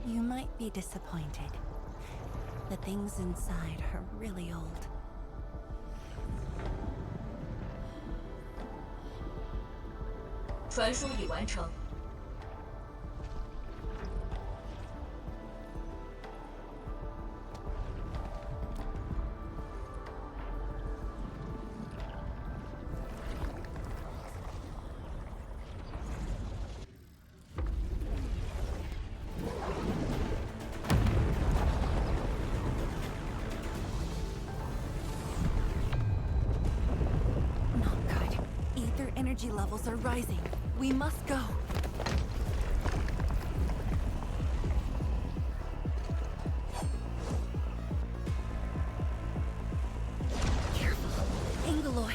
Speaker 5: you might be disappointed. The things inside are really old. Energy levels are rising. We must go. Careful, Angaloy.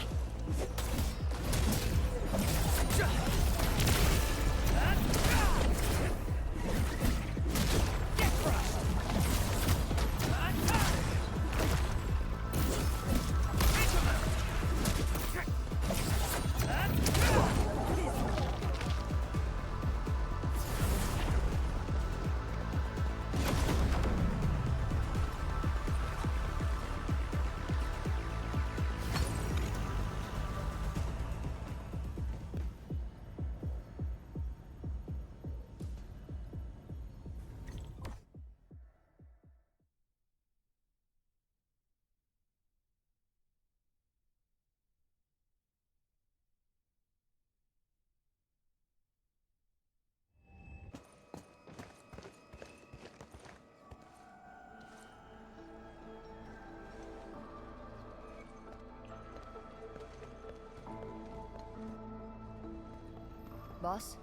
Speaker 3: Boss,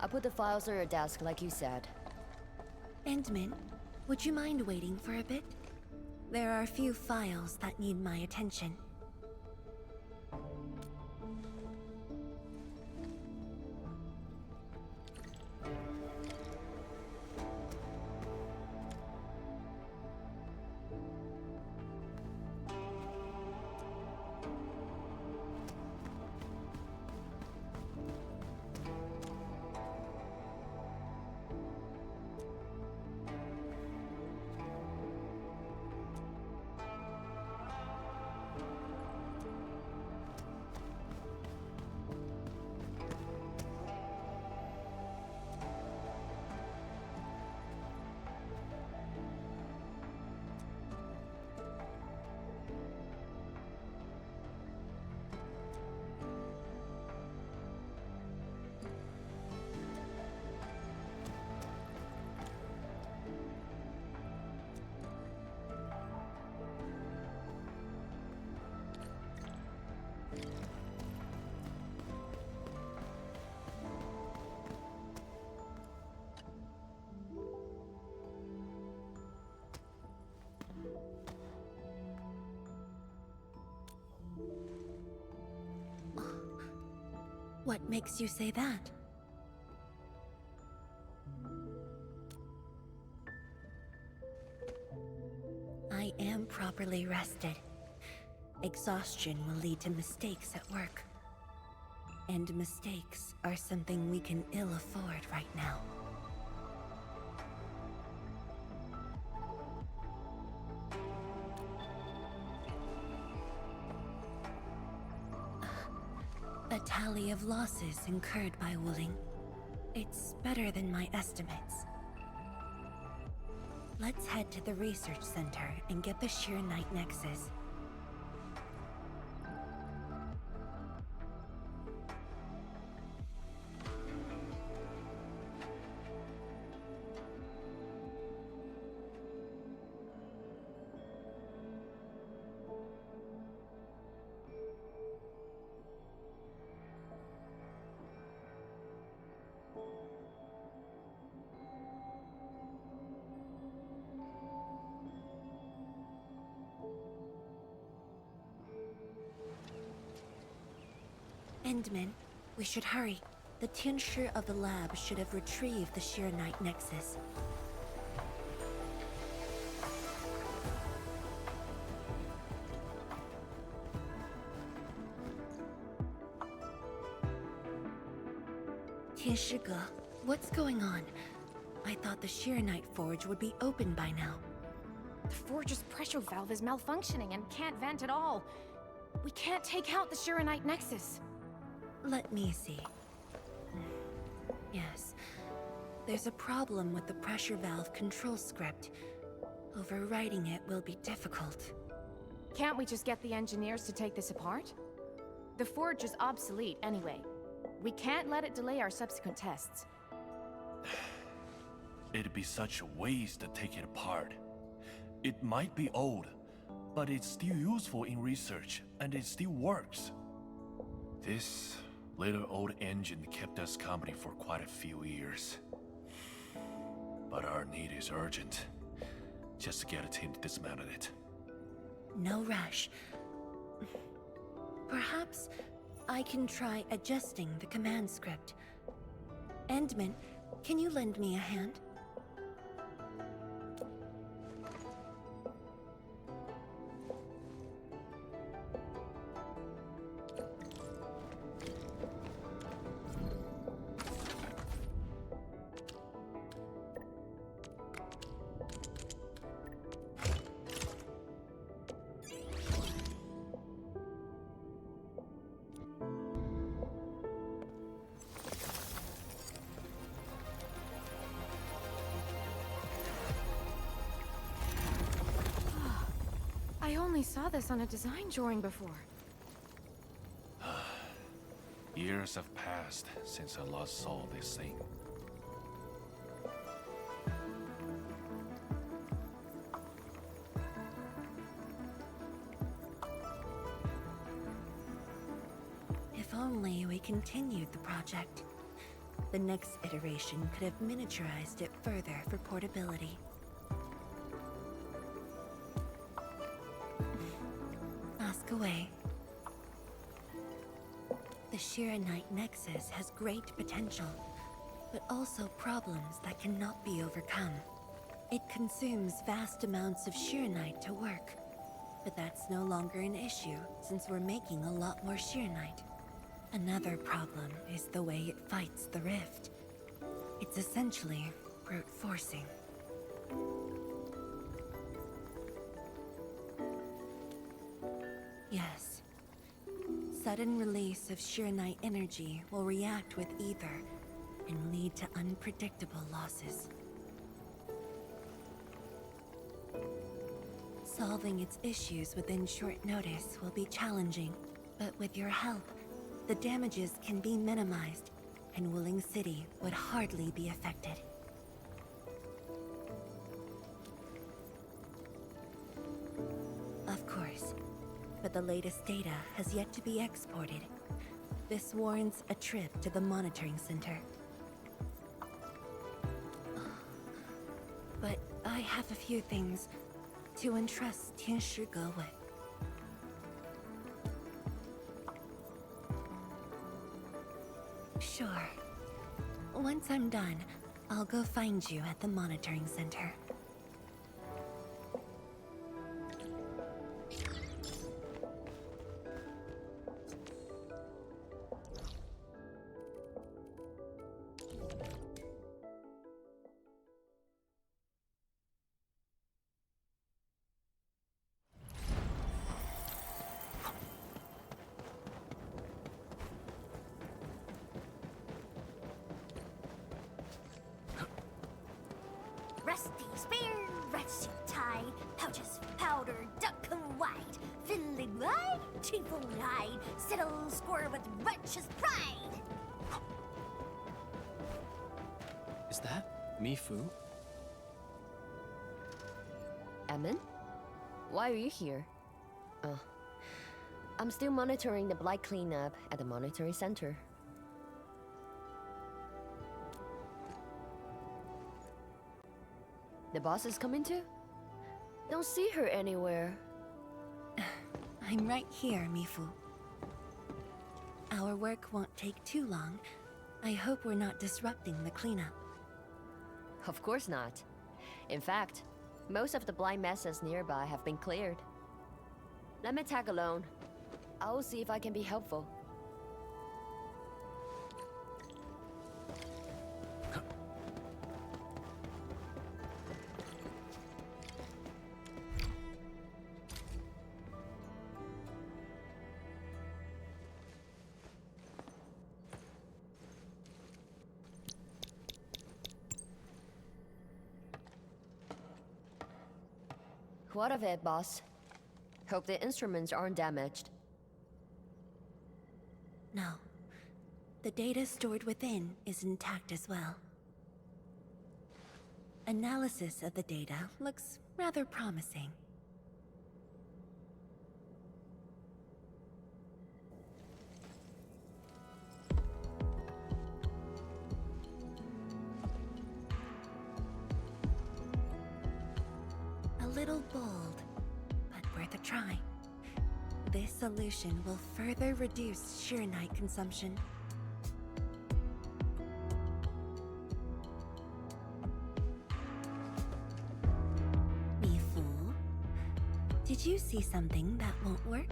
Speaker 3: I put the files on your desk like you said.
Speaker 5: Endman, would you mind waiting for a bit? There are a few files that need my attention. What makes you say that? I am properly rested. Exhaustion will lead to mistakes at work. And mistakes are something we can ill afford right now. A tally of losses incurred by Wuling. It's better than my estimates. Let's head to the research center and get the Sheer Knight Nexus. Endman, we should hurry. The Tianshi of the lab should have retrieved the Sheer Knight Nexus. Tianshi, what's going on? I thought the Sheer Knight Forge would be open by now.
Speaker 17: The Forge's pressure valve is malfunctioning and can't vent at all. We can't take out the Sheer Knight Nexus.
Speaker 5: Let me see. Yes. There's a problem with the pressure valve control script. Overwriting it will be difficult.
Speaker 17: Can't we just get the engineers to take this apart? The Forge is obsolete anyway. We can't let it delay our subsequent tests.
Speaker 14: It'd be such a waste to take it apart. It might be old, but it's still useful in research, and it still works. This little old engine kept us company for quite a few years. But our need is urgent. Just to get a team to dismantle it.
Speaker 5: No rush. Perhaps I can try adjusting the command script. Endman, can you lend me a hand?
Speaker 17: I only saw this on a design drawing before.
Speaker 14: Years have passed since I last saw this thing.
Speaker 5: If only we continued the project. The next iteration could have miniaturized it further for portability. Ask away. The Sheer Knight Nexus has great potential, but also problems that cannot be overcome. It consumes vast amounts of Sheer Knight to work, but that's no longer an issue since we're making a lot more Sheer Knight. Another problem is the way it fights the rift. It's essentially brute forcing. Yes. Sudden release of Sheer Knight energy will react with ether and lead to unpredictable losses. Solving its issues within short notice will be challenging, but with your help, the damages can be minimized, and Wuling City would hardly be affected. Of course, but the latest data has yet to be exported. This warrants a trip to the monitoring center. But I have a few things to entrust Tianshi with. sure. Once I'm done, I'll go find you at the monitoring center.
Speaker 2: Rusty spear, red suit tie, pouches of powder, duck wide, fiddly wide, triple hide, settle score with righteous pride.
Speaker 13: Is that Mifu?
Speaker 3: Emin? Why are you here? Oh. I'm still monitoring the blight cleanup at the monitoring center. The boss is coming too? Don't see her anywhere.
Speaker 5: I'm right here, Mifu. Our work won't take too long. I hope we're not disrupting the cleanup.
Speaker 3: Of course not. In fact, most of the blind messes nearby have been cleared. Let me tag along. I'll see if I can be helpful. What of it, boss? Hope the instruments aren't damaged.
Speaker 5: No. The data stored within is intact as well. Analysis of the data looks rather promising. A little bold, but worth a try. This solution will further reduce Shirenite consumption. Mifu, did you see something that won't work?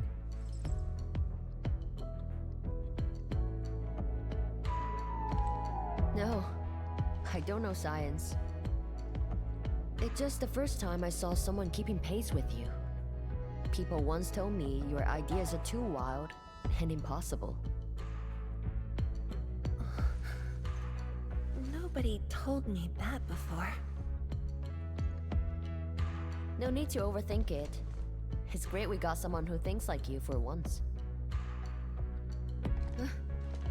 Speaker 3: No, I don't know science. It's just the first time I saw someone keeping pace with you. People once told me your ideas are too wild and impossible.
Speaker 5: Nobody told me that before.
Speaker 3: No need to overthink it. It's great we got someone who thinks like you for once.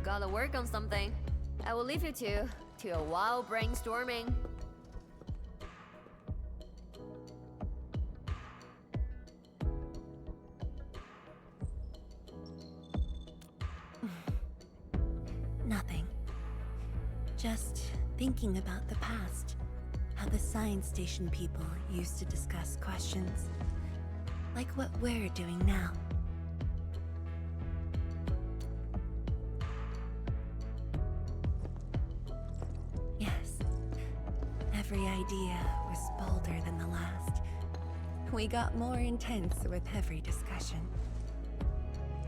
Speaker 3: Gotta work on something. I will leave you two to a wild brainstorming.
Speaker 5: Nothing. Just thinking about the past. How the science station people used to discuss questions. Like what we're doing now. Yes. Every idea was bolder than the last. We got more intense with every discussion.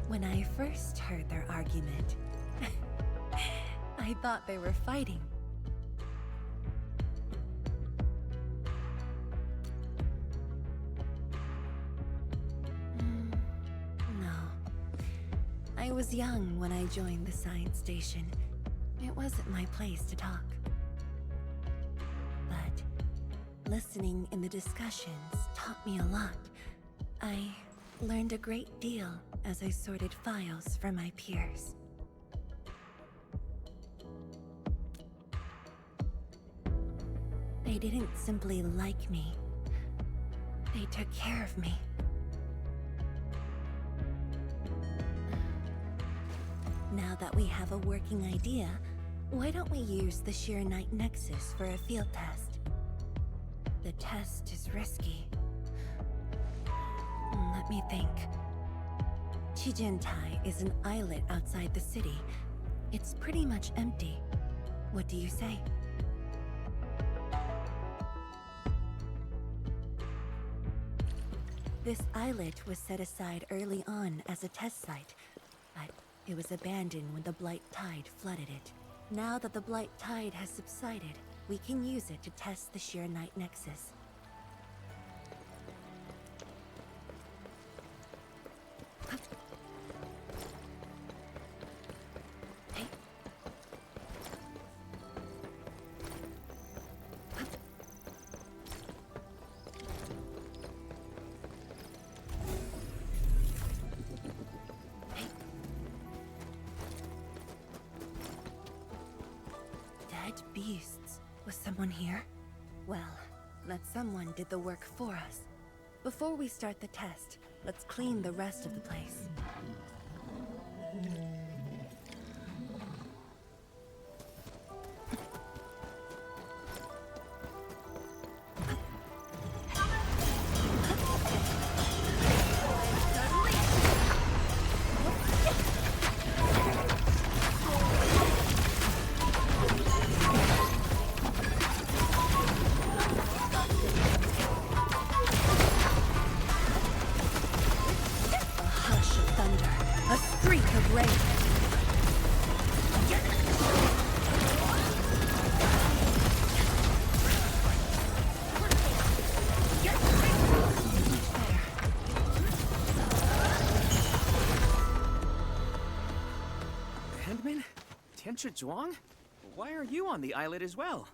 Speaker 5: When I first heard their argument, I thought they were fighting. No. I was young when I joined the science station. It wasn't my place to talk. But listening in the discussions taught me a lot. I learned a great deal as I sorted files for my peers. They didn't simply like me. They took care of me. Now that we have a working idea, why don't we use the Shirenite Nexus for a field test? The test is risky. Let me think. Chijentai is an islet outside the city. It's pretty much empty. What do you say? This islet was set aside early on as a test site, but it was abandoned when the Blight Tide flooded it. Now that the Blight Tide has subsided, we can use it to test the Shiranite Nexus. Beasts. Was someone here? Well, that someone did the work for us. Before we start the test, let's clean the rest of the place.
Speaker 11: Zhuang? Why are you on the islet as well?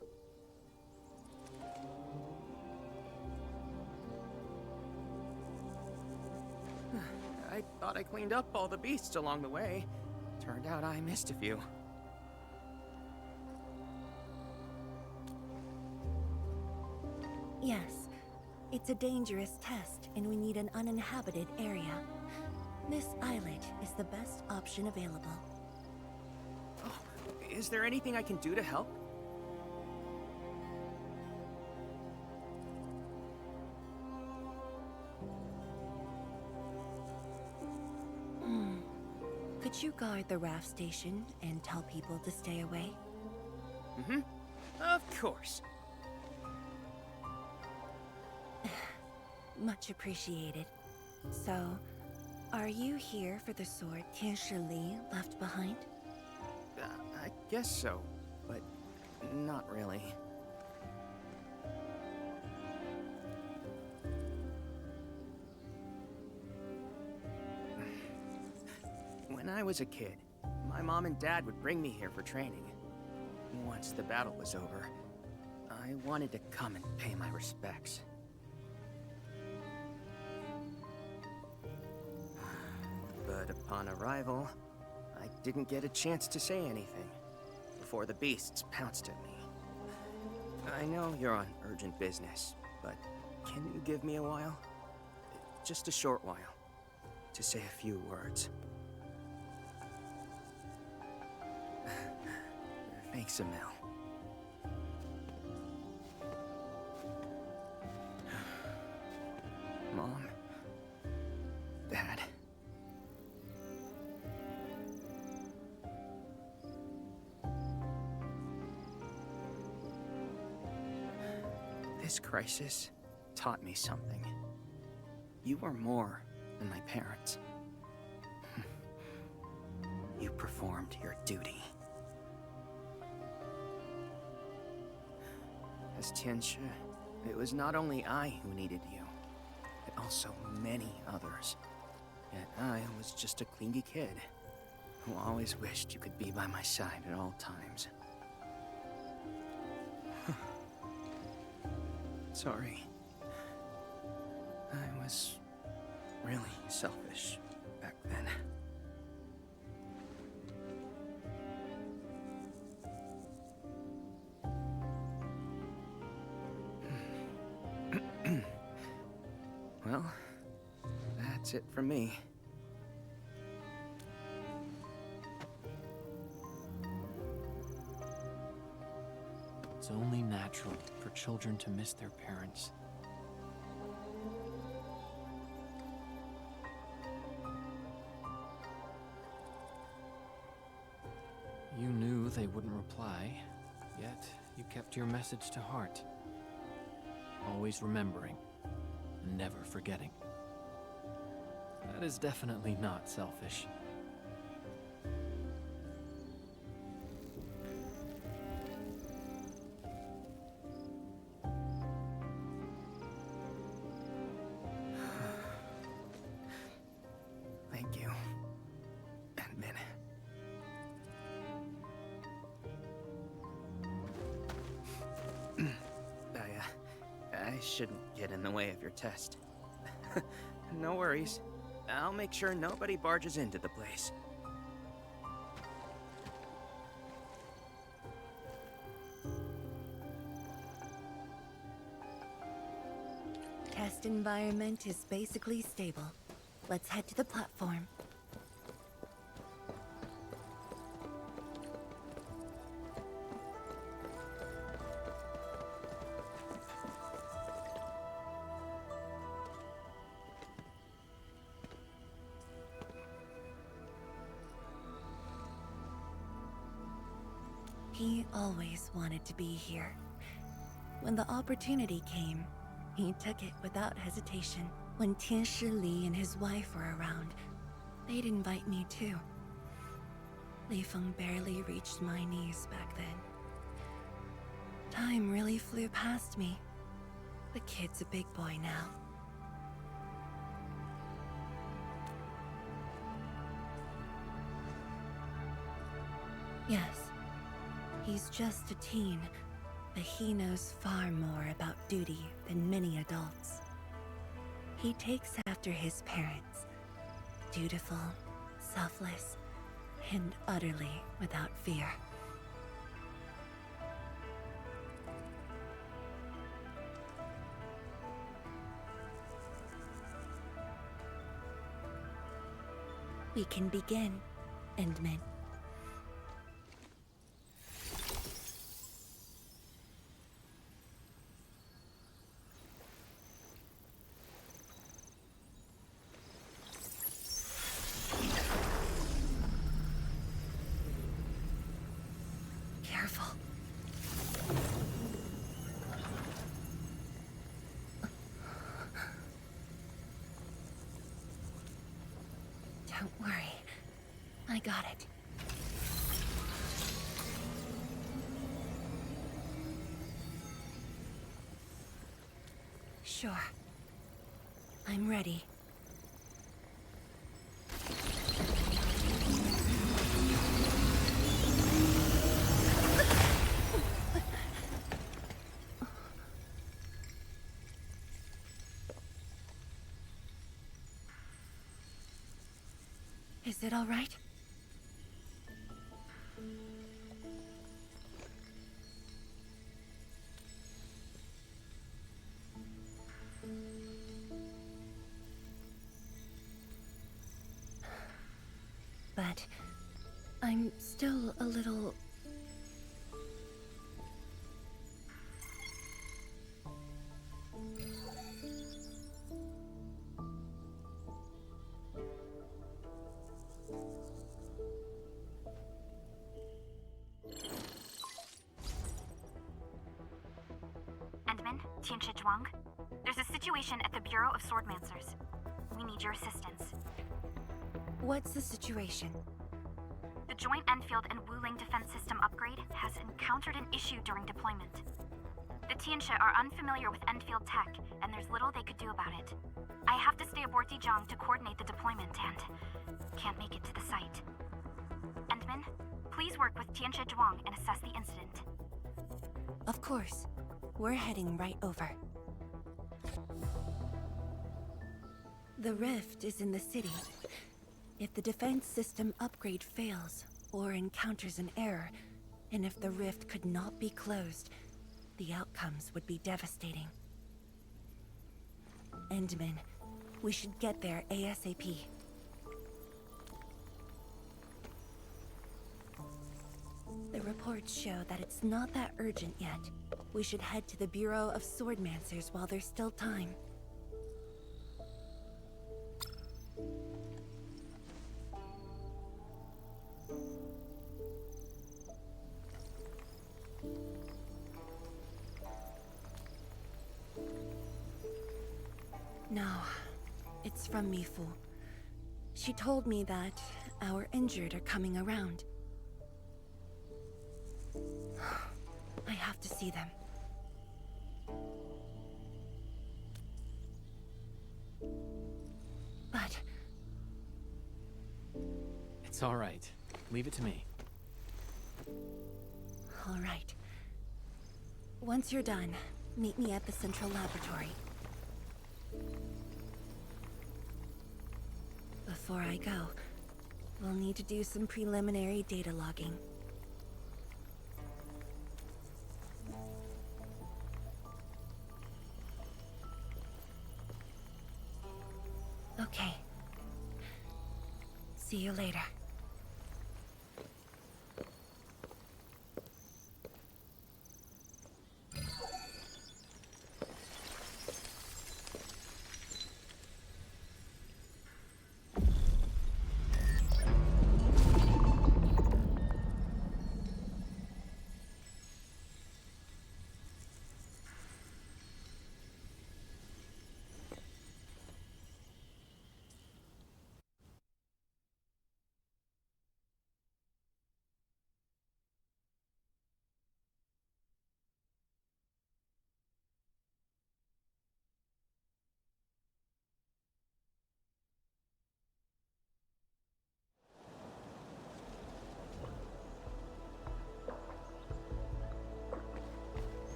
Speaker 11: I thought I cleaned up all the beasts along the way. Turned out I missed a few.
Speaker 5: Yes, it's a dangerous test, and we need an uninhabited area. This islet is the best option available.
Speaker 11: Is there anything I can do to help?
Speaker 5: Could you guard the raft station and tell people to stay away?
Speaker 11: Mm-hmm. Of course.
Speaker 5: Much appreciated. So, are you here for the sword Tianshi Li left behind?
Speaker 11: I guess so, but not really. When I was a kid, my mom and dad would bring me here for training. Once the battle was over, I wanted to come and pay my respects. But upon arrival, I didn't get a chance to say anything before the beasts pounced at me. I know you're on urgent business, but can you give me a while? Just a short while, to say a few words. Thanks, Emil. Mom, Dad. This crisis taught me something. You are more than my parents. You performed your duty. As Tianshi, it was not only I who needed you, but also many others. Yet I was just a clingy kid who always wished you could be by my side at all times. Sorry. I was really selfish back then. Well, that's it from me.
Speaker 6: It's only natural for children to miss their parents. You knew they wouldn't reply, yet you kept your message to heart. Always remembering, and never forgetting. That is definitely not selfish.
Speaker 11: Thank you, Endman. I shouldn't get in the way of your test. No worries. I'll make sure nobody barges into the place.
Speaker 5: Test environment is basically stable. Let's head to the platform. He always wanted to be here. When the opportunity came, he took it without hesitation. When Tianshi Li and his wife were around, they'd invite me too. Li Feng barely reached my knees back then. Time really flew past me. The kid's a big boy now. Yes, he's just a teen, but he knows far more about duty than many adults. He takes after his parents, dutiful, selfless, and utterly without fear. We can begin, Endman. Careful. Don't worry. I got it. Sure. I'm ready. Is it all right? But I'm still a little...
Speaker 10: Endman, Tianshi Zhuang. There's a situation at the Bureau of Swordmancers. We need your assistance.
Speaker 5: What's the situation?
Speaker 10: The joint Endfield and Wuling defense system upgrade has encountered an issue during deployment. The Tianshi are unfamiliar with Endfield tech, and there's little they could do about it. I have to stay aboard Dijiang to coordinate the deployment and can't make it to the site. Endman, please work with Tianshi Zhuang and assess the incident.
Speaker 5: Of course. We're heading right over. The rift is in the city. If the defense system upgrade fails, or encounters an error, and if the rift could not be closed, the outcomes would be devastating. Endman, we should get there ASAP. The reports show that it's not that urgent yet. We should head to the Bureau of Swordmancers while there's still time. from Mifu. She told me that our injured are coming around. I have to see them. But...
Speaker 13: It's all right. Leave it to me.
Speaker 5: all right. Once you're done, meet me at the central laboratory. Before I go, we'll need to do some preliminary data logging. Okay. See you later.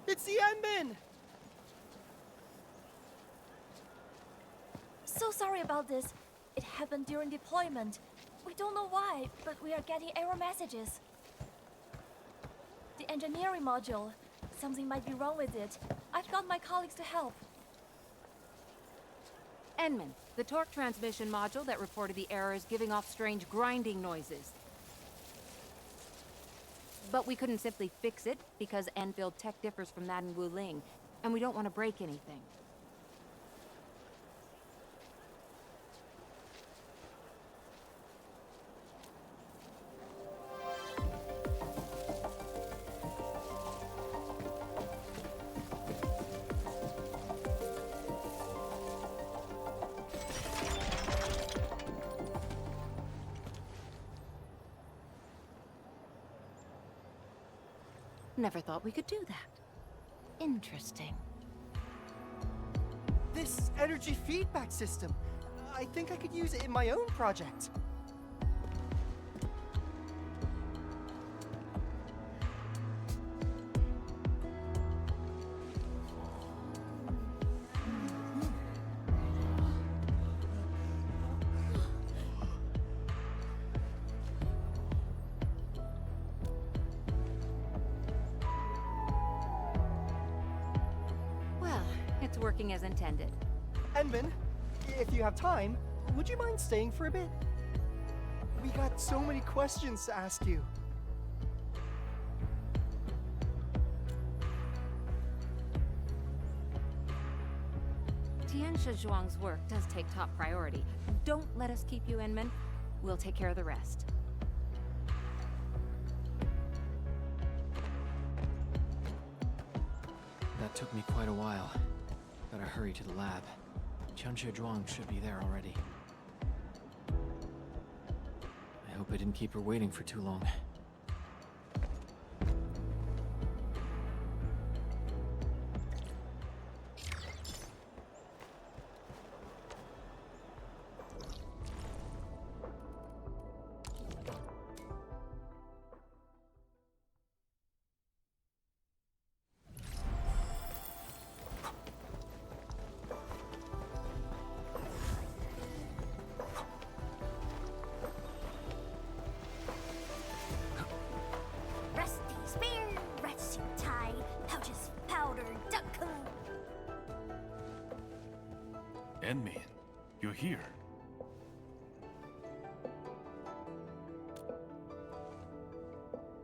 Speaker 16: It's the Endman!
Speaker 12: So sorry about this. It happened during deployment. We don't know why, but we are getting error messages. The engineering module. Something might be wrong with it. I've got my colleagues to help.
Speaker 22: Endman, the torque transmission module that reported the error is giving off strange grinding noises. But we couldn't simply fix it because Endfield tech differs from that in Wuling, and we don't want to break anything. Never thought we could do that. Interesting.
Speaker 16: This energy feedback system. I think I could use it in my own project.
Speaker 22: It's working as intended.
Speaker 16: Endman, if you have time, would you mind staying for a bit? We got so many questions to ask you.
Speaker 22: Tianxia Zhuang's work does take top priority. Don't let us keep you, Endman. We'll take care of the rest.
Speaker 13: That took me quite a while. Gotta hurry to the lab. Tianxia Zhuang should be there already. I hope I didn't keep her waiting for too long.
Speaker 14: Endman, you're here.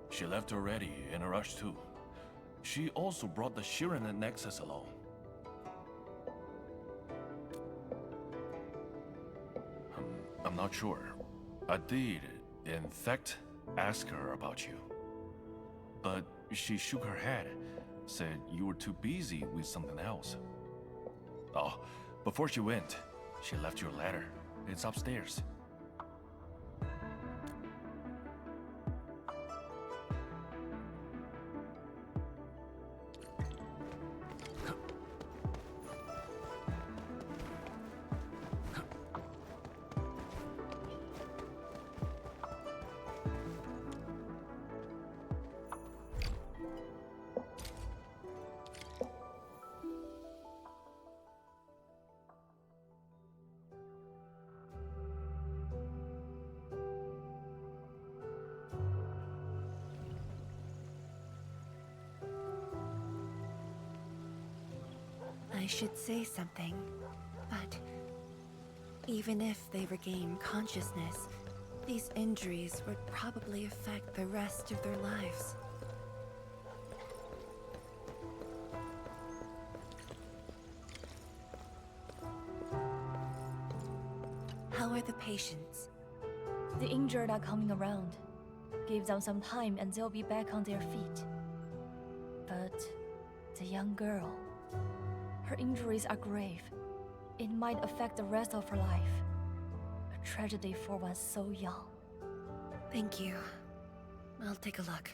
Speaker 14: She left already, in a rush too. She also brought the Shiren Nexus along. I'm not sure. I did In fact, ask her about you. But she shook her head, said you were too busy with something else. Oh, before she went, she left you a letter. It's upstairs.
Speaker 5: I should say something, but even if they regain consciousness, these injuries would probably affect the rest of their lives. How are the patients?
Speaker 12: The injured are coming around. Give them some time and they'll be back on their feet. But the young girl, her injuries are grave. It might affect the rest of her life. A tragedy for one so young.
Speaker 5: Thank you. I'll take a look.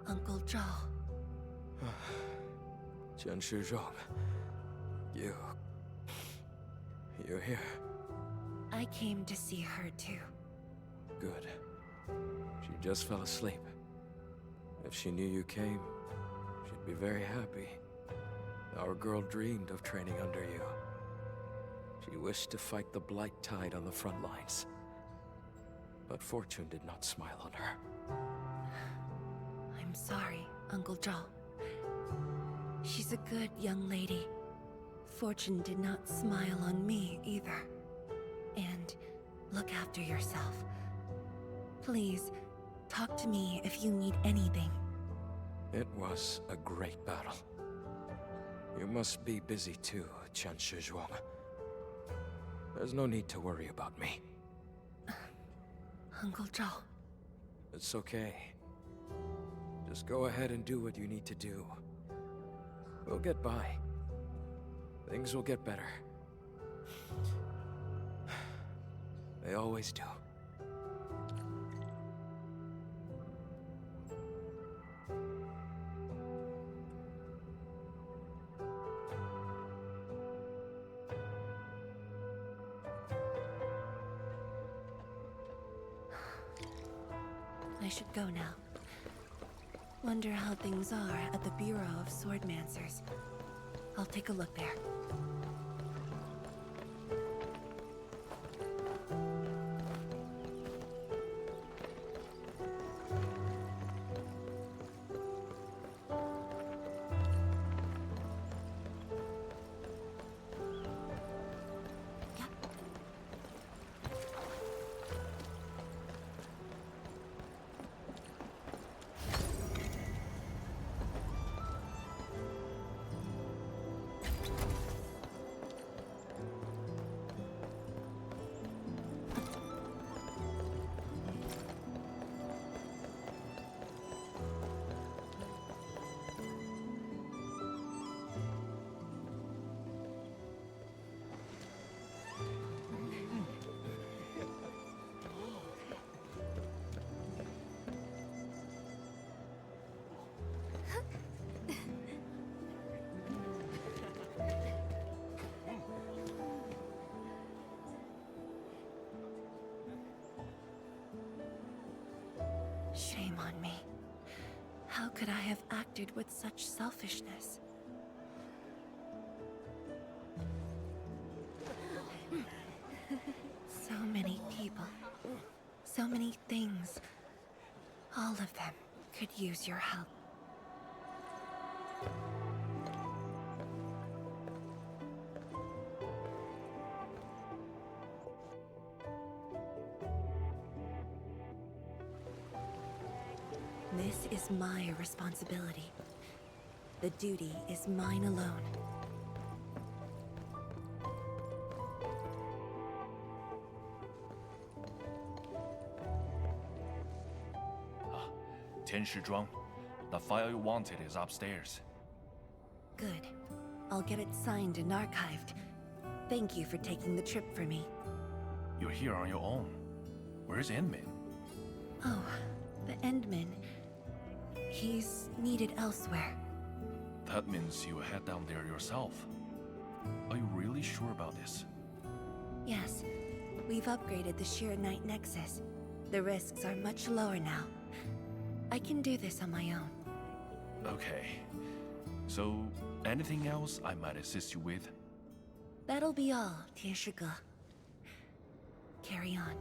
Speaker 5: Uncle Zhao.
Speaker 18: Chen Shizhong, you're here.
Speaker 5: I came to see her too.
Speaker 18: Good. She just fell asleep. If she knew you came, she'd be very happy. Our girl dreamed of training under you. She wished to fight the Blight Tide on the front lines. But fortune did not smile on her.
Speaker 5: I'm sorry, Uncle Zhao. She's a good young lady. Fortune did not smile on me either. And look after yourself. Please, talk to me if you need anything.
Speaker 18: It was a great battle. You must be busy too, Chen Shizhuang. There's no need to worry about me.
Speaker 5: Uncle Zhao.
Speaker 18: It's okay. Just go ahead and do what you need to do. We'll get by. Things will get better. They always do.
Speaker 5: I should go now. Wonder how things are at the Bureau of Swordmancers. I'll take a look there. Shame on me. How could I have acted with such selfishness? So many people. So many things. All of them could use your help. This is my responsibility. The duty is mine alone.
Speaker 14: Tianshizhuang, the file you wanted is upstairs.
Speaker 5: Good. I'll get it signed and archived. Thank you for taking the trip for me.
Speaker 14: You're here on your own. Where's Endmin?
Speaker 5: Oh, the Endman. He's needed elsewhere.
Speaker 14: That means you head down there yourself. Are you really sure about this?
Speaker 5: Yes. We've upgraded the Sheer Knight Nexus. The risks are much lower now. I can do this on my own.
Speaker 14: Okay. So, anything else I might assist you with?
Speaker 5: That'll be all, Tianshige. Carry on.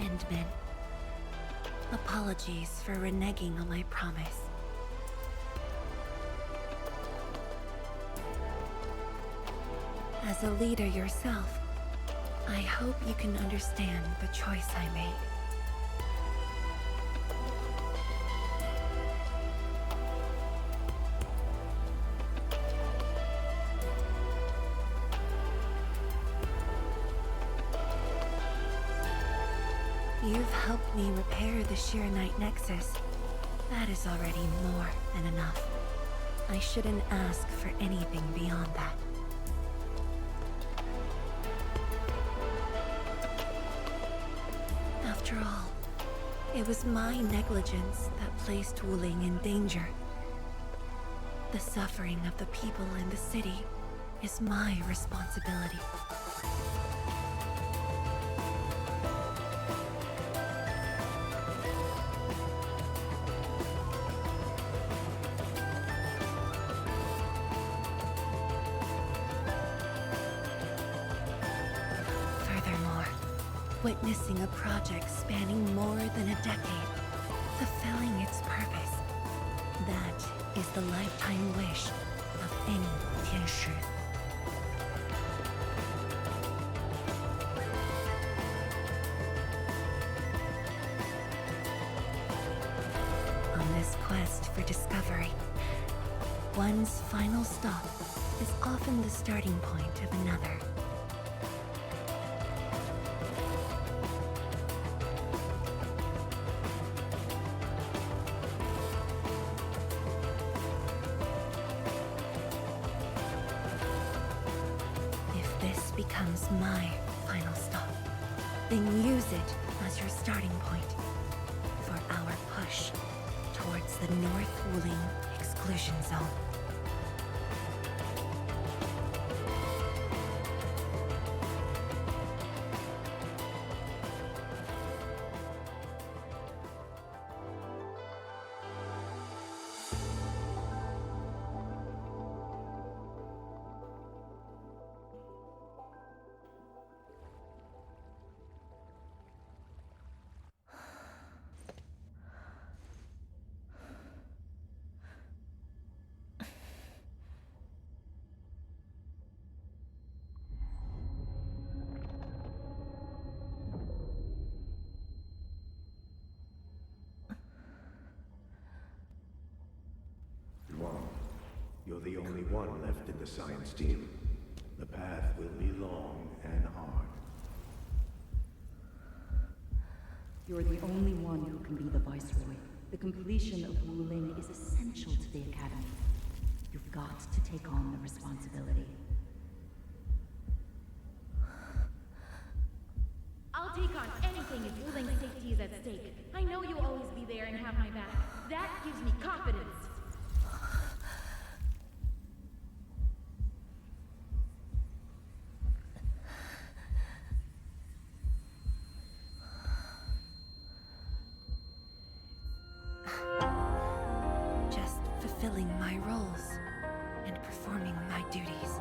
Speaker 5: Endman. Apologies for reneging on my promise. As a leader yourself, I hope you can understand the choice I made. You've helped me repair the Sheer Knight Nexus. That is already more than enough. I shouldn't ask for anything beyond that. After all, it was my negligence that placed Wuling in danger. The suffering of the people in the city is my responsibility. Furthermore, witnessing a project spanning more than a decade, fulfilling its purpose, that is the lifetime wish of any Tianshi. On this quest for discovery, one's final stop is often the starting point of another. If this becomes my final stop, then use it as your starting point for our push towards the North Wuling exclusion zone.
Speaker 7: Yuan, you're the only one left in the science team. The path will be long and hard.
Speaker 9: You're the only one who can be the Viceroy. The completion of Wuling is essential to the Academy. You've got to take on the responsibility.
Speaker 23: I'll take on anything if Wuling's safety is at stake. I know you'll always be there and have my back. That gives me confidence.
Speaker 5: Just fulfilling my roles and performing my duties.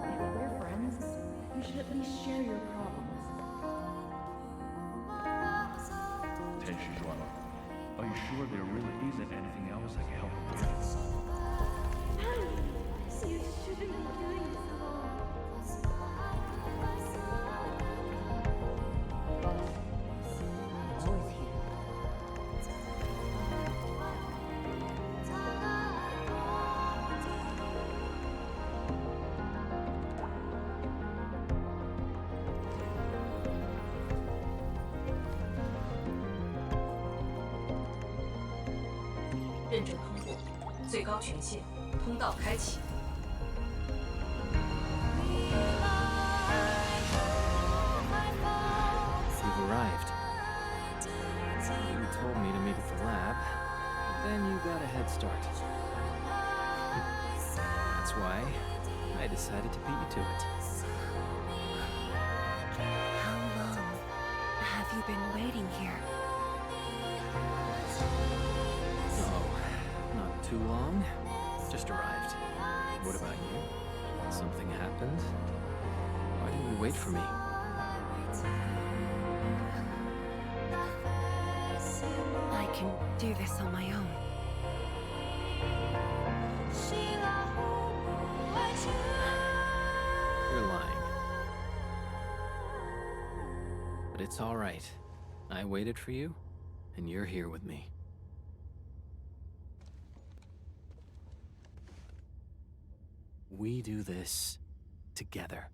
Speaker 9: If we're friends, you should at least share your problems.
Speaker 14: Tenshi Yuan, are you sure there really isn't anything else I can help you with?
Speaker 23: You shouldn't be doing this alone.
Speaker 9: I'm always here.
Speaker 8: 认证通过，最高权限，通道开启。
Speaker 6: You've arrived. You told me to meet at the lab, then you got a head start. That's why I decided to beat you to it.
Speaker 5: How long have you been waiting here?
Speaker 6: Oh, not too long. Just arrived. What about you? Something happened? Why didn't you wait for me?
Speaker 5: I can do this on my own.
Speaker 6: You're lying. But it's all right. I waited for you, and you're here with me. We do this together.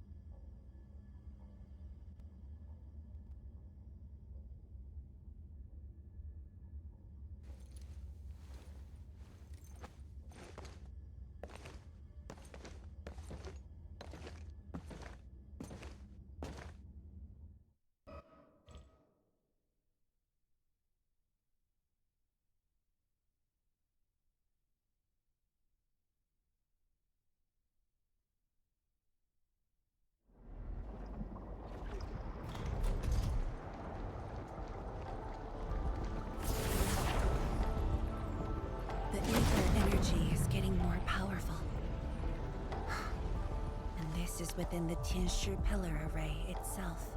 Speaker 5: energy is getting more powerful. And this is within the Tianshi pillar array itself.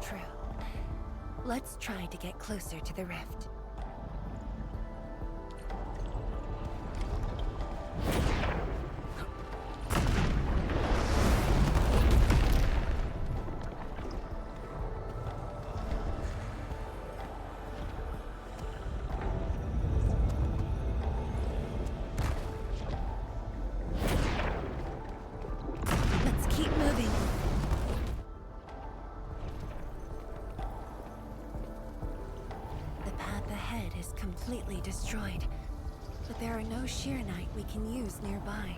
Speaker 5: True. Let's try to get closer to the rift. Completely destroyed, but there are no Shiranite we can use nearby.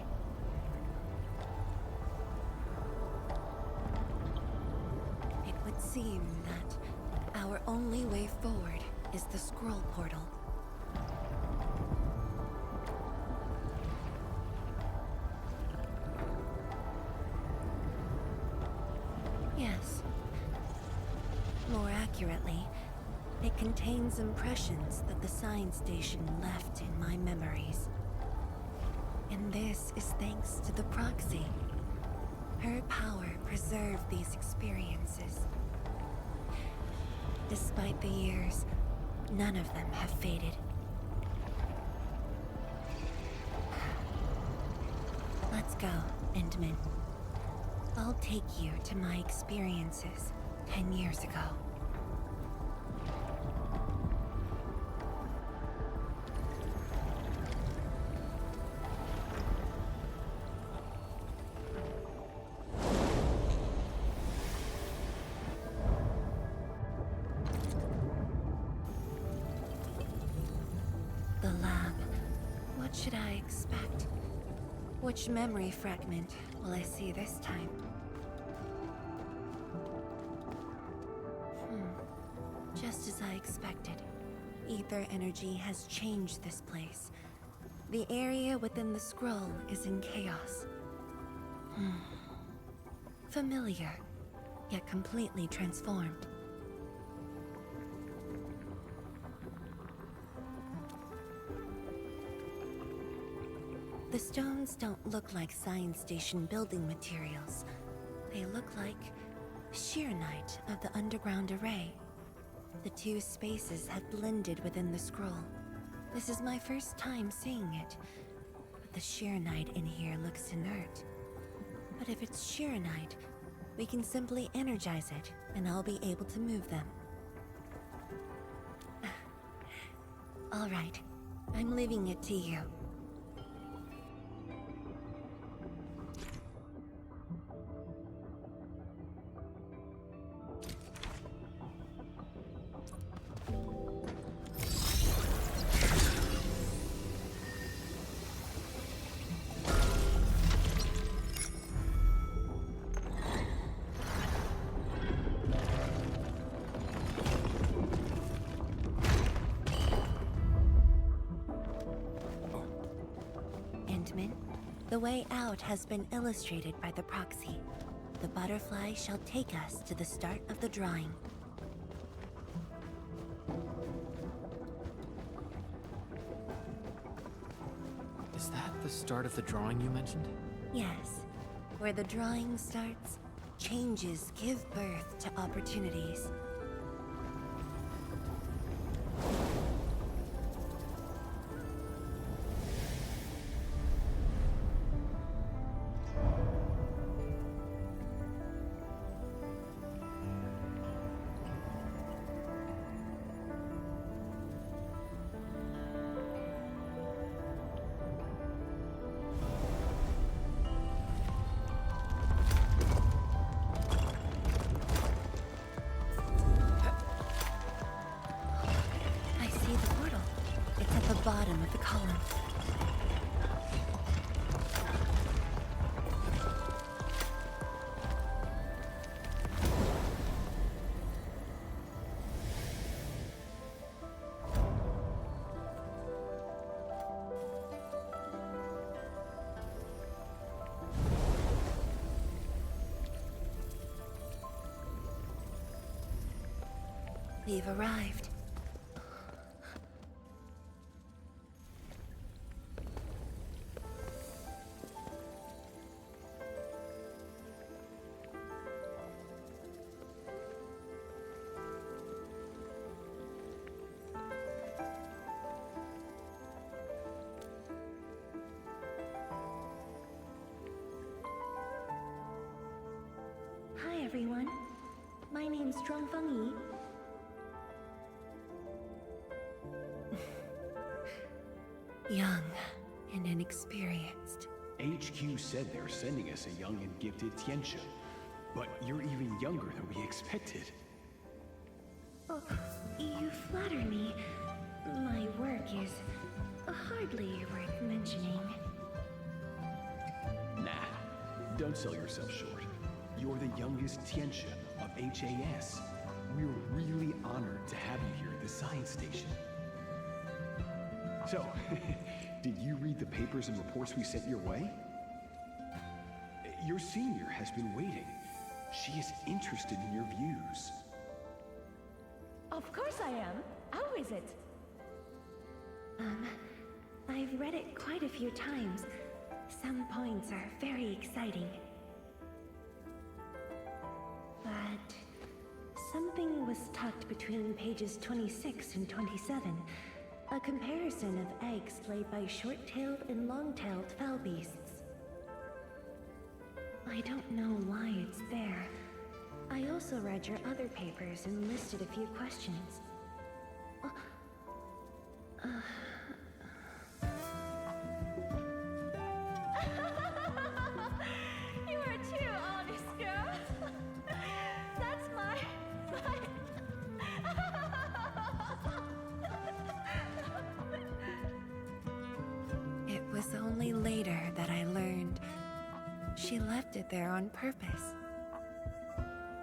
Speaker 5: It would seem that our only way forward is the scroll portal. Yes. More accurately, it contains impressions that the science station left in my memories. And this is thanks to the proxy. Her power preserved these experiences. Despite the years, none of them have faded. Let's go, Endman. I'll take you to my experiences 10 years ago. What should I expect? Which memory fragment will I see this time? Just as I expected. Ether energy has changed this place. The area within the scroll is in chaos. Familiar, yet completely transformed. The stones don't look like science station building materials. They look like Shiranite of the underground array. The two spaces have blended within the scroll. This is my first time seeing it. But the Shiranite in here looks inert. But if it's Shiranite, we can simply energize it, and I'll be able to move them. All right, I'm leaving it to you. The way out has been illustrated by the proxy. The butterfly shall take us to the start of the drawing.
Speaker 13: Is that the start of the drawing you mentioned?
Speaker 5: Yes. Where the drawing starts, changes give birth to opportunities. Bottom of the column. We've arrived.
Speaker 15: everyone. My name's Zhuangfeng Yi. Young and inexperienced.
Speaker 19: HQ said they're sending us a young and gifted Tianxia, but you're even younger than we expected.
Speaker 15: Oh, you flatter me. My work is hardly worth mentioning.
Speaker 19: Nah, don't sell yourself short. You're the youngest Tianxia of HAS. We're really honored to have you here at the science station. So, did you read the papers and reports we sent your way? Your senior has been waiting. She is interested in your views.
Speaker 9: Of course I am. How is it?
Speaker 15: I've read it quite a few times. Some points are very exciting. But something was tucked between pages 26 and 27. A comparison of eggs laid by short-tailed and long-tailed fowl beasts. I don't know why it's there. I also read your other papers and listed a few questions.
Speaker 9: You are too honest, girl. That's my...
Speaker 15: It was only later that I learned she left it there on purpose.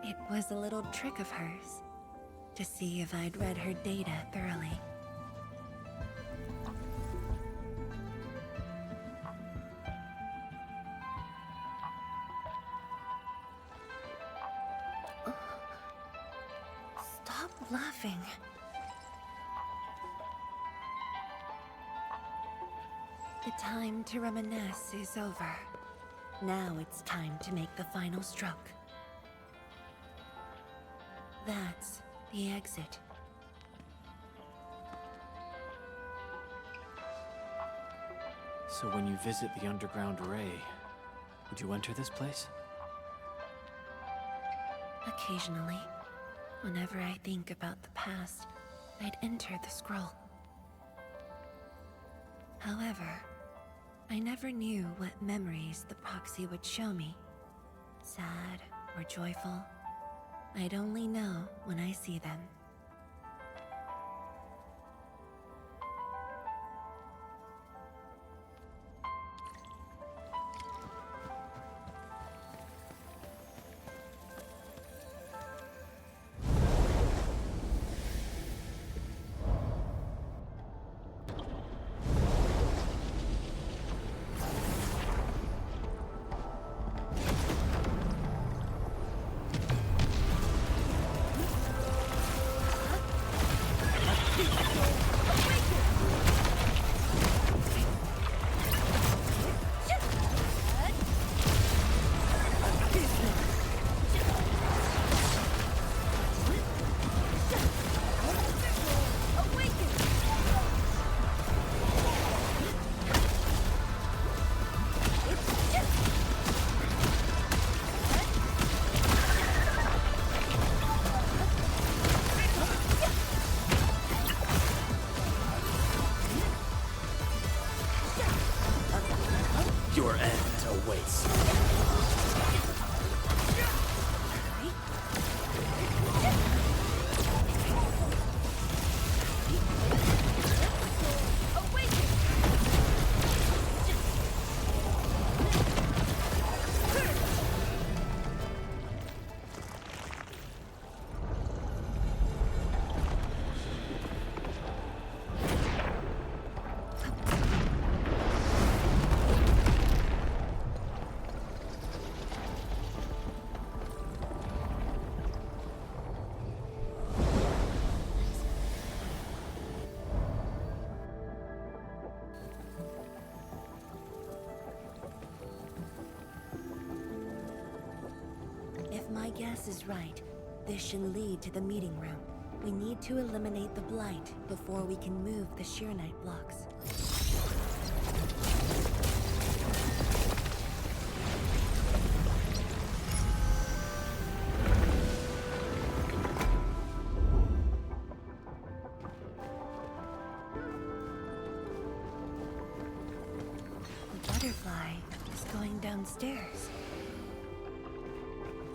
Speaker 15: It was a little trick of hers, to see if I'd read her data thoroughly. Stop laughing. The time to reminisce is over. Now it's time to make the final stroke. That's the exit.
Speaker 13: So when you visit the underground array, would you enter this place?
Speaker 15: Occasionally, whenever I think about the past, I'd enter the scroll. However, I never knew what memories the proxy would show me. Sad or joyful. I'd only know when I see them.
Speaker 6: Your end awaits.
Speaker 15: My guess is right. This should lead to the meeting room. We need to eliminate the Blight before we can move the Sheer-Knight blocks. going downstairs.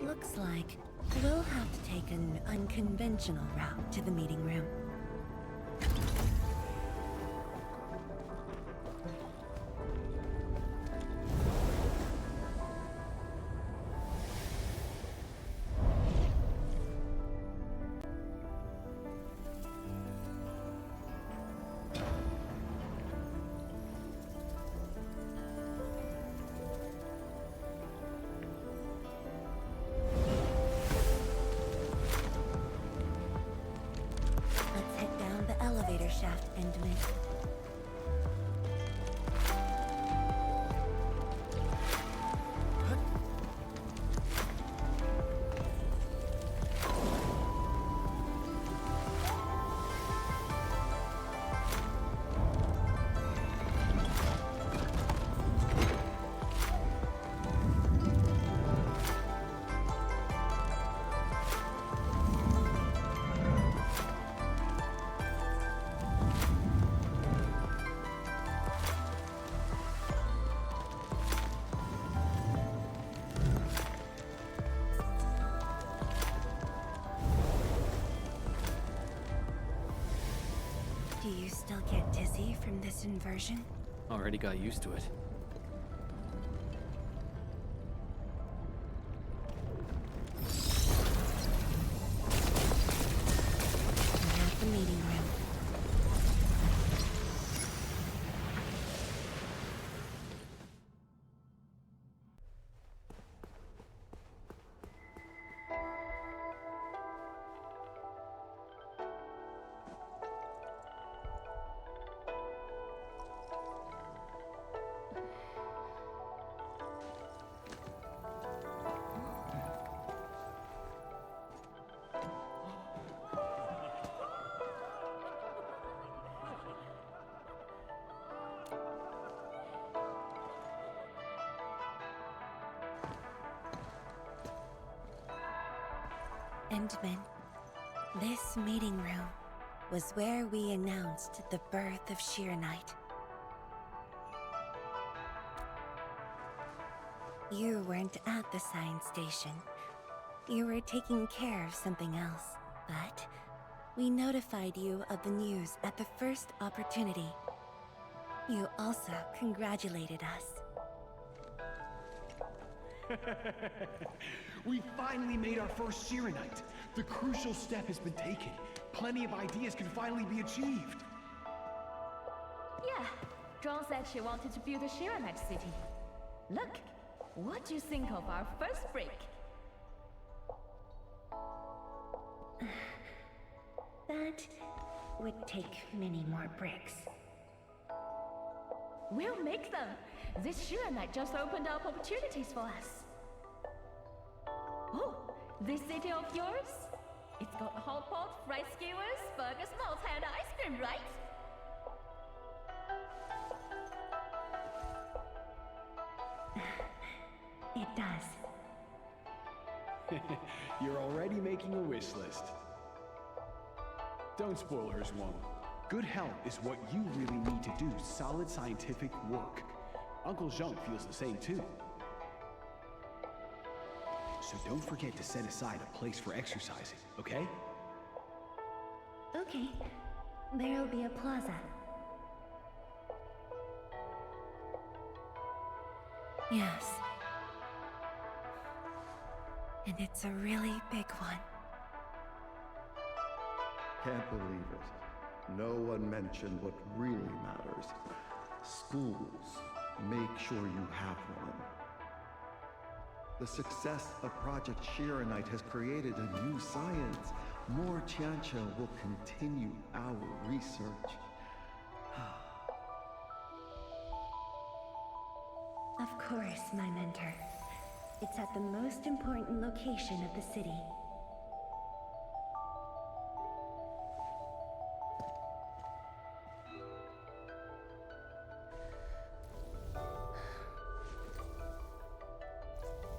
Speaker 15: Looks like we'll have to take an unconventional route to the meeting room. Let's head down the elevator shaft, Endman. Do you still get dizzy from this inversion?
Speaker 13: Already got used to it.
Speaker 15: We're at the meeting room. Endman, this meeting room was where we announced the birth of Shirenite. You weren't at the science station. You were taking care of something else, but we notified you of the news at the first opportunity. You also congratulated us.
Speaker 19: We finally made our first Shirenite. The crucial step has been taken. Plenty of ideas can finally be achieved.
Speaker 23: Yeah, John said she wanted to build a Shirenite city. Look, what do you think of our first break?
Speaker 15: That would take many more bricks.
Speaker 23: We'll make them! This Shirenite just opened up opportunities for us. Oh, this city of yours? It's got a hot pot, fried skewers, burgers, malt and ice cream, right?
Speaker 15: It does.
Speaker 19: You're already making a wish list. Don't spoil her, Swan. Good health is what you really need to do solid scientific work. Uncle Jean feels the same too. So don't forget to set aside a place for exercising, okay?
Speaker 15: Okay. There'll be a plaza. Yes. And it's a really big one.
Speaker 7: Can't believe it. No one mentioned what really matters. Schools. Make sure you have one. The success of Project Shirenite has created a new science. More Tiancha will continue our research.
Speaker 15: Of course, my mentor. It's at the most important location of the city.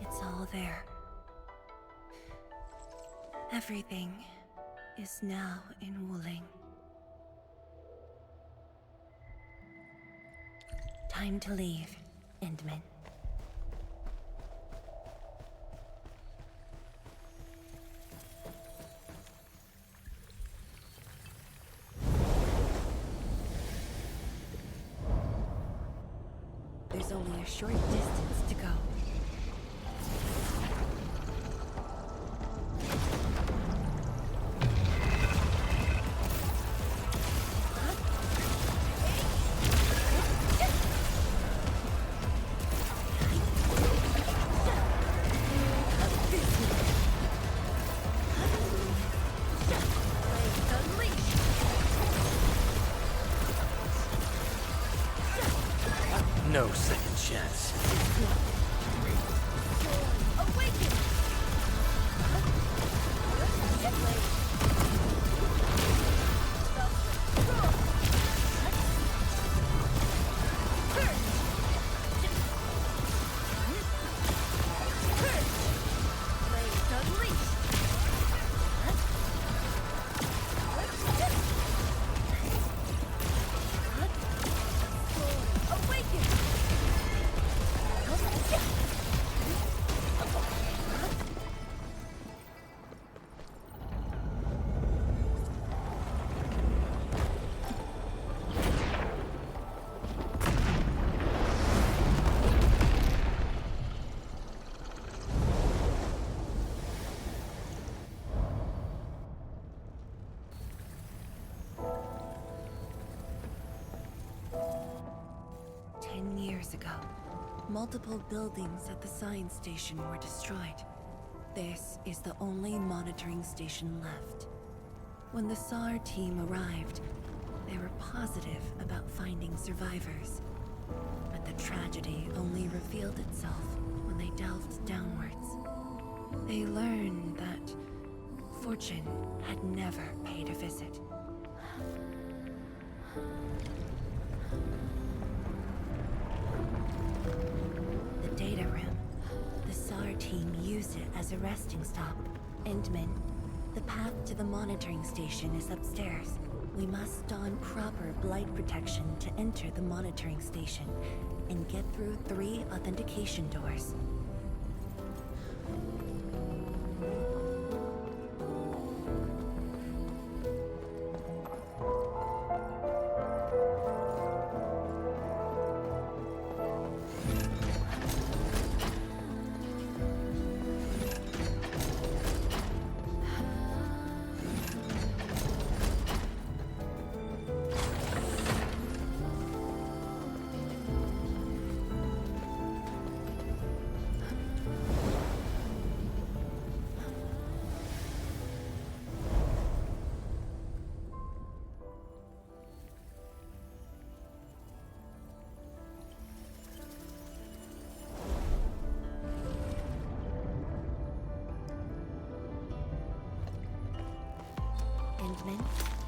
Speaker 15: It's all there. Everything is now in Wuling. Time to leave, Endman. There's only a short distance to go.
Speaker 13: No second chance.
Speaker 5: Multiple buildings at the science station were destroyed. This is the only monitoring station left. When the SAR team arrived, they were positive about finding survivors. But the tragedy only revealed itself when they delved downwards. They learned that fortune had never paid a visit. Data room. The SAR team used it as a resting stop. Endman, the path to the monitoring station is upstairs. We must don proper blight protection to enter the monitoring station and get through 3 authentication doors.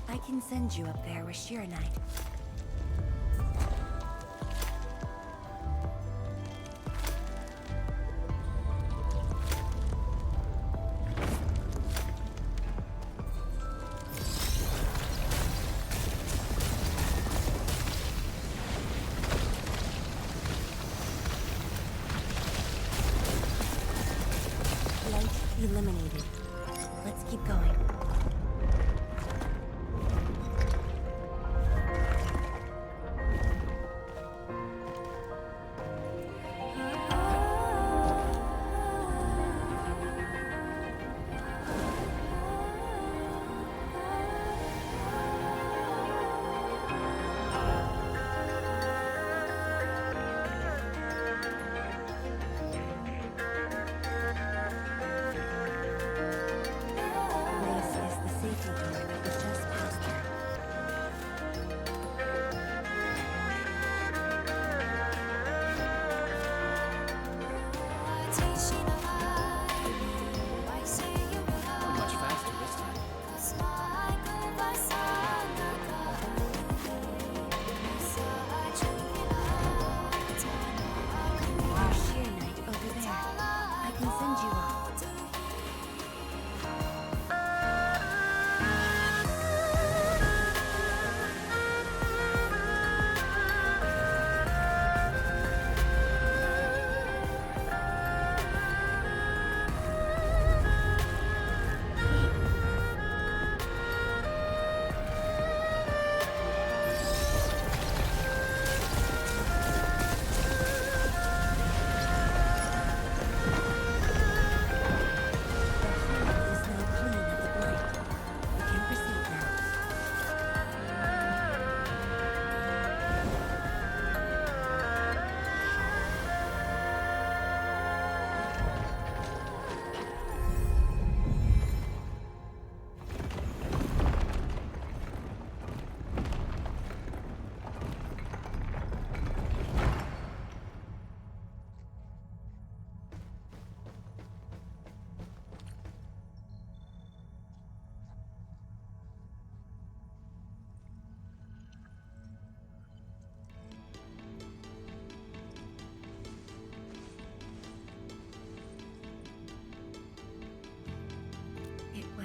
Speaker 5: I can send you up there with Shiranite. Light eliminated. Let's keep going. This is the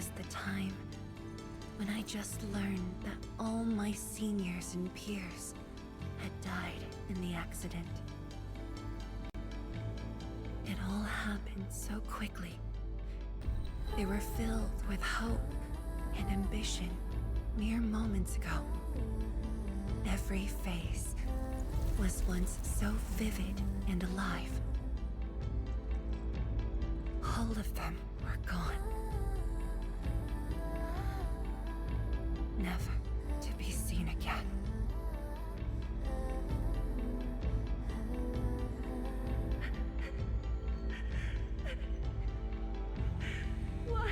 Speaker 15: was the time when I just learned that all my seniors and peers had died in the accident. It all happened so quickly. They were filled with hope and ambition mere moments ago. Every face was once so vivid and alive. All of them were gone. Never to be seen again.
Speaker 9: Why?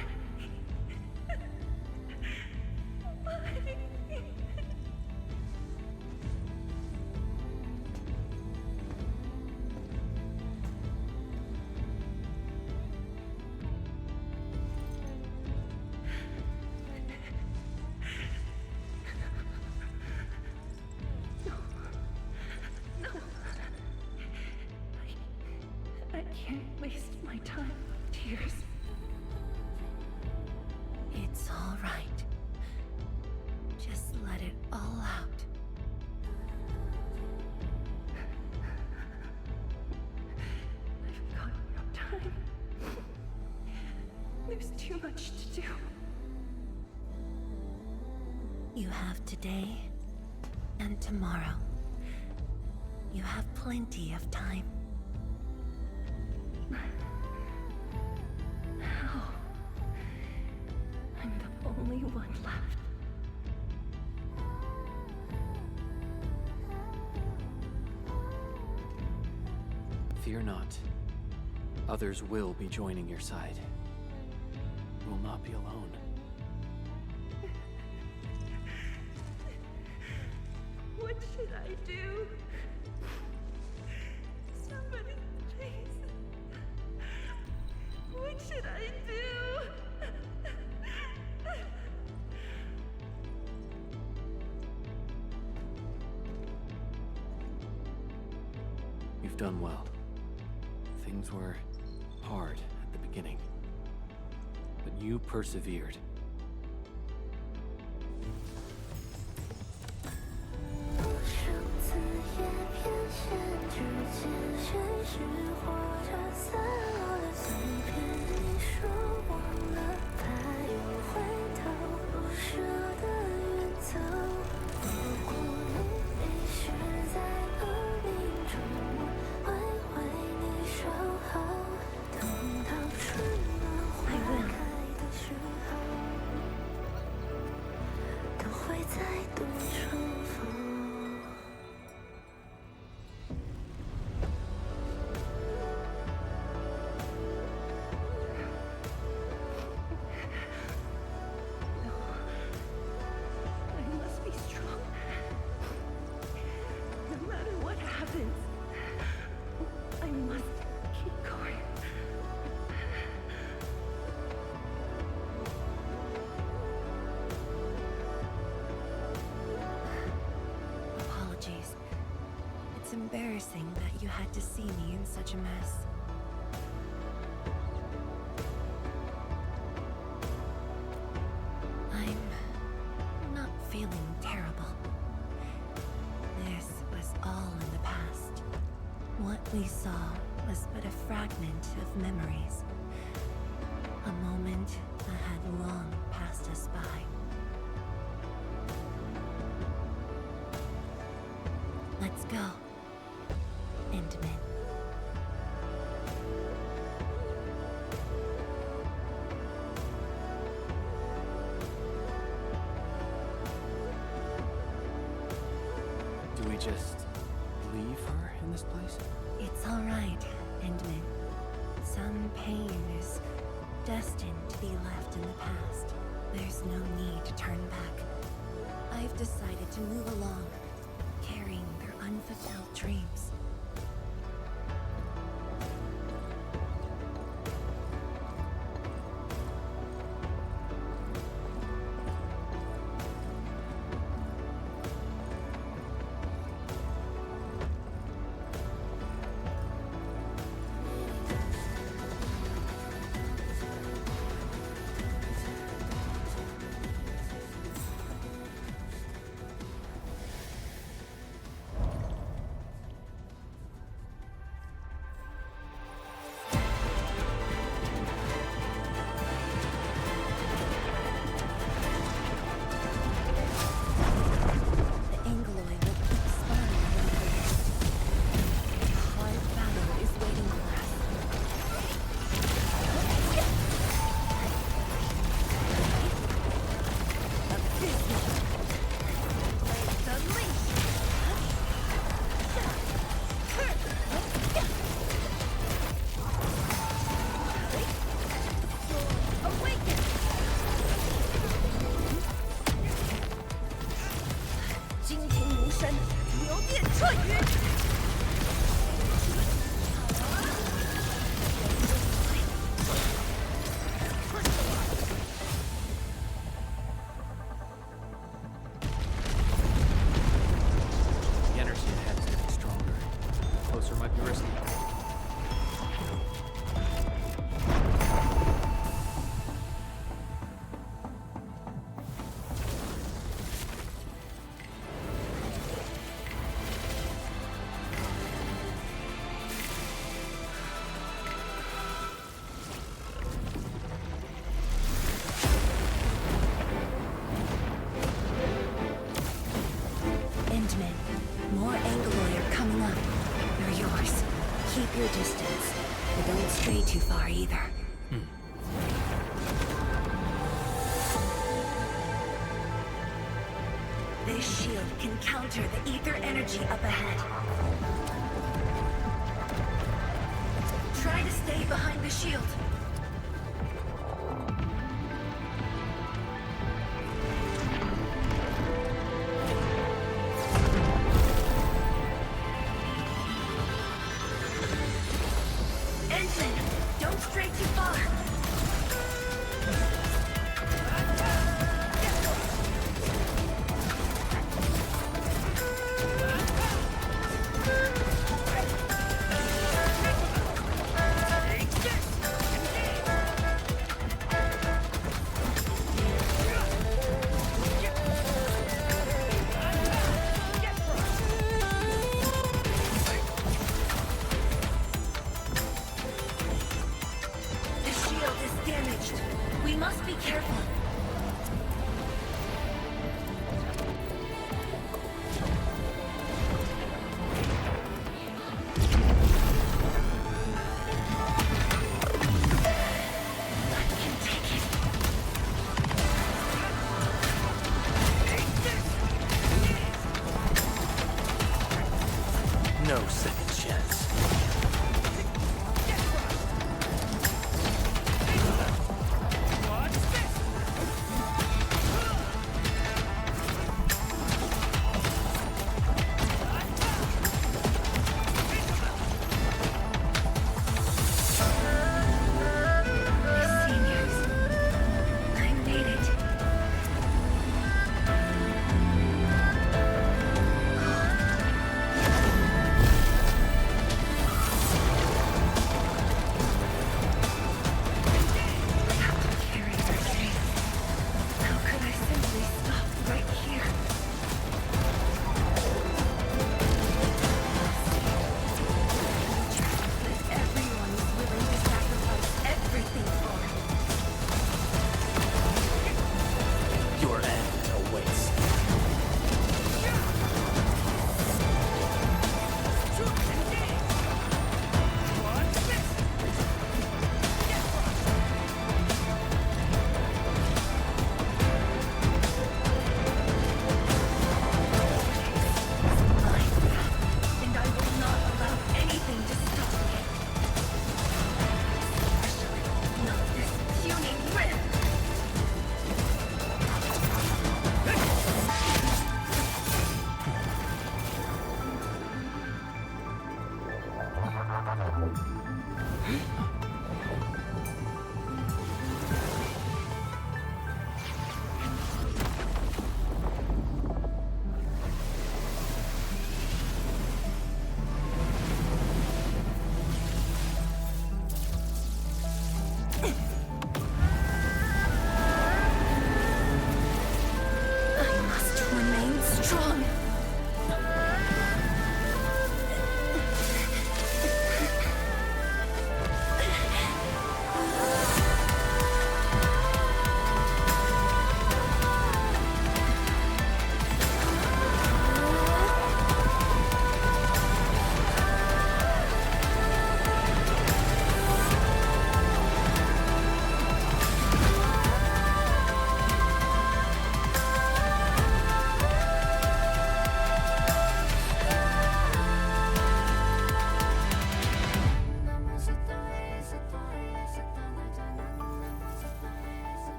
Speaker 9: I can't waste my time with tears.
Speaker 15: It's all right. Just let it all out.
Speaker 9: I've got no time. There's too much to do.
Speaker 15: You have today and tomorrow. You have plenty of time.
Speaker 9: How? I'm the only one left.
Speaker 13: Fear not. Others will be joining your side. You will not be alone.
Speaker 9: What should I do? Somebody, please. What should I do?
Speaker 13: You've done well. Things were hard at the beginning, but you persevered.
Speaker 9: I must be strong. No matter what happens, I must keep going.
Speaker 15: Apologies. It's embarrassing that you had to see me in such a mess. I'm not feeling terrible. This was all in the past. What we saw was but a fragment of memories. A moment that had long passed us by. Let's go, Endman.
Speaker 13: Do we just leave her in this place?
Speaker 15: It's all right, Endman. Some pain is destined to be left in the past. There's no need to turn back. I've decided to move along, carrying their unfulfilled dreams. too far either. This shield can counter the ether energy up ahead. Try to stay behind the shield. Endfield, don't stray too far. We must be careful.
Speaker 6: No second chance.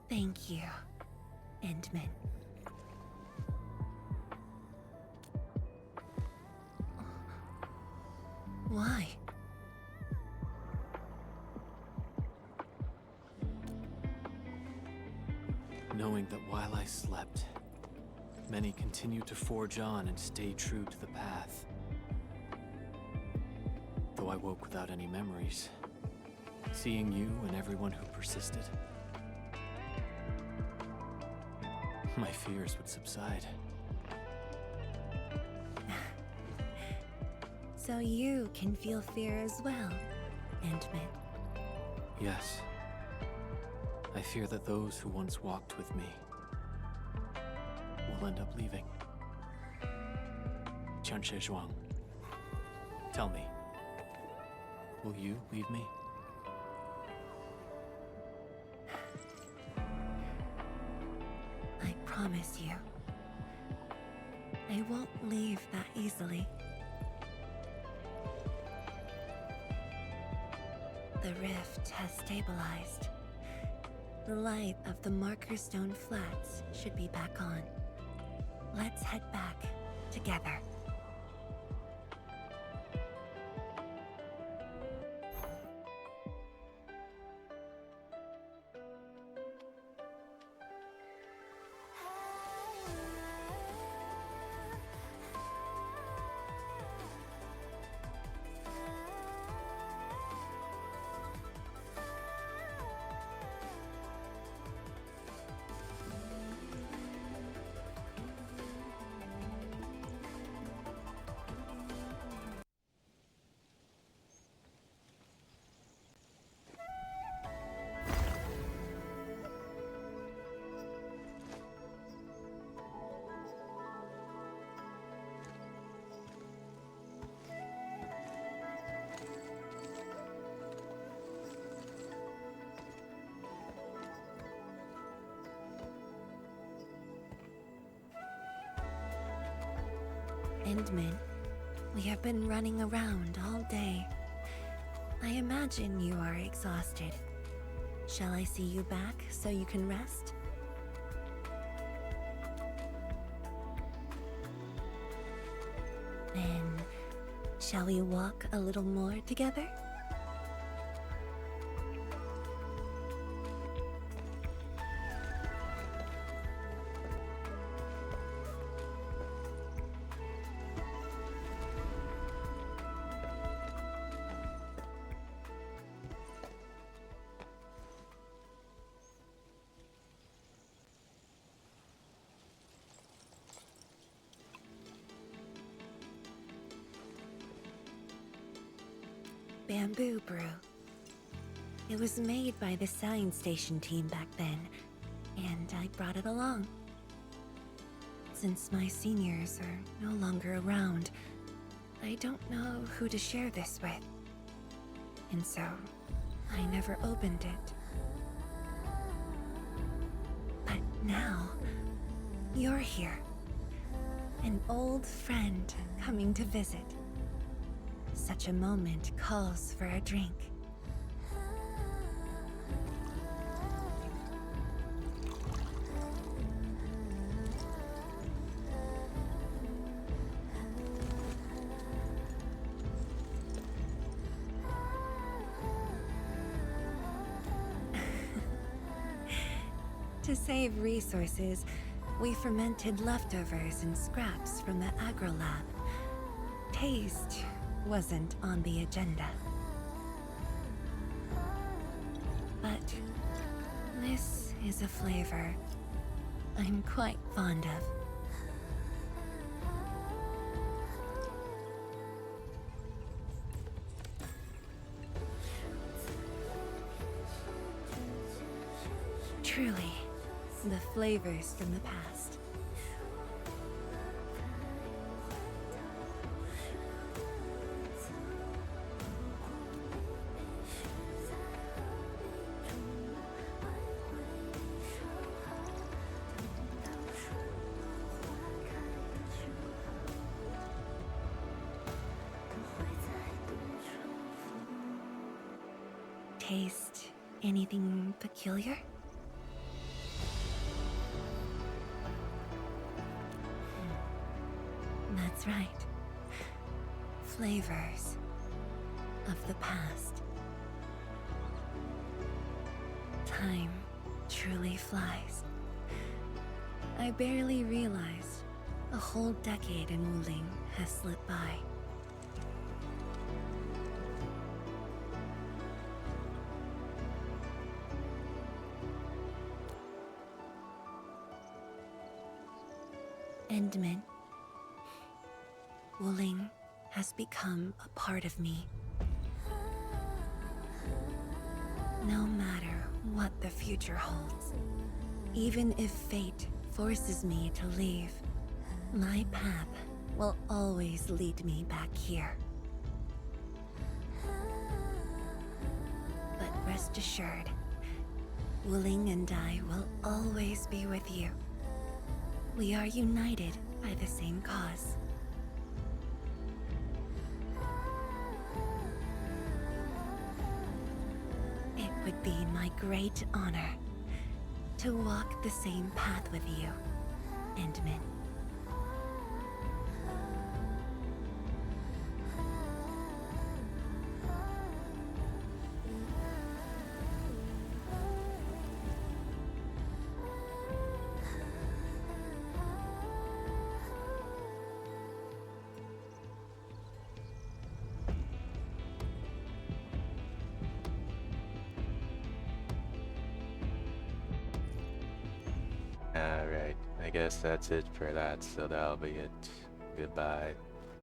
Speaker 15: Thank you, Endman. Why?
Speaker 6: Knowing that while I slept, many continued to forge on and stay true to the path. Though I woke without any memories, seeing you and everyone who persisted, my fears would subside.
Speaker 15: So you can feel fear as well, Endman.
Speaker 6: Yes.
Speaker 13: I fear that those who once walked with me will end up leaving. Qianche Zhuang, tell me, will you leave me?
Speaker 15: I promise you, I won't leave that easily. The rift has stabilized. The light of the Marker Stone Flats should be back on. Let's head back together. Endman, we have been running around all day. I imagine you are exhausted. Shall I see you back so you can rest? Then, shall we walk a little more together? Bamboo brew. It was made by the science station team back then, and I brought it along. Since my seniors are no longer around, I don't know who to share this with. And so, I never opened it. But now, you're here. An old friend coming to visit. Such a moment calls for a drink. To save resources, we fermented leftovers and scraps from the agro lab. Taste wasn't on the agenda. But this is a flavor I'm quite fond of. Truly, the flavors from the past. Taste anything peculiar? That's right. Flavors of the past. Time truly flies. I barely realized a whole decade in Wuling has slipped by. Endman, Wuling has become a part of me. No matter what the future holds. Even if fate forces me to leave, my path will always lead me back here. But rest assured, Wuling and I will always be with you. We are united by the same cause. It would be my great honor to walk the same path with you, Endman.
Speaker 1: Alright, I guess that's it for that, so that'll be it. Goodbye.